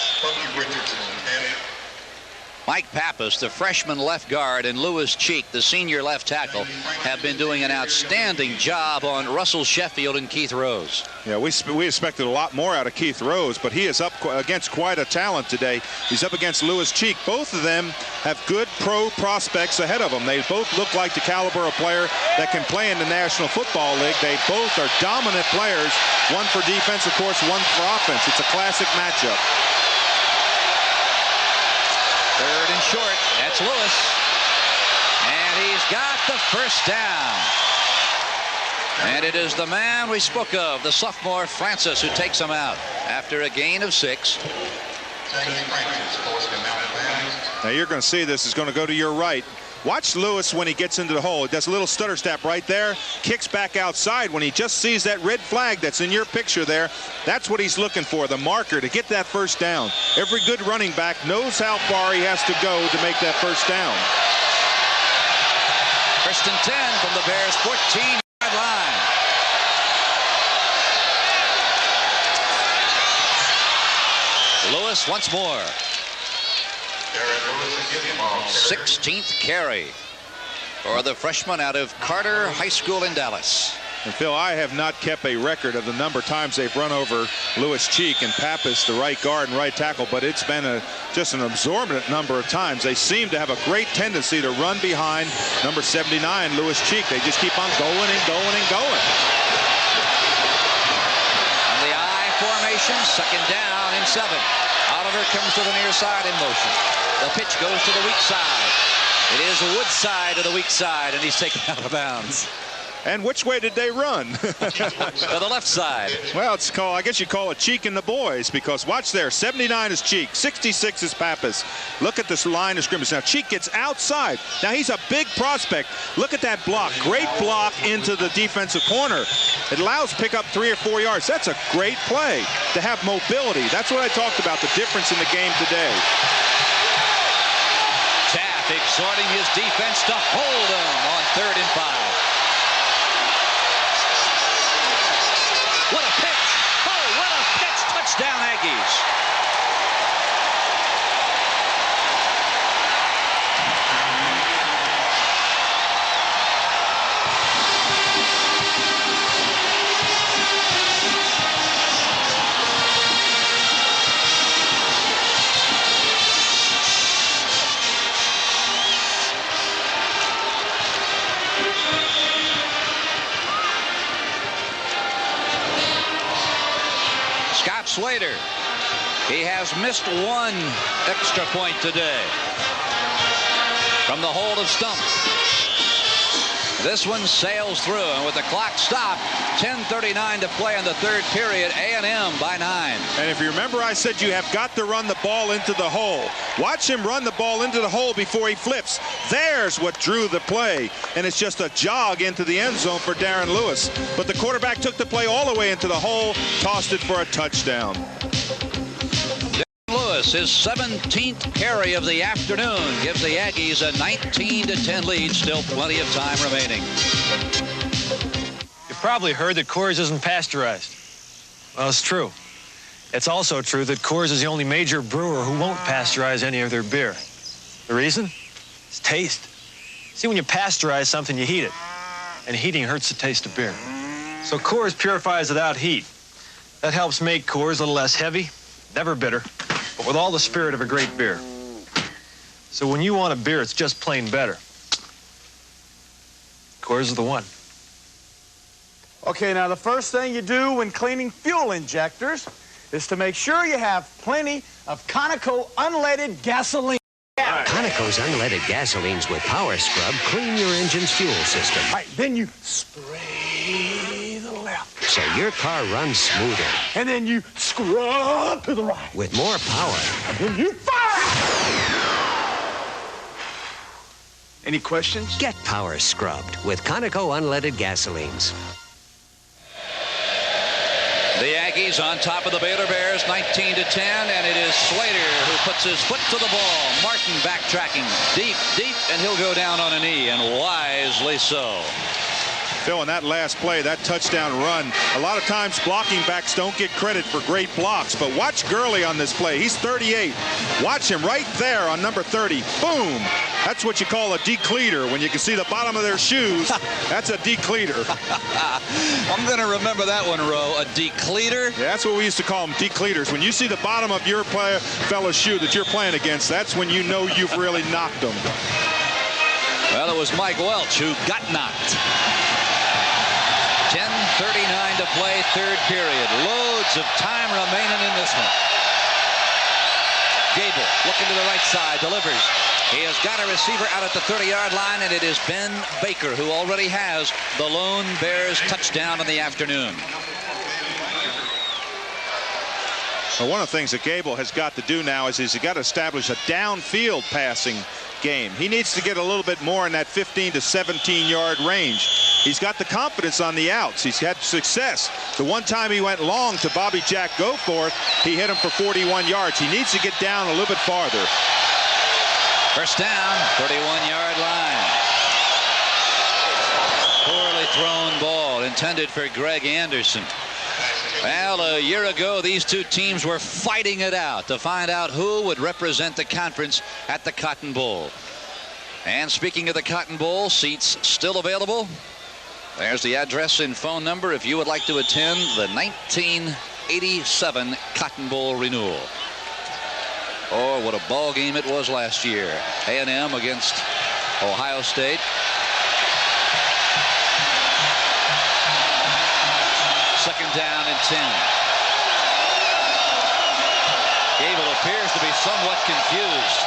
Mike Pappas, the freshman left guard, and Lewis Cheek, the senior left tackle, have been doing an outstanding job on Russell Sheffield and Keith Rose. Yeah, we expected a lot more out of Keith Rose, but he is up against quite a talent today. He's up against Lewis Cheek. Both of them have good pro prospects ahead of them. They both look like the caliber of player that can play in the National Football League. They both are dominant players, one for defense, of course, one for offense. It's a classic matchup. Third and short. That's Lewis. And he's got the first down. And it is the man we spoke of, the sophomore Francis, who takes him out after a gain of 6. Now you're going to see this is going to go to your right. Watch Lewis when he gets into the hole. He does a little stutter step right there, kicks back outside when he just sees that red flag that's in your picture there. That's what he's looking for, the marker to get that first down. Every good running back knows how far he has to go to make that first down. First and 10 from the Bears' 14-yard line. Lewis once more. 16th carry for the freshman out of Carter High School in Dallas. And Phil, I have not kept a record of the number of times they've run over Lewis Cheek and Pappas, the right guard and right tackle, but it's been just an absorbent number of times. They seem to have a great tendency to run behind number 79, Lewis Cheek. They just keep on going and going and going. On the I formation, second down and 7. Oliver comes to the near side in motion. The pitch goes to the weak side. It is Woodside to the weak side, and he's taken out of bounds. And which way did they run? To the left side. Well, it's called, I guess you call it Cheek and the boys, because watch there, 79 is Cheek, 66 is Pappas. Look at this line of scrimmage. Now Cheek gets outside. Now he's a big prospect. Look at that block. Great block into the defensive corner. It allows pick up 3 or 4 yards. That's a great play to have mobility. That's what I talked about, the difference in the game today. Taft exhorting his defense to hold him on 3rd and 5. What a pitch! Oh, what a pitch! Touchdown, Aggies. Slater. He has missed 1 extra point today from the hold of Stump. This one sails through, and with the clock stopped, 10:39 to play in the third period, A&M by 9. And if you remember, I said you have got to run the ball into the hole. Watch him run the ball into the hole before he flips. There's what drew the play, and it's just a jog into the end zone for Darren Lewis. But the quarterback took the play all the way into the hole, tossed it for a touchdown. Lewis, his 17th carry of the afternoon, gives the Aggies a 19-10 lead. Still plenty of time remaining. You've probably heard that Coors isn't pasteurized. Well, it's true. It's also true that Coors is the only major brewer who won't pasteurize any of their beer. The reason? It's taste. See, when you pasteurize something, you heat it. And heating hurts the taste of beer. So Coors purifies without heat. That helps make Coors a little less heavy, never bitter, but with all the spirit of a great beer. So when you want a beer, it's just plain better. Coors is the one. Okay, now the first thing you do when cleaning fuel injectors is to make sure you have plenty of Conoco unleaded gasoline. Conoco's unleaded gasolines with Power Scrub clean your engine's fuel system. All right, then you spray the left. So your car runs smoother. And then you scrub to the right. With more power. And then you fire! Any questions? Get Power Scrubbed with Conoco unleaded gasolines. The Aggies on top of the Baylor Bears, 19-10, and it is Slater who puts his foot to the ball. Martin backtracking deep, and he'll go down on a knee, and wisely so. Phil, in that last play, that touchdown run, a lot of times blocking backs don't get credit for great blocks, but watch Gurley on this play. He's 38. Watch him right there on number 30. Boom! That's what you call a decleater. When you can see the bottom of their shoes, that's a decleater. I'm going to remember that one, Roe. A decleater? Yeah, that's what we used to call them, decleaters. When you see the bottom of your fellow's shoe that you're playing against, that's when you know you've really knocked them. Well, it was Mike Welch who got knocked. 10:39 to play, third period. Loads of time remaining in this one. Gable looking to the right side, delivers. He has got a receiver out at the 30-yard line, and it is Ben Baker who already has the lone Bears touchdown in the afternoon. Well, one of the things that Gable has got to do now is he's got to establish a downfield passing game. He needs to get a little bit more in that 15 to 17-yard range. He's got the confidence on the outs. He's had success. The one time he went long to Bobby Jack Goforth, he hit him for 41 yards. He needs to get down a little bit farther. First down, 31-yard line. Poorly thrown ball intended for Greg Anderson. Well, a year ago, these two teams were fighting it out to find out who would represent the conference at the Cotton Bowl. And speaking of the Cotton Bowl, seats still available. There's the address and phone number if you would like to attend the 1987 Cotton Bowl renewal. Oh, what a ball game it was last year. A&M against Ohio State. Second down and 10. Gable appears to be somewhat confused.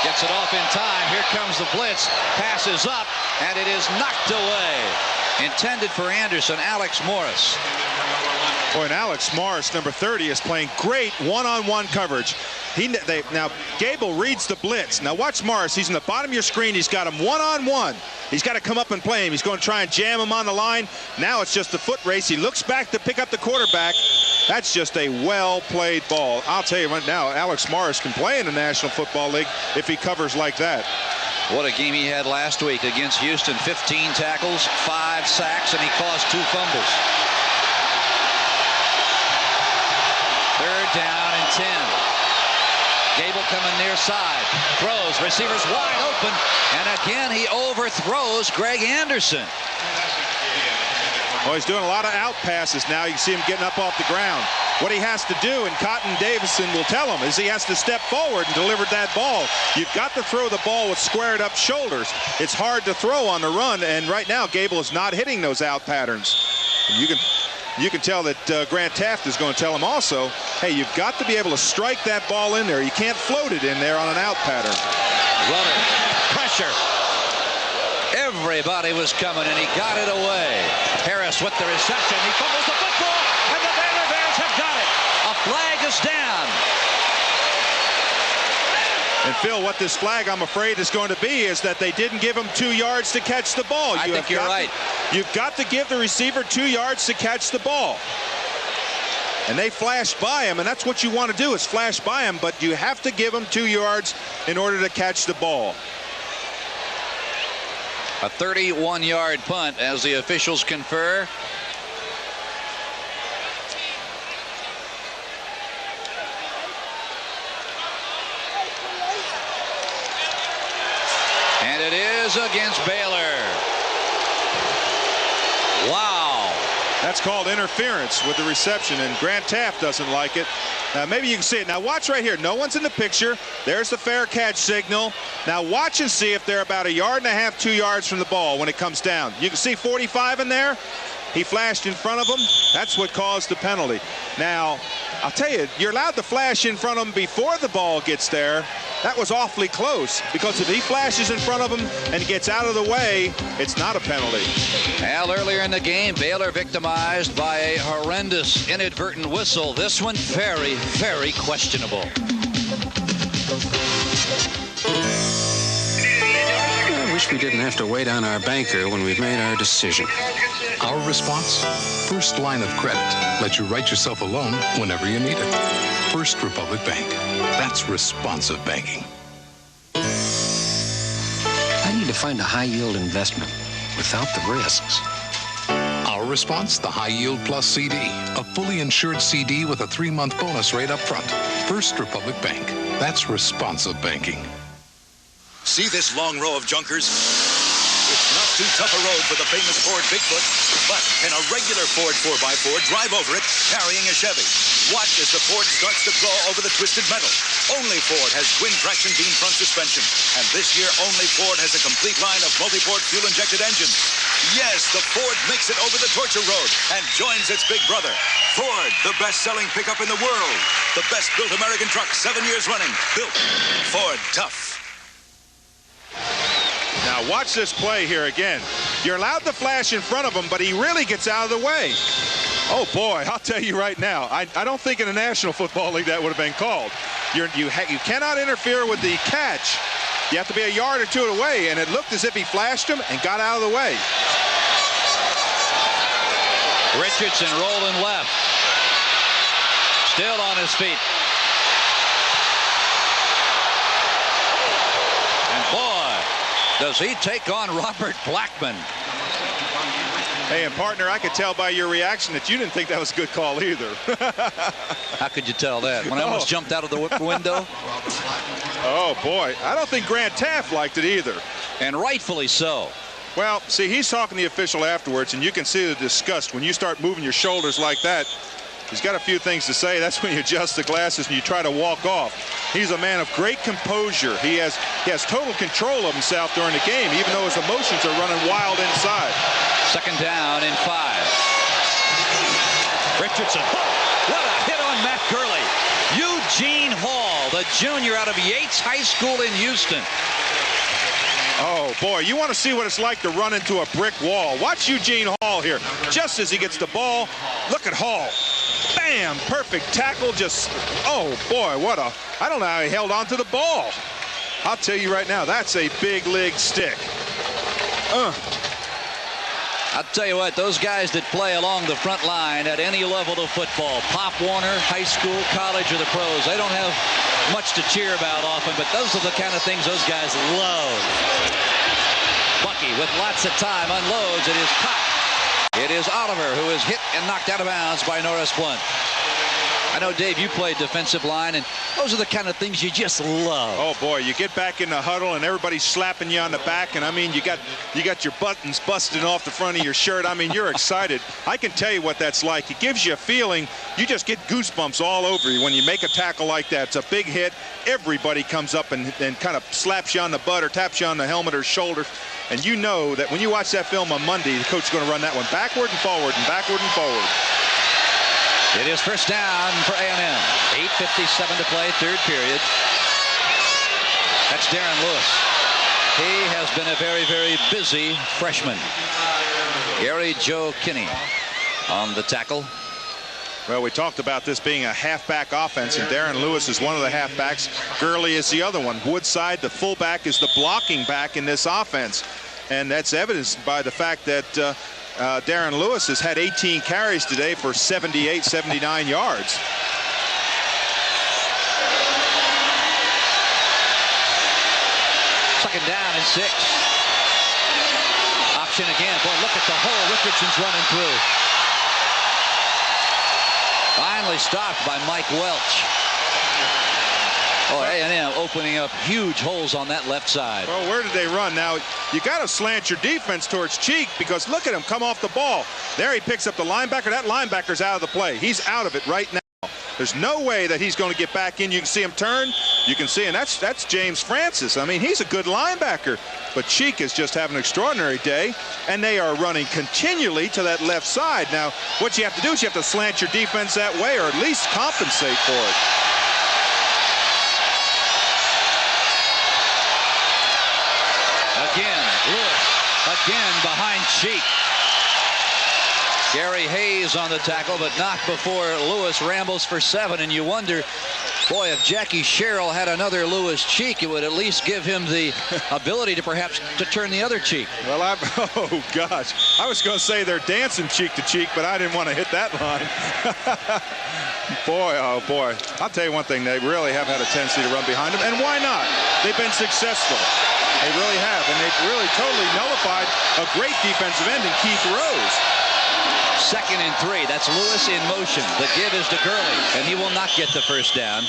Gets it off in time. Here comes the blitz. Passes up, and it is knocked away. Intended for Anderson, Alex Morris. Boy, and Alex Morris, number 30, is playing great one-on-one coverage. Now, Gable reads the blitz. Now, watch Morris. He's in the bottom of your screen. He's got him one-on-one. He's got to come up and play him. He's going to try and jam him on the line. Now it's just a foot race. He looks back to pick up the quarterback. That's just a well-played ball. I'll tell you right now, Alex Morris can play in the National Football League if he covers like that. What a game he had last week against Houston. 15 tackles, 5 sacks, and he caused 2 fumbles. Third down and 10. Gable coming near side. Throws. Receivers wide open. And again, he overthrows Greg Anderson. Well, he's doing a lot of out passes now. You can see him getting up off the ground. What he has to do, and Cotton Davidson will tell him, is he has to step forward and deliver that ball. You've got to throw the ball with squared up shoulders. It's hard to throw on the run, and right now Gable is not hitting those out patterns. And you can tell that Grant Taft is going to tell him also, hey, you've got to be able to strike that ball in there. You can't float it in there on an out pattern. Runner, pressure. Everybody was coming, and he got it away. Harris with the reception. He fumbles the football, and the Baylor Bears have got it. A flag is down. And Phil, what this flag, I'm afraid, is going to be is that they didn't give him 2 yards to catch the ball. I think you're right. You've got to give the receiver 2 yards to catch the ball. And they flashed by him, and that's what you want to do is flash by him, but you have to give him 2 yards in order to catch the ball. A 31-yard punt as the officials confer. And it is against Baylor. Wow. That's called interference with the reception, and Grant Taft doesn't like it. Now, maybe you can see it. Now, watch right here. No one's in the picture. There's the fair catch signal. Now, watch and see if they're about 1.5 yards, 2 yards from the ball when it comes down. You can see 45 in there. He flashed in front of him. That's what caused the penalty. Now, I'll tell you, you're allowed to flash in front of him before the ball gets there. That was awfully close, because if he flashes in front of him and gets out of the way, it's not a penalty. Well, earlier in the game, Baylor victimized by a horrendous inadvertent whistle. This one very, very questionable. I wish we didn't have to wait on our banker when we've made our decision. Our response? First line of credit. Let you write yourself a loan whenever you need it. First Republic Bank. That's responsive banking. I need to find a high-yield investment without the risks. Our response? The High Yield Plus CD. A fully insured CD with a 3-month bonus rate up front. First Republic Bank. That's responsive banking. See this long row of junkers? It's not too tough a road for the famous Ford Bigfoot, but can a regular Ford 4x4 drive over it carrying a Chevy? Watch as the Ford starts to claw over the twisted metal. Only Ford has twin traction beam front suspension, and this year only Ford has a complete line of multi-port fuel-injected engines. Yes, the Ford makes it over the torture road and joins its big brother. Ford, the best-selling pickup in the world. The best-built American truck 7 years running. Built Ford Tough. Now watch this play here again. You're allowed to flash in front of him, but he really gets out of the way. Oh boy, I'll tell you right now, I don't think in the National Football League that would have been called. You cannot interfere with the catch. You have to be 1 yard or 2 away, and it looked as if he flashed him and got out of the way. Richardson rolling left. Still on his feet. And boy, does he take on Robert Blackman. Hey, and partner, I could tell by your reaction that you didn't think that was a good call either. How could you tell that? When I almost jumped out of the window? Oh, boy. I don't think Grant Taft liked it either. And rightfully so. Well, see, he's talking to the official afterwards, and you can see the disgust when you start moving your shoulders like that. He's got a few things to say. That's when you adjust the glasses and you try to walk off. He's a man of great composure. He has total control of himself during the game, even though his emotions are running wild inside. Second down and 5. Richardson. What a hit on Matt Gurley. Eugene Hall, the junior out of Yates High School in Houston. Oh, boy, you want to see what it's like to run into a brick wall. Watch Eugene Hall here. Just as he gets the ball, look at Hall. Bam! Perfect tackle. Just, oh, boy, I don't know how he held on to the ball. I'll tell you right now, that's a big league stick. I'll tell you what, those guys that play along the front line at any level of football, Pop Warner, high school, college, or the pros, they don't have much to cheer about often, but those are the kind of things those guys love. Bucky, with lots of time, unloads. It is caught. It is Oliver who is hit and knocked out of bounds by Norris Blunt. I know, Dave, you played defensive line, and those are the kind of things you just love. Oh, boy, you get back in the huddle, and everybody's slapping you on the back, and, I mean, you got your buttons busted off the front of your shirt. I mean, you're excited. I can tell you what that's like. It gives you a feeling. You just get goosebumps all over you when you make a tackle like that. It's a big hit. Everybody comes up and kind of slaps you on the butt or taps you on the helmet or shoulder, and you know that when you watch that film on Monday, the coach is going to run that one backward and forward and backward and forward. It is first down for A&M. 8:57 to play, third period. That's Darren Lewis. He has been a very, very busy freshman. Gary Joe Kinney on the tackle. Well, we talked about this being a halfback offense, and Darren Lewis is one of the halfbacks. Gurley is the other one. Woodside, the fullback, is the blocking back in this offense. And that's evidenced by the fact that Darren Lewis has had 18 carries today for 78, 79 yards. Second down and 6. Option again. Boy, look at the hole Richardson's running through. Finally stopped by Mike Welch. Oh, A&M opening up huge holes on that left side. Well, where did they run? Now, you got to slant your defense towards Cheek, because look at him come off the ball. There he picks up the linebacker. That linebacker's out of the play. He's out of it right now. There's no way that he's going to get back in. You can see him turn. You can see, and that's James Francis. I mean, he's a good linebacker. But Cheek is just having an extraordinary day, and they are running continually to that left side. Now, what you have to do is you have to slant your defense that way, or at least compensate for it. Again, Lewis, again behind Cheek. Gary Hayes on the tackle, but not before Lewis rambles for 7. And you wonder, boy, if Jackie Sherrill had another Lewis Cheek, it would at least give him the ability to perhaps to turn the other cheek. Well, oh, gosh. I was going to say they're dancing cheek to cheek, but I didn't want to hit that line. Boy, oh, boy. I'll tell you one thing. They really have had a tendency to run behind them, and why not? They've been successful. They really have, and they've really totally nullified a great defensive end in Keith Rose. 2nd and 3. That's Lewis in motion. The give is to Gurley, and he will not get the first down.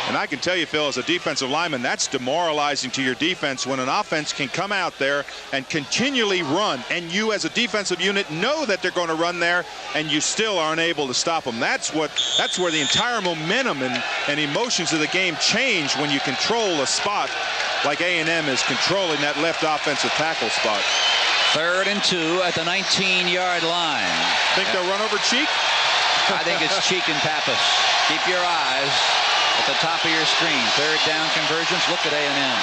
And I can tell you, Phil, as a defensive lineman, that's demoralizing to your defense when an offense can come out there and continually run, and you as a defensive unit know that they're going to run there, and you still aren't able to stop them. That's where the entire momentum and emotions of the game change when you control a spot like A&M is controlling that left offensive tackle spot. 3rd and 2 at the 19-yard line. Think they'll run over Cheek? I think it's Cheek and Pappas. Keep your eyes at the top of your screen. 3rd down conversions. Look at A&M.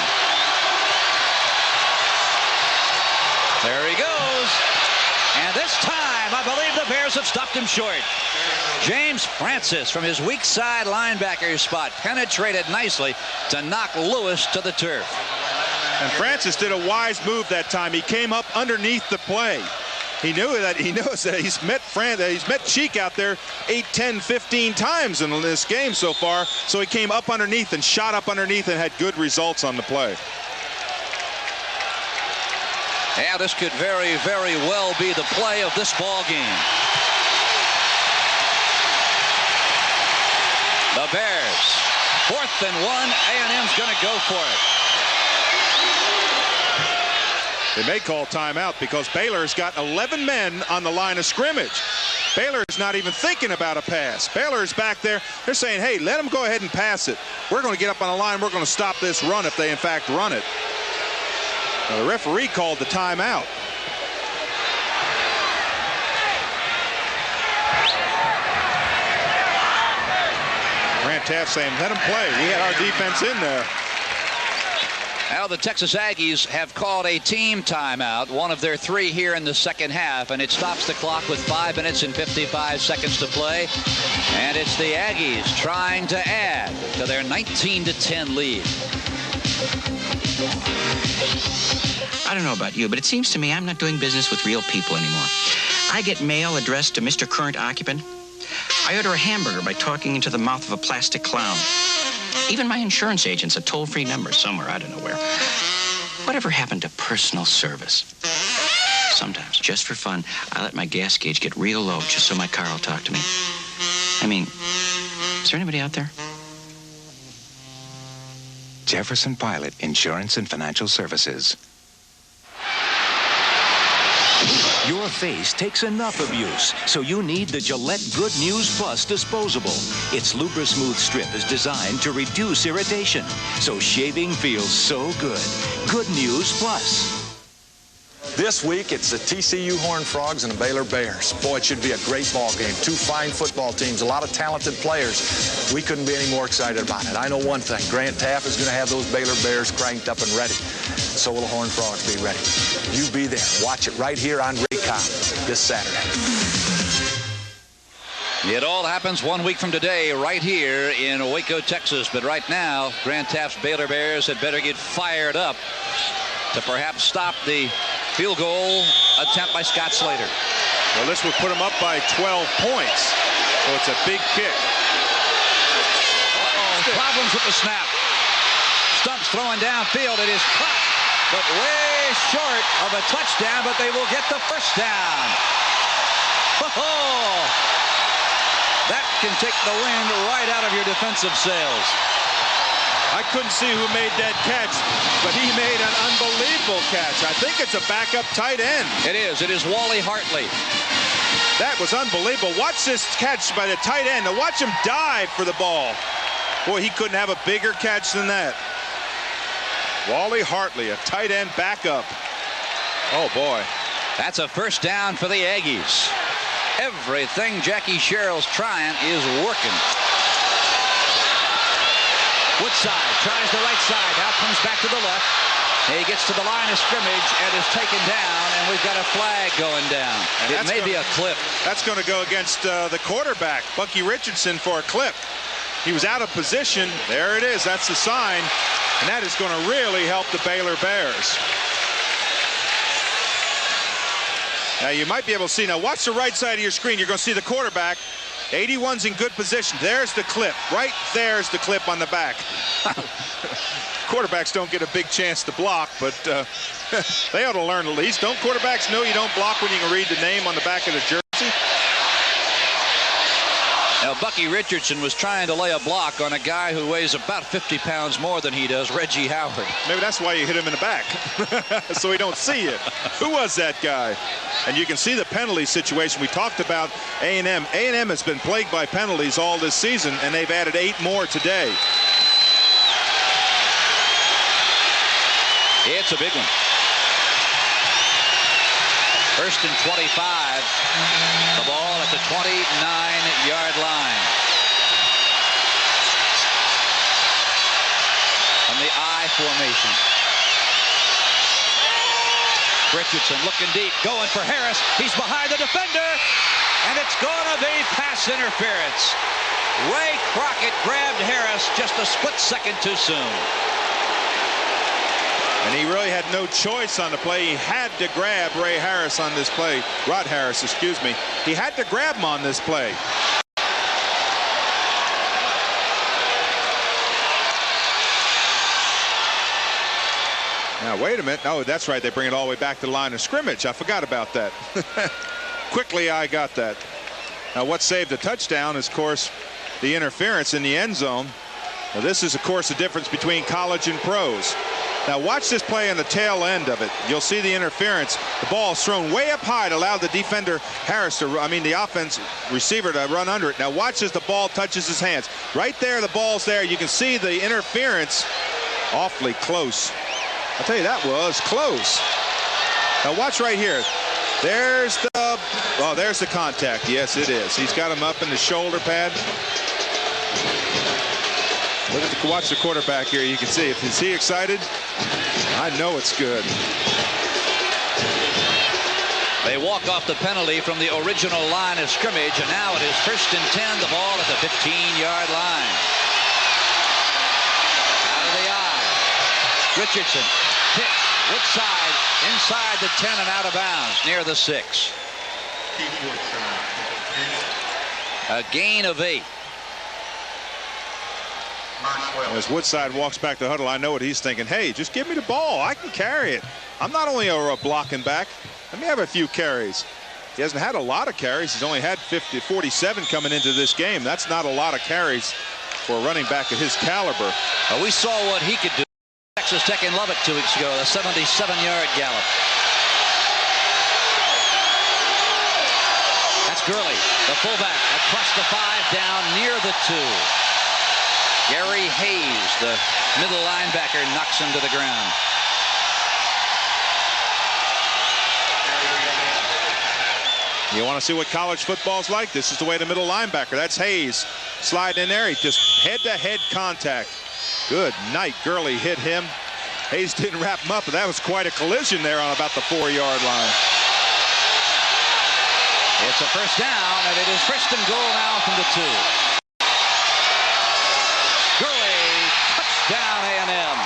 There he goes. And this time, I believe the Bears have stopped him short. James Francis from his weak side linebacker spot penetrated nicely to knock Lewis to the turf. And Francis did a wise move that time. He came up underneath the play. He knows that he's met Cheek out there 8, 10, 15 times in this game so far. So he came up underneath and shot up underneath and had good results on the play. Yeah, this could very, very well be the play of this ball game. The Bears, 4th and 1. A&M's going to go for it. They may call timeout because Baylor's got 11 men on the line of scrimmage. Baylor's not even thinking about a pass. Baylor's back there. They're saying, hey, let them go ahead and pass it. We're going to get up on the line. We're going to stop this run if they, in fact, run it. Now, the referee called the timeout. Grant Taft saying, let them play. We had our defense in there. Now the Texas Aggies have called a team timeout, one of their 3 here in the second half, and it stops the clock with 5 minutes and 55 seconds to play. And it's the Aggies trying to add to their 19-10 lead. I don't know about you, but it seems to me I'm not doing business with real people anymore. I get mail addressed to Mr. Current Occupant. I order a hamburger by talking into the mouth of a plastic clown. Even my insurance agent's a toll-free number somewhere, I don't know where. Whatever happened to personal service? Sometimes, just for fun, I let my gas gauge get real low just so my car will talk to me. I mean, is there anybody out there? Jefferson Pilot Insurance and Financial Services. Your face takes enough abuse, so you need the Gillette Good News Plus disposable. Its Lubrasmooth strip is designed to reduce irritation, so shaving feels so good. Good News Plus. This week, it's the TCU Horned Frogs and the Baylor Bears. Boy, it should be a great ball game. Two fine football teams, a lot of talented players. We couldn't be any more excited about it. I know one thing. Grant Taft is going to have those Baylor Bears cranked up and ready. So will the Horned Frogs be ready. You be there. Watch it right here on Ray Cobb this Saturday. It all happens 1 week from today right here in Waco, Texas. But right now, Grant Taft's Baylor Bears had better get fired up to perhaps stop the field goal attempt by Scott Slater. Well, this would put him up by 12 points. So it's a big kick. Problems with the snap. Stump's throwing downfield. It is caught, but way short of a touchdown, but they will get the first down. Oh, that can take the wind right out of your defensive sails. I couldn't see who made that catch, but he made an unbelievable catch. I think it's a backup tight end. It is. It is Wally Hartley. That was unbelievable. Watch this catch by the tight end. Now watch him dive for the ball. Boy, he couldn't have a bigger catch than that. Wally Hartley, a tight end backup. Oh, boy. That's a first down for the Aggies. Everything Jackie Sherrill's trying is working. Woodside tries the right side. Now comes back to the left. He gets to the line of scrimmage and is taken down, and we've got a flag going down. And it may be a clip. That's going to go against the quarterback, Bucky Richardson, for a clip. He was out of position. There it is. That's the sign. And that is going to really help the Baylor Bears. Now, you might be able to see. Now, watch the right side of your screen. You're going to see the quarterback. 81's in good position. There's the clip. Right there's the clip on the back. Quarterbacks don't get a big chance to block, but they ought to learn at least. Don't quarterbacks know you don't block when you can read the name on the back of the jersey? Now, Bucky Richardson was trying to lay a block on a guy who weighs about 50 pounds more than he does, Reggie Howard. Maybe that's why you hit him in the back, so he don't see it. Who was that guy? And you can see the penalty situation. We talked about A&M. A&M has been plagued by penalties all this season, and they've added 8 more today. It's a big one. First and 25. The ball at the 29-yard line. From the I formation. Richardson looking deep, going for Harris. He's behind the defender, and it's going to be pass interference. Ray Crockett grabbed Harris just a split second too soon. And he really had no choice on the play. He had to grab Ray Harris on this play. Rod Harris, excuse me. He had to grab him on this play. Now, wait a minute. Oh, that's right. They bring it all the way back to the line of scrimmage. I forgot about that. Quickly, I got that. Now, what saved the touchdown is, of course, the interference in the end zone. Now, this is, of course, the difference between college and pros. Now, watch this play on the tail end of it. You'll see the interference. The ball is thrown way up high to allow the defender, Harris, the offense receiver to run under it. Now, watch as the ball touches his hands. Right there, the ball's there. You can see the interference awfully close. I'll tell you, that was close. Now, watch right here. There's the contact. Yes, it is. He's got him up in the shoulder pad. Watch the quarterback here. You can see. Is he excited? I know it's good. They walk off the penalty from the original line of scrimmage, and now it is first and 10. The ball at the 15-yard line. Out of the eye. Richardson. Pitch. Woodside. Inside the 10 and out of bounds. Near the 6. A gain of 8. As Woodside walks back to the huddle, I know what he's thinking. Hey, just give me the ball. I can carry it. I'm not only a blocking back. Let me have a few carries. He hasn't had a lot of carries. He's only had 47 coming into this game. That's not a lot of carries for a running back of his caliber. We saw what he could do. Texas Tech in Lubbock 2 weeks ago, a 77-yard gallop. That's Gurley, the fullback, across the 5, down near the 2. Gary Hayes, the middle linebacker, knocks him to the ground. You want to see what college football's like? This is the way the middle linebacker. That's Hayes sliding in there. He just head-to-head contact. Good night. Gurley hit him. Hayes didn't wrap him up, but that was quite a collision there on about the 4-yard line. It's a first down, and it is first and goal now from the 2. Gurley, touchdown A&M.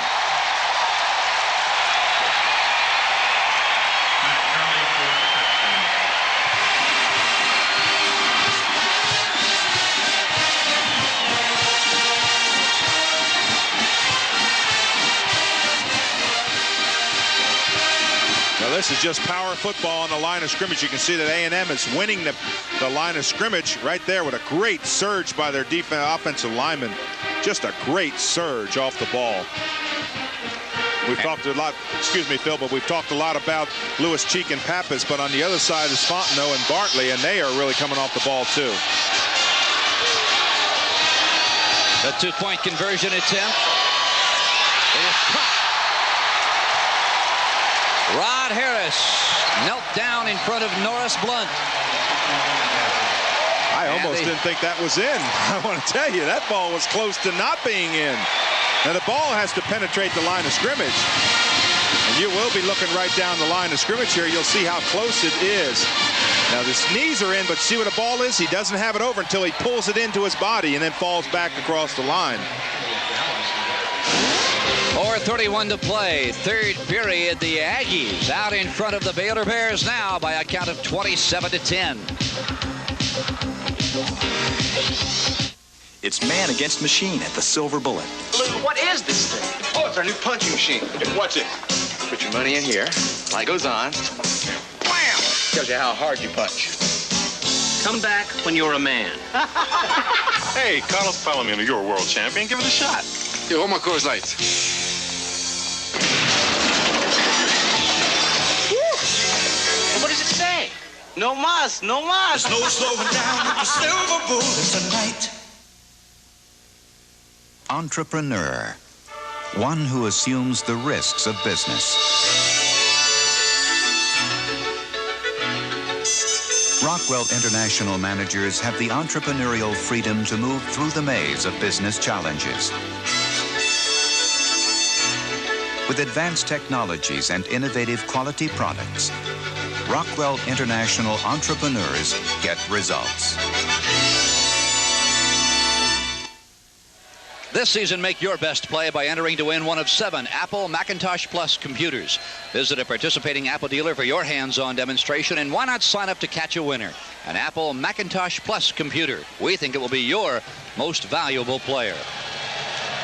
This is just power football on the line of scrimmage. You can see that A&M is winning the line of scrimmage right there with a great surge by their offensive lineman. Just a great surge off the ball. We've talked a lot, excuse me, Phil, but we've talked a lot about Lewis, Cheek, and Pappas, but on the other side is Fontenot and Bartley, and they are really coming off the ball too. The 2-point conversion attempt. It is caught. Rod Harris knelt down in front of Norris Blunt. I almost didn't think that was in. I want to tell you, that ball was close to not being in. Now the ball has to penetrate the line of scrimmage. And you will be looking right down the line of scrimmage here. You'll see how close it is. Now the knees are in, but see what the ball is? He doesn't have it over until he pulls it into his body and then falls back across the line. 4:31 to play. Third period. The Aggies out in front of the Baylor Bears now by a count of 27-10. It's man against machine at the Silver Bullet. Lou, what is this thing? Oh, it's our new punching machine. Watch it. Put your money in here. Light goes on. Wham! Tells you how hard you punch. Come back when you're a man. Hey, Carlos Palomino, you're a world champion. Give it a shot. Here, hold my Coors Lights. What does it say? No mas, no mas. There's no slowing down with the Silver Bullet tonight. Entrepreneur. One who assumes the risks of business. Rockwell International managers have the entrepreneurial freedom to move through the maze of business challenges. With advanced technologies and innovative quality products, Rockwell International entrepreneurs get results. This season, make your best play by entering to win one of 7 Apple Macintosh Plus computers. Visit a participating Apple dealer for your hands-on demonstration, and why not sign up to catch a winner? An Apple Macintosh Plus computer. We think it will be your most valuable player.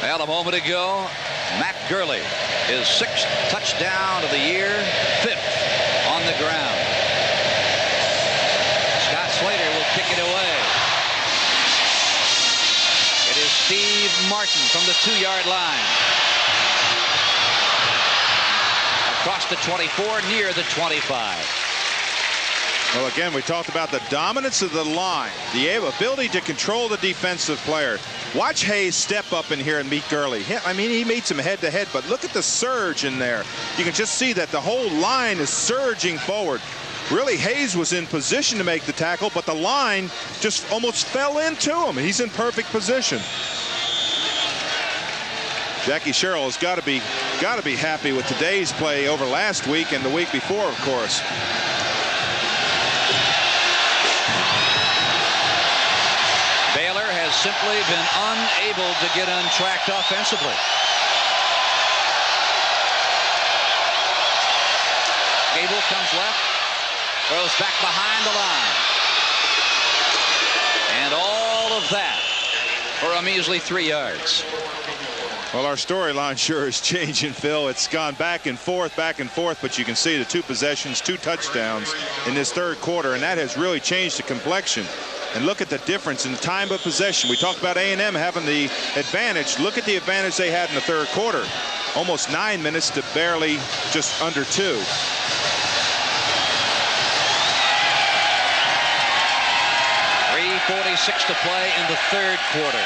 Well, a moment ago, Matt Gurley, his 6th touchdown of the year, 5th on the ground. Scott Slater will kick it away. It is Steve Martin from the 2-yard line. Across the 24, near the 25. Well, again, we talked about the dominance of the line, the ability to control the defensive player. Watch Hayes step up in here and meet Gurley. I mean, he meets him head-to-head, but look at the surge in there. You can just see that the whole line is surging forward. Really, Hayes was in position to make the tackle, but the line just almost fell into him. He's in perfect position. Jackie Sherrill has got to be happy with today's play over last week and the week before, of course. Baylor has simply been unable to get untracked offensively. Gable comes left, throws back behind the line. And all of that for a measly 3 yards. Well, our storyline sure is changing, Phil. It's gone back and forth, but you can see the 2 possessions, 2 touchdowns in this third quarter, and that has really changed the complexion. And look at the difference in the time of possession. We talked about A&M having the advantage. Look at the advantage they had in the third quarter. Almost 9 minutes to barely just under 2. .346 to play in the third quarter.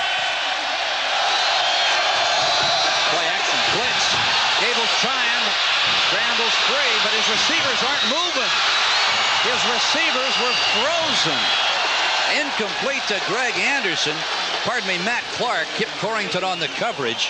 Play action, blitz. Gable's trying, scrambles free, but his receivers aren't moving. His receivers were frozen. Incomplete to Greg Anderson. Pardon me, Matt Clark. Kip Corrington on the coverage.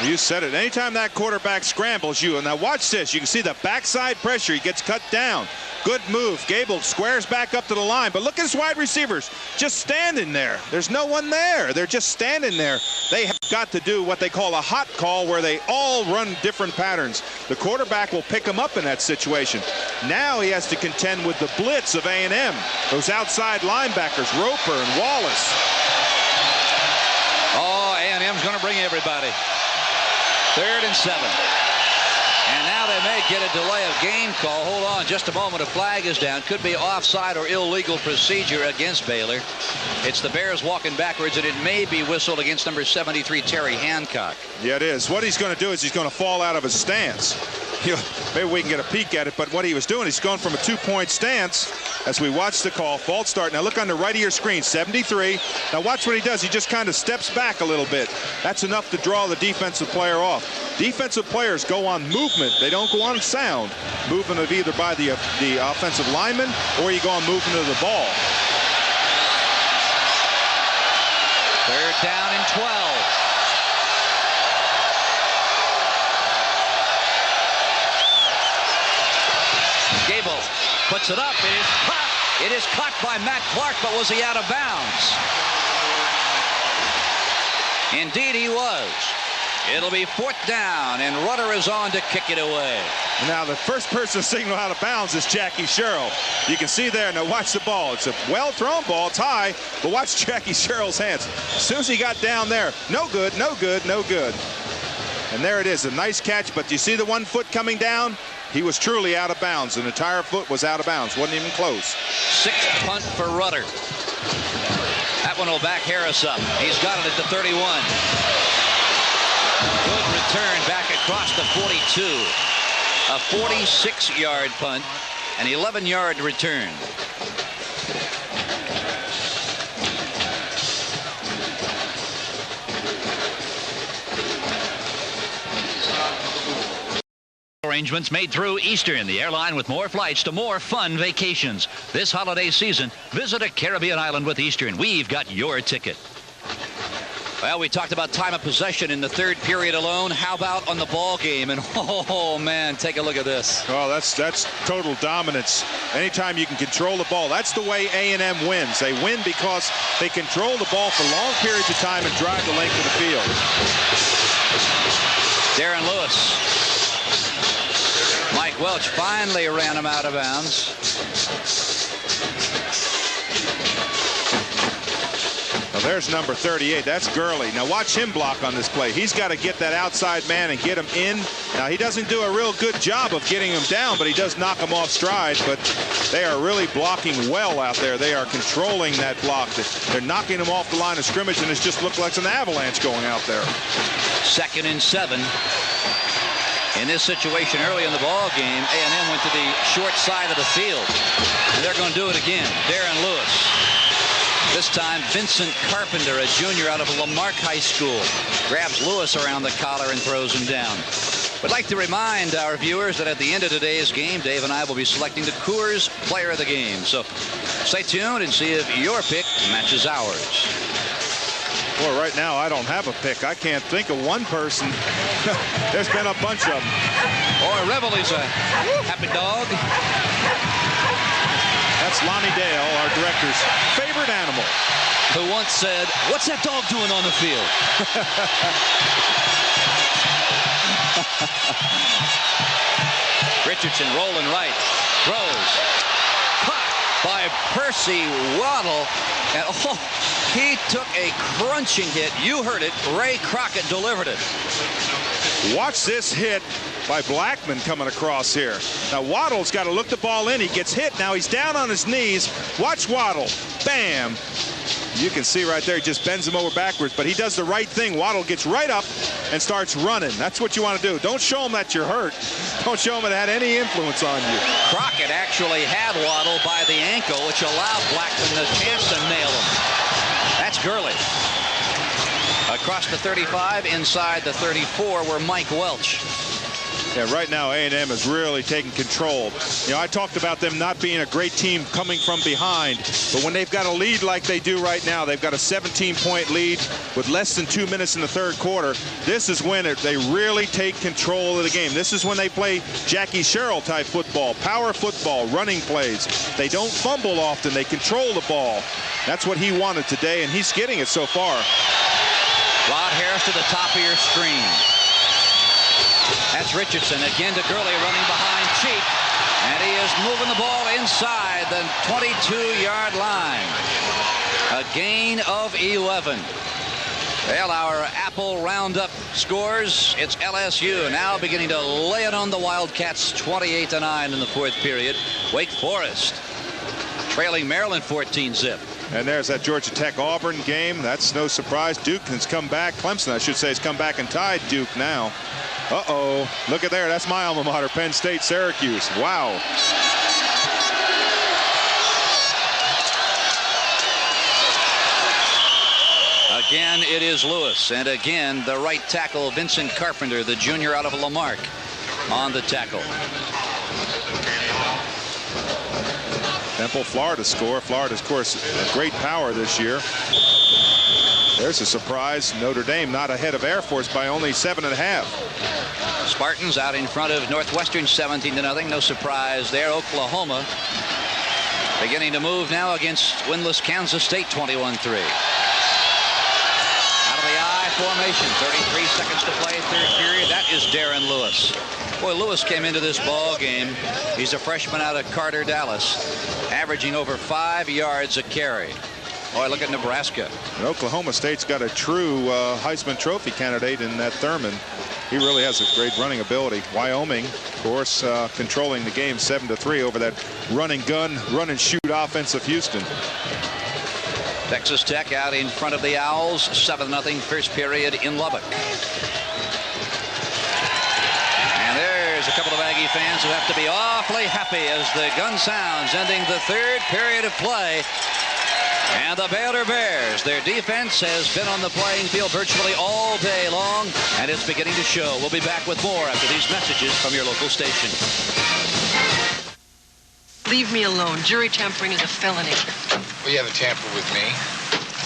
You said it. Anytime that quarterback scrambles you, and now watch this. You can see the backside pressure. He gets cut down. Good move. Gable squares back up to the line. But look at his wide receivers just standing there. There's no one there. They're just standing there. They have got to do what they call a hot call, where they all run different patterns. The quarterback will pick them up in that situation. Now he has to contend with the blitz of A&M. Those outside linebackers, Roper and Wallace. Oh, A&M's going to bring everybody. 3rd and 7. And now they may get a delay of game call. Hold on just a moment. A flag is down. Could be offside or illegal procedure against Baylor. It's the Bears walking backwards, and it may be whistled against number 73, Terry Hancock. Yeah, it is. What he's going to do is he's going to fall out of his stance. Maybe we can get a peek at it, but what he was doing, he's going from a 2-point stance as we watch the call. False start. Now look on the right of your screen, 73. Now watch what he does. He just kind of steps back a little bit. That's enough to draw the defensive player off. Defensive players go on movement. They don't go on sound. Movement of either by the offensive lineman, or you go on movement of the ball. 3rd down and 12. Gable puts it up. It is caught. It is caught by Matt Clark, but was he out of bounds? Indeed he was. It'll be 4th down, and Rudder is on to kick it away. Now the first person to signal out of bounds is Jackie Sherrill. You can see there. Now watch the ball. It's a well-thrown ball. It's high, but watch Jackie Sherrill's hands. As soon as he got down there, no good, no good, no good. And there it is, a nice catch, but you see the 1 foot coming down? He was truly out of bounds. An entire foot was out of bounds. Wasn't even close. 6th punt for Rudder. That one will back Harris up. He's got it at the 31. Good return back across the 42. A 46-yard punt, an 11-yard return. Arrangements made through Eastern, the airline with more flights to more fun vacations. This holiday season, visit a Caribbean island with Eastern. We've got your ticket. Well, we talked about time of possession in the 3rd period alone. How about on the ball game? And oh man, take a look at this. Oh, that's total dominance. Anytime you can control the ball, that's the way A&M wins. They win because they control the ball for long periods of time and drive the length of the field. Darren Lewis. Mike Welch finally ran him out of bounds. Now there's number 38. That's Gurley. Now watch him block on this play. He's got to get that outside man and get him in. Now he doesn't do a real good job of getting him down, but he does knock him off stride. But they are really blocking well out there. They are controlling that block. They're knocking him off the line of scrimmage, and it just looks like an avalanche going out there. 2nd and 7. In this situation early in the ball game, A&M went to the short side of the field. And they're going to do it again. Darren Lewis. This time, Vincent Carpenter, a junior out of Lamarck High School, grabs Lewis around the collar and throws him down. We'd like to remind our viewers that at the end of today's game, Dave and I will be selecting the Coors Player of the Game. So stay tuned and see if your pick matches ours. Well, right now, I don't have a pick. I can't think of one person. There's been a bunch of them. Boy, Reveley's a happy dog. That's Lonnie Dale, our director's favorite animal. Who once said, "What's that dog doing on the field?" Richardson rolling right. Throws. Caught by Percy Waddle. And oh, he took a crunching hit. You heard it. Ray Crockett delivered it. Watch this hit by Blackman coming across here. Now Waddle's got to look the ball in. He gets hit. Now he's down on his knees. Watch Waddle. Bam. You can see right there, he just bends him over backwards, but he does the right thing. Waddle gets right up and starts running. That's what you want to do. Don't show him that you're hurt. Don't show him it had any influence on you. Crockett actually had Waddle by the ankle, which allowed Blackman the chance to nail him. That's Gurley. Across the 35, inside the 34 were Mike Welch. Yeah, right now A&M is really taking control. You know, I talked about them not being a great team coming from behind, but when they've got a lead like they do right now, they've got a 17-point lead with less than 2 minutes in the third quarter. This is when they really take control of the game. This is when they play Jackie Sherrill type football, power football, running plays. They don't fumble often. They control the ball. That's what he wanted today, and he's getting it so far. Rod Harris to the top of your screen. That's Richardson again to Gurley running behind Cheek. And he is moving the ball inside the 22-yard line. A gain of 11. Well, our Apple Roundup scores. It's LSU now beginning to lay it on the Wildcats 28-9 in the fourth period. Wake Forest trailing Maryland 14-zip. And there's that Georgia Tech-Auburn game. That's no surprise. Duke has come back. Clemson, I should say, has come back and tied Duke now. Uh-oh. Look at there. That's my alma mater, Penn State, Syracuse. Wow. Again, it is Lewis. And again, the right tackle, Vincent Carpenter, the junior out of Lamarck, on the tackle. Temple, Florida score. Florida, of course, great power this year. There's a surprise. Notre Dame not ahead of Air Force by only 7.5. Spartans out in front of Northwestern 17-0. No surprise there. Oklahoma beginning to move now against winless Kansas State 21-3. Out of the I formation. 33 seconds to play, third period. That is Darren Lewis. Boy, Lewis came into this ball game. He's a freshman out of Carter, Dallas, averaging over 5 yards a carry. Boy, look at Nebraska. And Oklahoma State's got a true Heisman Trophy candidate in that Thurman. He really has a great running ability. Wyoming, of course, controlling the game 7-3 over that run and gun, run and shoot offense of Houston. Texas Tech out in front of the Owls, 7-0 first period in Lubbock. And there's a couple of Aggie fans who have to be awfully happy as the gun sounds, ending the third period of play. And the Baylor Bears, their defense has been on the playing field virtually all day long, and it's beginning to show. We'll be back with more after these messages from your local station. Leave me alone. Jury tampering is a felony. Well, you haven't tampered with me.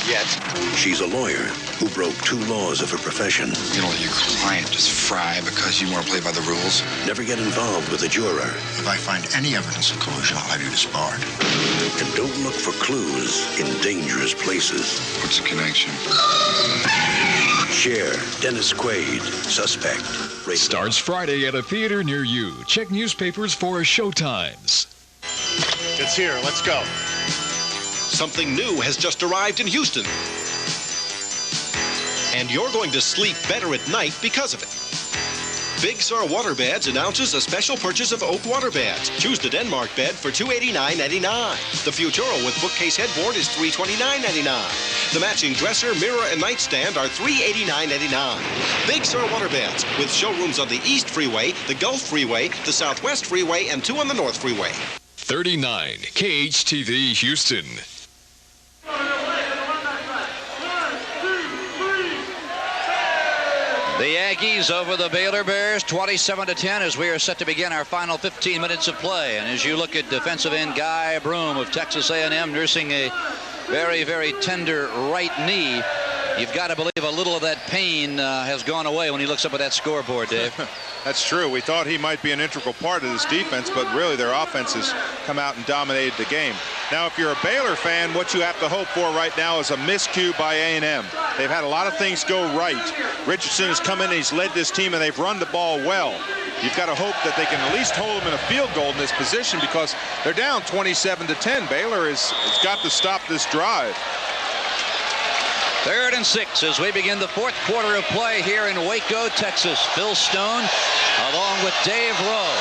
Yet. She's a lawyer who broke 2 laws of her profession. You don't let your client just fry because you want to play by the rules. Never get involved with a juror. If I find any evidence of collusion, I'll have you disbarred. And don't look for clues in dangerous places. What's the connection? Cher, Dennis Quaid, Suspect. Starts Friday at a theater near you. Check newspapers for showtimes. It's here. Let's go. Something new has just arrived in Houston. And you're going to sleep better at night because of it. Big Sur Waterbeds announces a special purchase of oak waterbeds. Choose the Denmark bed for $289.99. The Futuro with bookcase headboard is $329.99. The matching dresser, mirror, and nightstand are $389.99. Big Sur Waterbeds with showrooms on the East Freeway, the Gulf Freeway, the Southwest Freeway, and 2 on the North Freeway. 39 KHTV Houston. The Aggies over the Baylor Bears 27-10 as we are set to begin our final 15 minutes of play. And as you look at defensive end Guy Broom of Texas A&M nursing a very, very tender right knee, you've got to believe a little of that pain has gone away when he looks up at that scoreboard, Dave. That's true. We thought he might be an integral part of this defense, but really their offense has come out and dominated the game. Now, if you're a Baylor fan, what you have to hope for right now is a miscue by A&M. They've had a lot of things go right. Richardson has come in and he's led this team, and they've run the ball well. You've got to hope that they can at least hold them in a field goal in this position because they're down 27-10. Baylor has got to stop this drive. 3rd and 6 as we begin the fourth quarter of play here in Waco, Texas. Phil Stone along with Dave Rowe.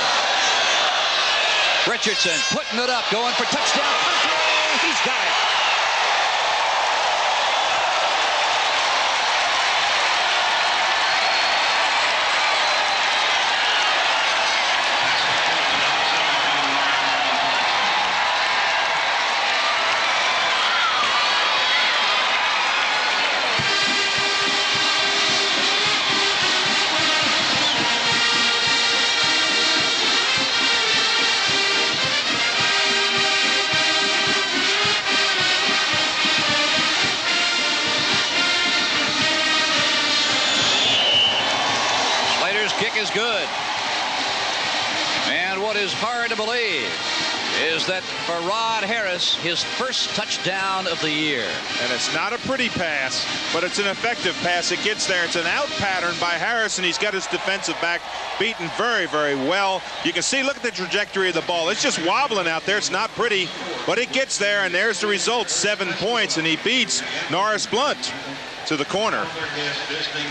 Richardson putting it up, going for touchdown. He's got it. hard to believe is that for Rod Harris, his first touchdown of the year. And it's not a pretty pass, but it's an effective pass. It gets there. It's an out pattern by Harris, and he's got his defensive back beaten very, very well. You can see, look at the trajectory of the ball. It's just wobbling out there. It's not pretty, but it gets there, and there's the result, 7 points, and he beats Norris Blunt to the corner.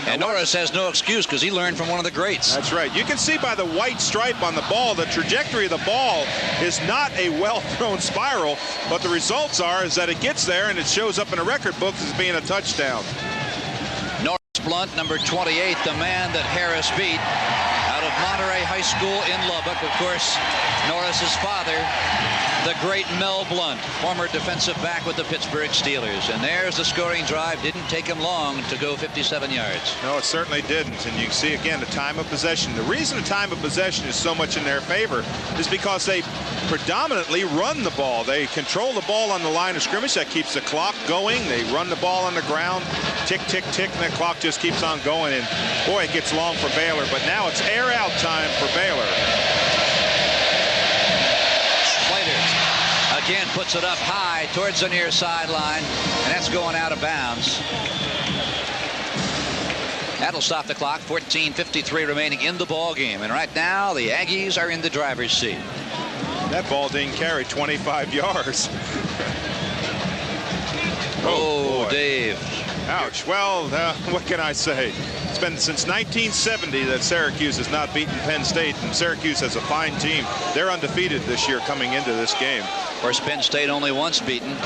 And Norris has no excuse because he learned from one of the greats. That's right. You can see by the white stripe on the ball, the trajectory of the ball is not a well-thrown spiral, but the results is that it gets there and it shows up in a record book as being a touchdown. Norris Blunt, number 28, the man that Harris beat out of Monterey High School in Lubbock. Of course, Norris's father, the great Mel Blunt, former defensive back with the Pittsburgh Steelers. And there's the scoring drive. Didn't take him long to go 57 yards. No, it certainly didn't. And you can see again the time of possession. The reason the time of possession is so much in their favor is because they predominantly run the ball. They control the ball on the line of scrimmage. That keeps the clock going. They run the ball on the ground. Tick, tick, tick, and the clock just keeps on going. And boy, it gets long for Baylor. But now it's air out time for Baylor. Again puts it up high towards the near sideline, and that's going out of bounds. That'll stop the clock. 14:53 remaining in the ball game, and right now the Aggies are in the driver's seat. That ball didn't carry 25 yards. Oh, Dave. Ouch. Well, what can I say? It's been since 1970 that Syracuse has not beaten Penn State, and Syracuse has a fine team. They're undefeated this year coming into this game. Of course, Penn State only once beaten.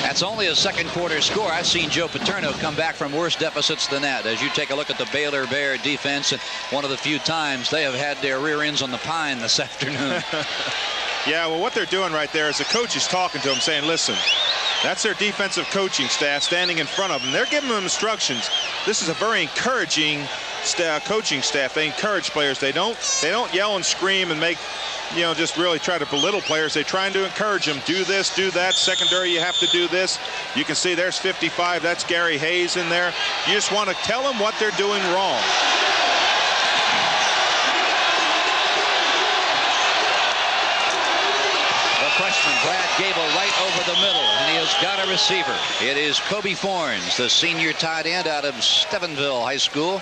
That's only a second quarter score. I've seen Joe Paterno come back from worse deficits than that. As you take a look at the Baylor Bear defense, and one of the few times they have had their rear ends on the pine this afternoon. Yeah, well, what they're doing right there is the coach is talking to them saying, listen, that's their defensive coaching staff standing in front of them. They're giving them instructions. This is a very encouraging coaching staff. They encourage players. They don't yell and scream and make, just really try to belittle players. They're trying to encourage them. Do this, do that. Secondary, you have to do this. You can see there's 55. That's Gary Hayes in there. You just want to tell them what they're doing wrong. Freshman Brad Gable right over the middle, and he has got a receiver. It is Kobe Fornes, the senior tight end out of Steubenville High School.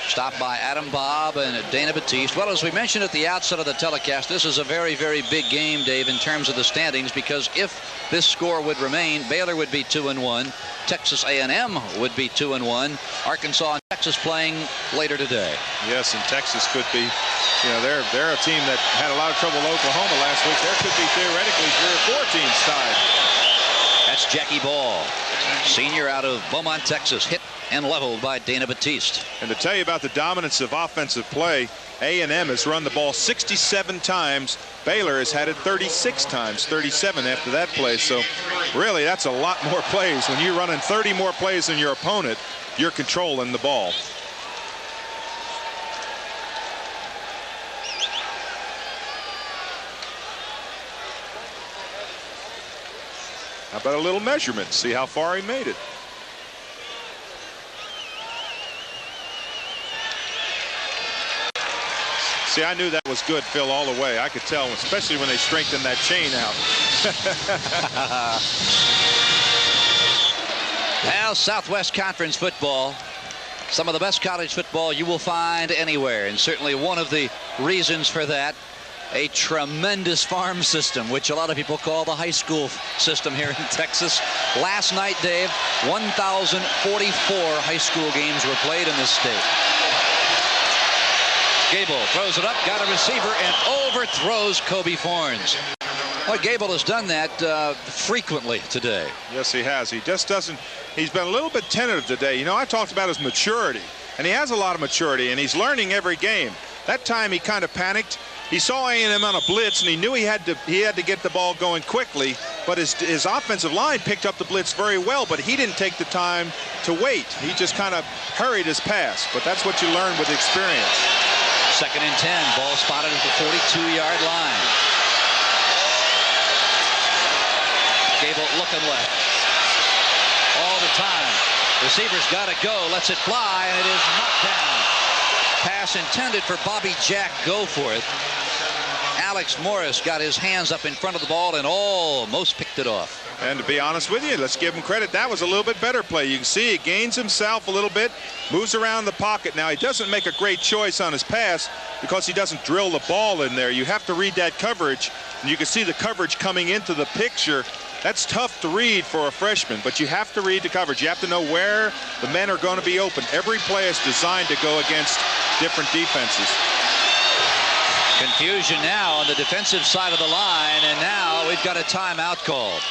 Stopped by Adam Bobb and Dana Batiste. Well, as we mentioned at the outset of the telecast, this is a very, very big game, Dave, in terms of the standings, because if this score would remain, Baylor would be 2-1. Texas A&M would be 2-1. Arkansas and Texas playing later today. Yes, and Texas could be, they're a team that had a lot of trouble with Oklahoma last week. There could be theoretically 3 or 4 teams tied. That's Jackie Ball, senior out of Beaumont, Texas, hit and leveled by Dana Batiste. And to tell you about the dominance of offensive play, A&M has run the ball 67 times. Baylor has had it 36 times, 37 after that play. So really, that's a lot more plays. When you're running 30 more plays than your opponent, you're controlling the ball. How about a little measurement? See how far he made it. See, I knew that was good, Phil, all the way. I could tell, especially when they strengthened that chain out. Now, Southwest Conference football, some of the best college football you will find anywhere, and certainly one of the reasons for that, a tremendous farm system, which a lot of people call the high school system here in Texas. Last night, Dave, 1,044 high school games were played in this state. Gable throws it up, got a receiver, and overthrows Kobe Fornes. Well, Gable has done that frequently today. Yes, he has. He just doesn't. He's been a little bit tentative today. I talked about his maturity, and he has a lot of maturity, and he's learning every game. That time he kind of panicked. He saw A&M on a blitz, and he knew he had to get the ball going quickly, but his offensive line picked up the blitz very well, but he didn't take the time to wait. He just kind of hurried his pass, but that's what you learn with experience. 2nd and 10, ball spotted at the 42-yard line. Gable looking left all the time. Receiver's got to go, lets it fly, and it is knocked down. Pass intended for Bobby Jack Goforth. Alex Morris got his hands up in front of the ball and almost picked it off. And to be honest with you, let's give him credit. That was a little bit better play. You can see he gains himself a little bit, moves around the pocket. Now, he doesn't make a great choice on his pass because he doesn't drill the ball in there. You have to read that coverage, and you can see the coverage coming into the picture. That's tough to read for a freshman, but you have to read the coverage. You have to know where the men are going to be open. Every play is designed to go against different defenses. Confusion now on the defensive side of the line, and now we've got a timeout called.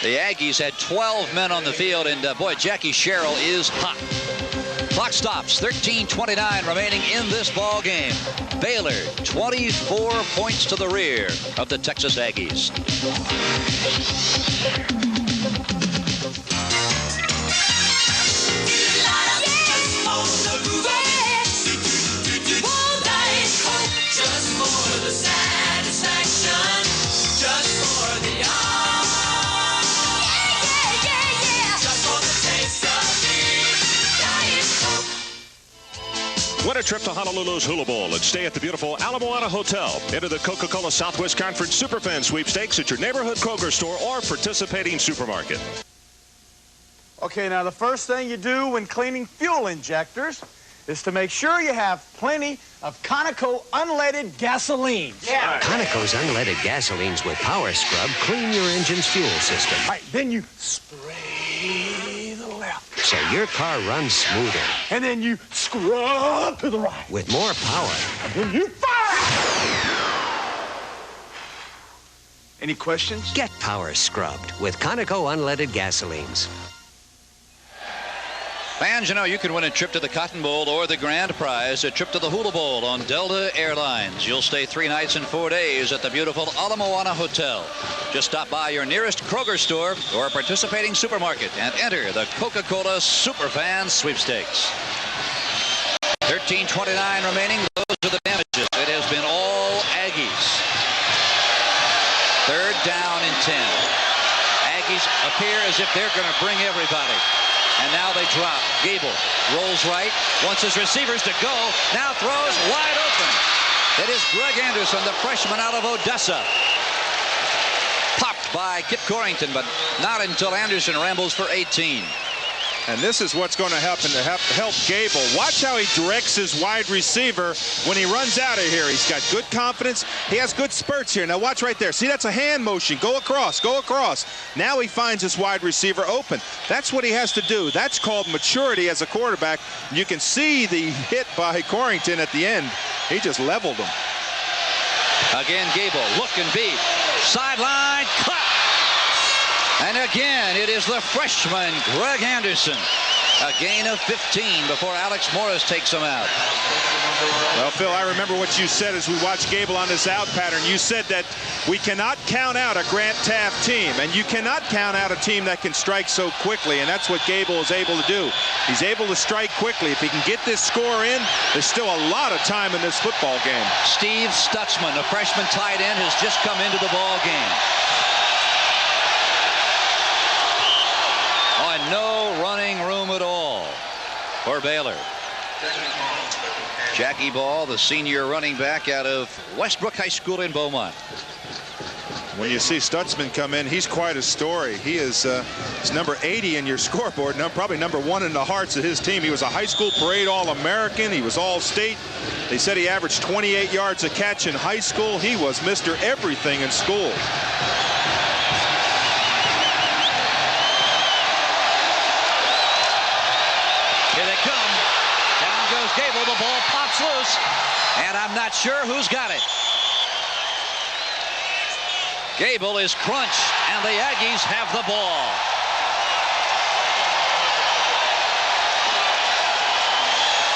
The Aggies had 12 men on the field, and boy, Jackie Sherrill is hot. Clock stops, 13:29 remaining in this ball game. Baylor 24 points to the rear of the Texas Aggies. Just for the satisfaction, just for the just for the taste of the Diet Coke. Win a trip to Honolulu's Hula Bowl and stay at the beautiful Ala Moana Hotel. Enter the Coca-Cola Southwest Conference Superfan Sweepstakes at your neighborhood Kroger store or participating supermarket. Okay, now the first thing you do when cleaning fuel injectors is to make sure you have plenty of Conoco unleaded gasoline. Yeah. Conoco's unleaded gasolines with Power Scrub clean your engine's fuel system. All right, then you spray the left. So your car runs smoother. And then you scrub to the right. With more power. And then you fire! Any questions? Get Power Scrubbed with Conoco unleaded gasolines. Fans, you know you can win a trip to the Cotton Bowl or the grand prize, a trip to the Hula Bowl on Delta Airlines. You'll stay 3 nights and 4 days at the beautiful Ala Moana Hotel. Just stop by your nearest Kroger store or a participating supermarket and enter the Coca-Cola Superfan Sweepstakes. 13:29 remaining. Those are the damages. It has been all Aggies. 3rd down and 10. Aggies appear as if they're going to bring everybody. And now they drop. Gable rolls right, wants his receivers to go, now throws wide open. It is Greg Anderson, the freshman out of Odessa. Popped by Kip Corrington, but not until Anderson rambles for 18. And this is what's going to help Gable. Watch how he directs his wide receiver when he runs out of here. He's got good confidence. He has good spurts here. Now watch right there. See, that's a hand motion. Go across, go across. Now he finds his wide receiver open. That's what he has to do. That's called maturity as a quarterback. You can see the hit by Corrington at the end. He just leveled him. Again, Gable, look and beat. Sideline, cut. And again, it is the freshman, Greg Anderson. A gain of 15 before Alex Morris takes him out. Well, Phil, I remember what you said as we watched Gable on this out pattern. You said that we cannot count out a Grant Taft team, and you cannot count out a team that can strike so quickly, and that's what Gable is able to do. He's able to strike quickly. If he can get this score in, there's still a lot of time in this football game. Steve Stutzman, a freshman tight end, has just come into the ball game. And no running room at all for Baylor. Jackie Ball, the senior running back out of Westbrook High School in Beaumont. When you see Stutzman come in, he's quite a story. He is he's number 80 in your scoreboard, probably number 1 in the hearts of his team. He was a high school parade All-American. He was All-State. They said he averaged 28 yards a catch in high school. He was Mr. Everything in school. Here they come. Down goes Gable. The ball pops loose. And I'm not sure who's got it. Gable is crunched, and the Aggies have the ball.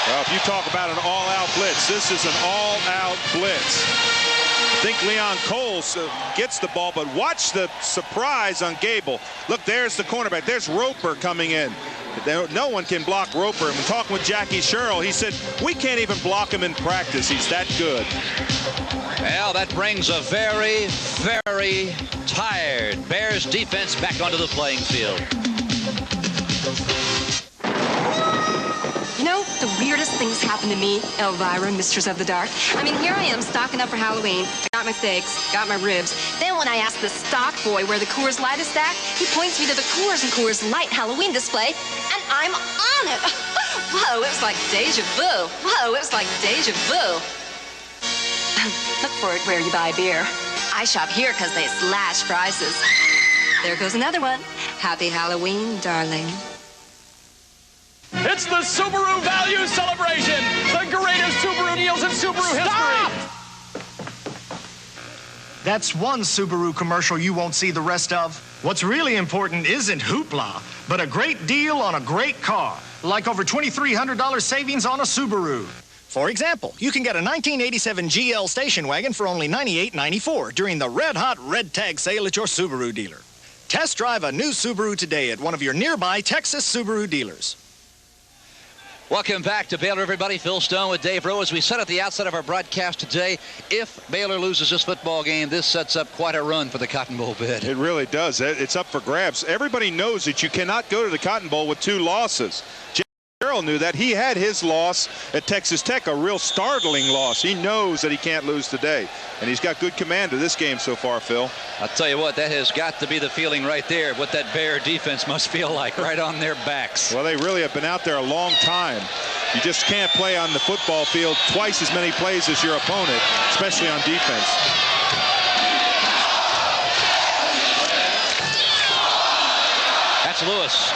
Well, if you talk about an all-out blitz, this is an all-out blitz. I think Leon Coles gets the ball, but watch the surprise on Gable. Look, there's the cornerback. There's Roper coming in. No one can block Roper. And talking with Jackie Sherrill, he said, we can't even block him in practice. He's that good. Well, that brings a very, very tired Bears defense back onto the playing field. You know, the weirdest things happen to me, Elvira, Mistress of the Dark. I mean, here I am stocking up for Halloween. I got my steaks, got my ribs. Then when I ask the stock boy where the Coors Light is stacked, he points me to the Coors and Coors Light Halloween display, and I'm on it. Whoa, it was like deja vu. Whoa, it was like deja vu. Look for it where you buy beer. I shop here because they slash prices. There goes another one. Happy Halloween, darling. It's the Subaru Value Celebration, the greatest Subaru deals in Subaru history. That's one Subaru commercial you won't see the rest of. What's really important isn't hoopla, but a great deal on a great car, like over $2,300 savings on a Subaru. For example, you can get a 1987 GL station wagon for only $98.94 during the red-hot red tag sale at your Subaru dealer. Test drive a new Subaru today at one of your nearby Texas Subaru dealers. Welcome back to Baylor, everybody. Phil Stone with Dave Rowe. As we said at the outset of our broadcast today, if Baylor loses this football game, this sets up quite a run for the Cotton Bowl bid. It really does. It's up for grabs. Everybody knows that you cannot go to the Cotton Bowl with 2 losses. Gerald knew that. He had his loss at Texas Tech, a real startling loss. He knows that he can't lose today, and he's got good command of this game so far, Phil. I'll tell you what, that has got to be the feeling right there, what that Bear defense must feel like, right on their backs. Well, they really have been out there a long time. You just can't play on the football field twice as many plays as your opponent, especially on defense. That's Lewis.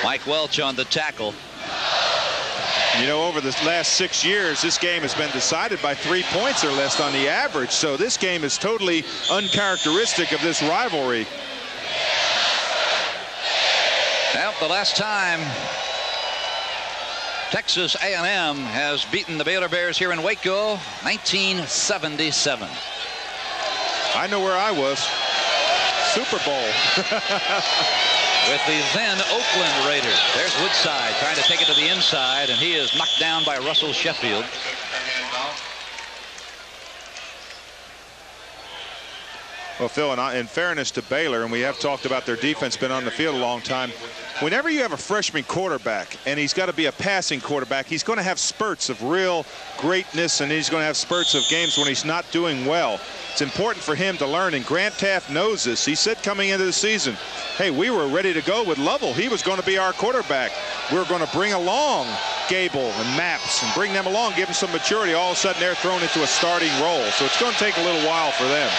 Mike Welch on the tackle. You know, over the last 6 years, this game has been decided by 3 points or less on the average. So this game is totally uncharacteristic of this rivalry. Well, the last time Texas A&M has beaten the Baylor Bears here in Waco, 1977. I know where I was. Super Bowl. With the then Oakland Raiders. There's Woodside trying to take it to the inside, and he is knocked down by Russell Sheffield. Well, Phil, in fairness to Baylor, and we have talked about their defense been on the field a long time, whenever you have a freshman quarterback and he's got to be a passing quarterback, he's going to have spurts of real greatness, and he's going to have spurts of games when he's not doing well. It's important for him to learn, and Grant Taft knows this. He said coming into the season, hey, we were ready to go with Lovell. He was going to be our quarterback. We were going to bring along Gable and Maps and bring them along, give them some maturity. All of a sudden, they're thrown into a starting role. So it's going to take a little while for them.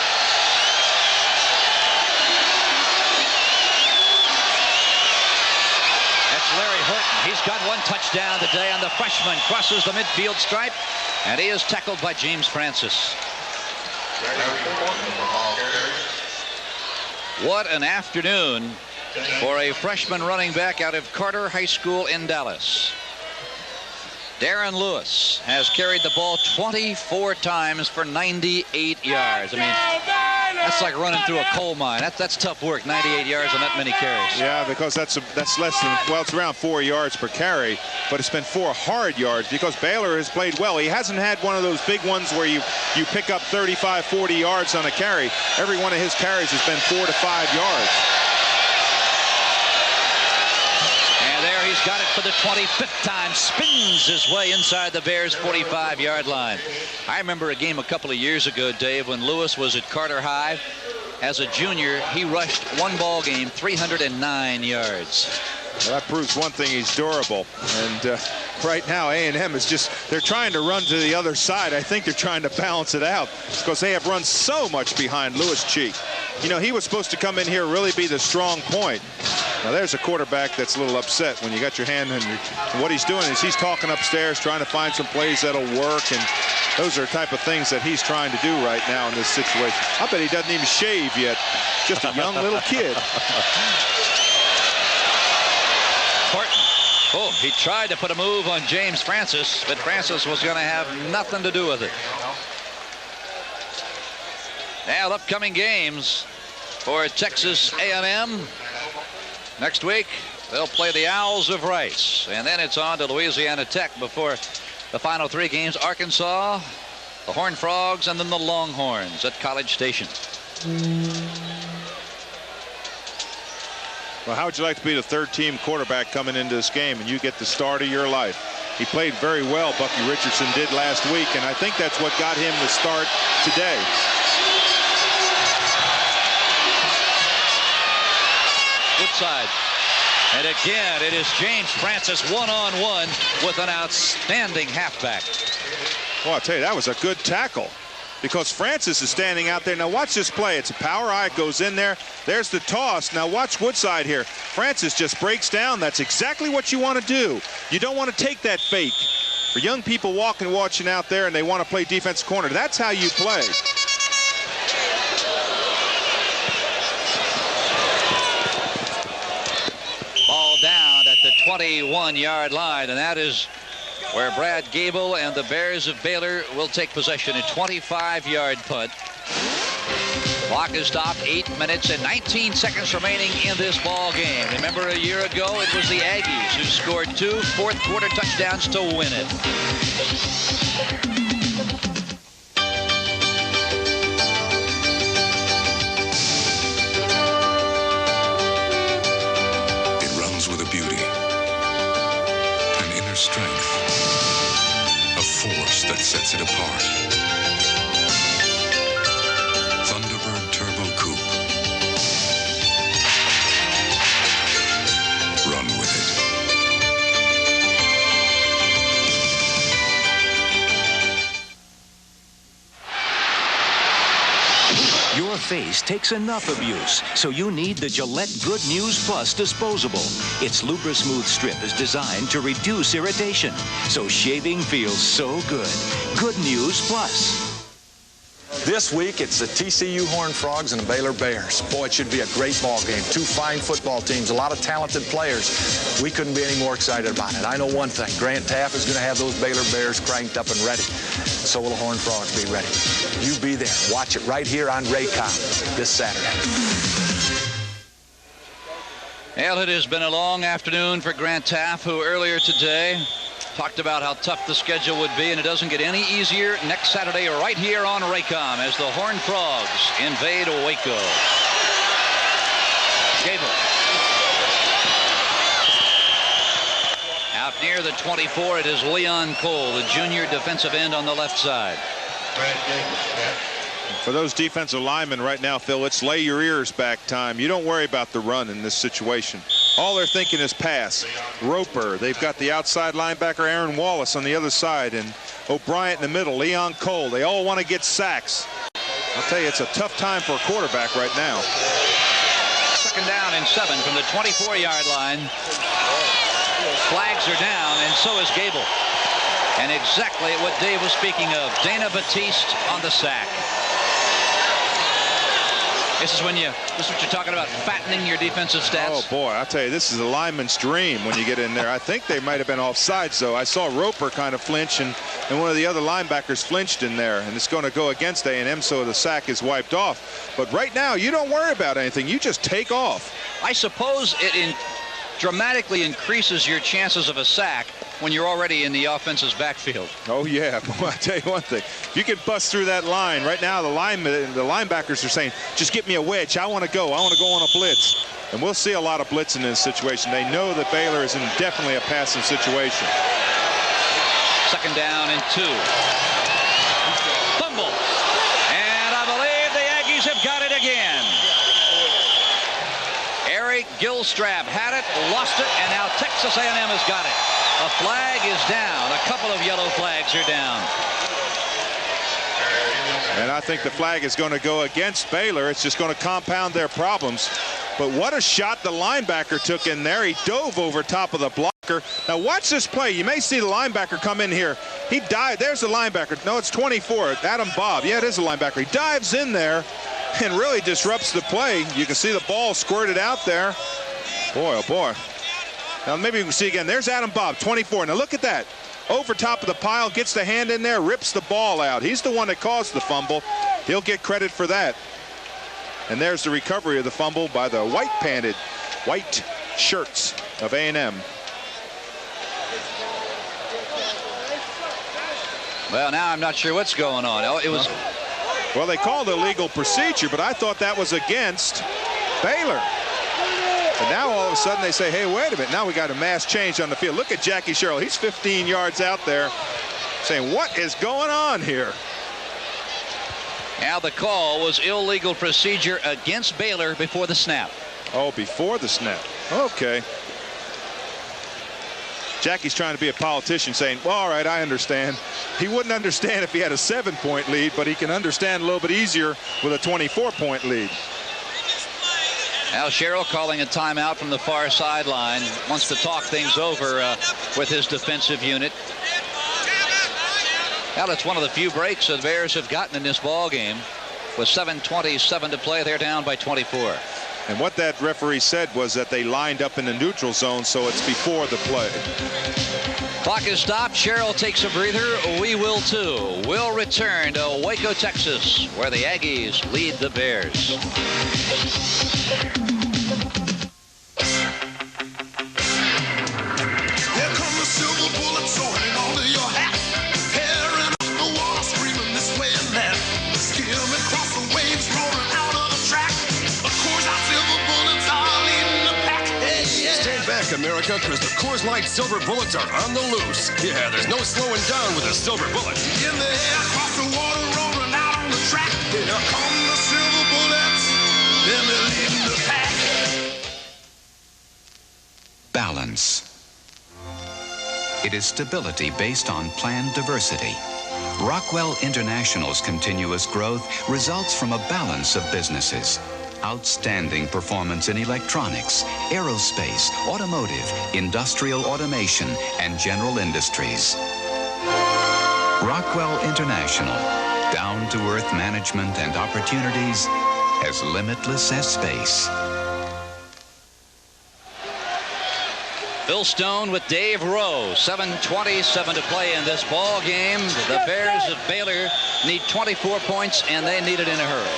Larry Horton. He's got 1 touchdown today on the freshman. Crosses the midfield stripe, and he is tackled by James Francis. What an afternoon for a freshman running back out of Carter High School in Dallas. Darren Lewis has carried the ball 24 times for 98 yards. I mean, that's like running through a coal mine. That's tough work, 98 yards on that many carries. Yeah, because that's less than, well, it's around 4 yards per carry, but it's been 4 hard yards because Baylor has played well. He hasn't had one of those big ones where you pick up 35, 40 yards on a carry. Every one of his carries has been 4 to 5 yards. He's got it for the 25th time, spins his way inside the Bears' 45-yard line. I remember a game a couple of years ago, Dave, when Lewis was at Carter High. As a junior, he rushed one ball game, 309 yards. Well, that proves one thing, he's durable. And right now, A&M is just, they're trying to run to the other side. I think they're trying to balance it out because they have run so much behind Lewis Cheek. You know, he was supposed to come in here, really be the strong point. Now, there's a quarterback that's a little upset when you got your hand in what he's doing is he's talking upstairs, trying to find some plays that'll work, and those are the type of things that he's trying to do right now in this situation. I bet he doesn't even shave yet. Just a young little kid. Horton. Oh, he tried to put a move on James Francis, but Francis was going to have nothing to do with it. Now, upcoming games for Texas A&M. Next week, they'll play the Owls of Rice, and then it's on to Louisiana Tech before the final 3 games. Arkansas, the Horned Frogs, and then the Longhorns at College Station. Well, how would you like to be the third-team quarterback coming into this game and you get the start of your life? He played very well, Bucky Richardson did last week, and I think that's what got him the start today. Woodside. And again, it is James Francis one-on-one with an outstanding halfback. Well, I'll tell you, that was a good tackle because Francis is standing out there. Now watch this play. It's a power eye. It goes in there. There's the toss. Now watch Woodside here. Francis just breaks down. That's exactly what you want to do. You don't want to take that fake. For young people watching out there and they want to play defensive corner, that's how you play. Ball down at the 21-yard line, and that is where Brad Gable and the Bears of Baylor will take possession. A 25-yard punt. Clock is stopped. 8 minutes and 19 seconds remaining in this ball game. Remember, a year ago, it was the Aggies who scored 2 fourth-quarter touchdowns to win it. It runs with a beauty, an inner strength, a force that sets it apart. Thunderbird Turbo Coupe. Run with it. Your face takes enough abuse, so you need the Gillette Good News Plus disposable. Its LubraSmooth strip is designed to reduce irritation, so shaving feels so good. Good News Plus. This week, it's the TCU Horned Frogs and the Baylor Bears. Boy, it should be a great ball game. 2 fine football teams, a lot of talented players. We couldn't be any more excited about it. I know one thing. Grant Taft is going to have those Baylor Bears cranked up and ready. So will the Horned Frogs be ready. You be there. Watch it right here on Raycom this Saturday. Well, it has been a long afternoon for Grant Taft, who earlier today talked about how tough the schedule would be, and it doesn't get any easier next Saturday right here on Raycom as the Horned Frogs invade Waco. Gable. Out near the 24, it is Leon Cole, the junior defensive end on the left side. For those defensive linemen right now, Phil, it's lay your ears back time. You don't worry about the run in this situation. All they're thinking is pass. Roper, they've got the outside linebacker Aaron Wallace on the other side, and O'Brien in the middle, Leon Cole. They all want to get sacks. I'll tell you, it's a tough time for a quarterback right now. 2nd down and 7 from the 24-yard line. Flags are down, and so is Gable. And exactly what Dave was speaking of, Dana Batiste on the sack. This is what you're talking about, fattening your defensive stats. Oh boy, I'll tell you, this is a lineman's dream when you get in there. I think they might have been offsides though. I saw Roper kind of flinch, and one of the other linebackers flinched in there, and it's going to go against A&M, so the sack is wiped off. But right now, you don't worry about anything. You just take off. I suppose it dramatically increases your chances of a sack when you're already in the offense's backfield. Oh yeah, well, I'll tell you one thing. If you can bust through that line right now, the linebackers are saying, just get me a wedge. I want to go on a blitz. And we'll see a lot of blitz in this situation. They know that Baylor is in definitely a passing situation. 2nd down and 2. Fumble. And I believe the Aggies have got it again. Eric Gilstrap had it, lost it, and now Texas A&M has got it. A flag is down. A couple of yellow flags are down. And I think the flag is going to go against Baylor. It's just going to compound their problems. But what a shot the linebacker took in there. He dove over top of the blocker. Now watch this play. You may see the linebacker come in here. He dived. There's the linebacker. No, it's 24. Adam Bobb. Yeah, it is a linebacker. He dives in there and really disrupts the play. You can see the ball squirted out there. Boy, oh boy. Now maybe we can see again. There's Adam Bobb, 24. Now look at that. Over top of the pile, gets the hand in there, rips the ball out. He's the one that caused the fumble. He'll get credit for that. And there's the recovery of the fumble by the white shirts of A&M. Well, now I'm not sure what's going on. It was. Well, they called illegal procedure, but I thought that was against Baylor. But now all of a sudden they say, hey, wait a minute, now we got a mass change on the field. Look at Jackie Sherrill. He's 15 yards out there saying, what is going on here? Now the call was illegal procedure against Baylor before the snap. Oh, before the snap. Okay. Jackie's trying to be a politician saying, well, all right, I understand. He wouldn't understand if he had a 7-point lead, but he can understand a little bit easier with a 24-point lead. Now Sherrill calling a timeout from the far sideline. Wants to talk things over with his defensive unit. Well, it's one of the few breaks the Bears have gotten in this ball game. With 7:27 to play, they're down by 24. And what that referee said was that they lined up in the neutral zone, so it's before the play. Clock is stopped. Sherrill takes a breather. We will too. We'll return to Waco, Texas, where the Aggies lead the Bears. Here come the silver bullets soaring onto your hat, tearing up the wall, screaming this way and that, skimming across the waves, roaring out of the track. Of course, our silver bullets are leading the pack. Hey, yeah. Stand back, America, because the Coors Light Silver Bullets are on the loose. Yeah, there's no slowing down with a silver bullet. In the air, across the water, roaring out on the track. Here come the silver bullets, then they're leading the pack. Balance. It is stability based on planned diversity. Rockwell International's continuous growth results from a balance of businesses. Outstanding performance in electronics, aerospace, automotive, industrial automation, and general industries. Rockwell International, down-to-earth management and opportunities as limitless as space. Bill Stone with Dave Rowe. 7:27 to play in this ball game. The Bears of Baylor need 24 points, and they need it in a hurry.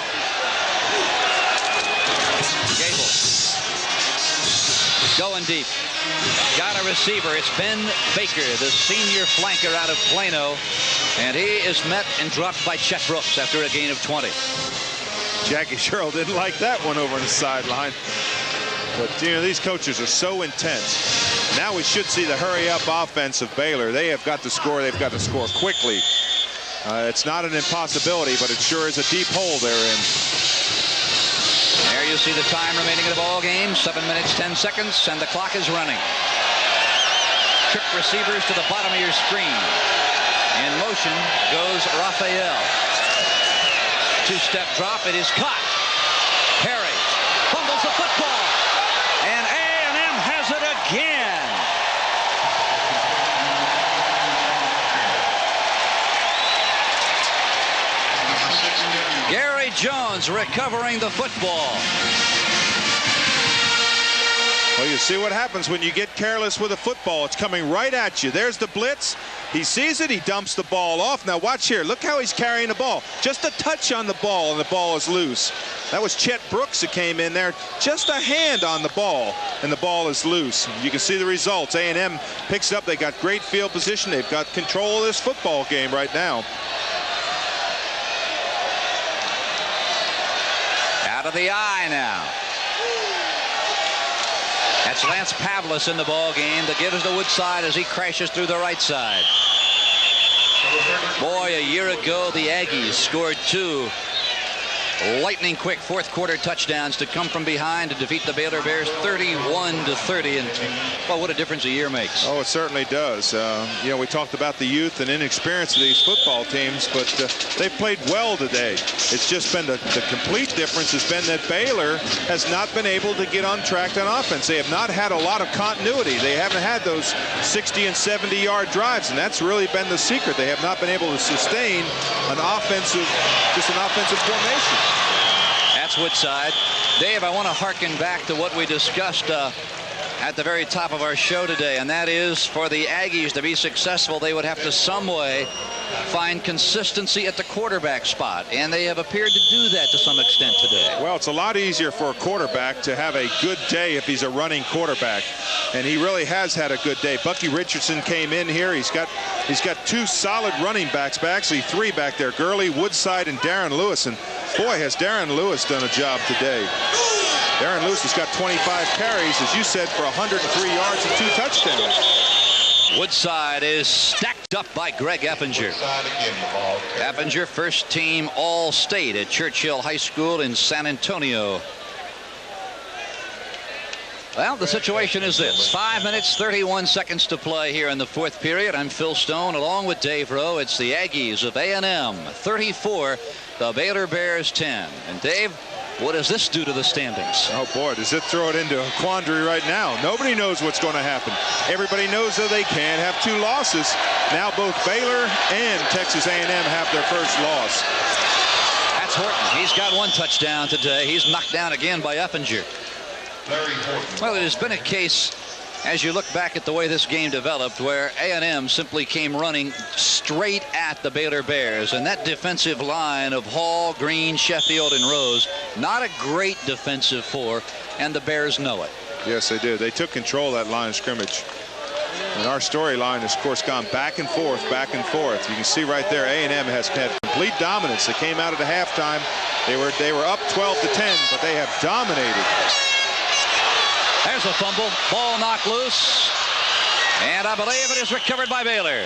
Gable going deep. Got a receiver. It's Ben Baker, the senior flanker out of Plano, and he is met and dropped by Chet Brooks after a gain of 20. Jackie Sherrill didn't like that one over on the sideline. But, you know, these coaches are so intense. Now we should see the hurry-up offense of Baylor. They have got to score. They've got to score quickly. It's not an impossibility, but it sure is a deep hole they're in. There you see the time remaining in the ball game. 7 minutes, 10 seconds, and the clock is running. Trick receivers to the bottom of your screen. In motion goes Raphael. Two-step drop. It is caught. Perry fumbles the football. And A&M has it again. Gary Jones recovering the football. Well, you see what happens when you get careless with a football. It's coming right at you. There's the blitz. He sees it. He dumps the ball off. Now watch here. Look how he's carrying the ball. Just a touch on the ball, and the ball is loose. That was Chet Brooks that came in there. Just a hand on the ball, and the ball is loose. You can see the results. A&M picks it up. They got great field position. They've got control of this football game right now. Out of the eye now. That's Lance Pavlis in the ball game. The give is to Woodside as he crashes through the right side. Boy, a year ago, the Aggies scored 2 lightning quick fourth quarter touchdowns to come from behind to defeat the Baylor Bears 31-30. And well, what a difference a year makes. Oh, it certainly does. You know, we talked about the youth and inexperience of these football teams, but they've played well today. It's just been the complete difference has been that Baylor has not been able to get on track on offense. They have not had a lot of continuity. They haven't had those 60 and 70-yard drives, and that's really been the secret. They have not been able to sustain an offensive formation. That's Woodside. Dave, I want to harken back to what we discussed at the very top of our show today, and that is for the Aggies to be successful, they would have to some way find consistency at the quarterback spot, and they have appeared to do that to some extent today. Well, it's a lot easier for a quarterback to have a good day if he's a running quarterback, and he really has had a good day. Bucky Richardson came in here. He's got 2 solid running backs, but actually 3 back there, Gurley, Woodside, and Darren Lewis. And boy, has Darren Lewis done a job today. Darren Lewis has got 25 carries, as you said, for 103 yards and 2 touchdowns. Woodside is stacked up by Greg Eppinger. Eppinger, first team All-State at Churchill High School in San Antonio. Well, the situation is this. 5 minutes, 31 seconds to play here in the fourth period. I'm Phil Stone along with Dave Rowe. It's the Aggies of A&M 34, the Baylor Bears 10. And Dave, what does this do to the standings? Oh, boy, does it throw it into a quandary right now. Nobody knows what's going to happen. Everybody knows that they can have 2 losses. Now both Baylor and Texas A&M have their first loss. That's Horton. He's got 1 touchdown today. He's knocked down again by Eppinger. Well, it has been a case, as you look back at the way this game developed, where A&M simply came running straight at the Baylor Bears. And that defensive line of Hall, Green, Sheffield, and Rose, not a great defensive four, and the Bears know it. Yes, they did. They took control of that line of scrimmage. And our storyline has, of course, gone back and forth, back and forth. You can see right there, A&M has had complete dominance. They came out at the halftime. They were up 12-10, but they have dominated. There's a fumble. Ball knocked loose. And I believe it is recovered by Baylor.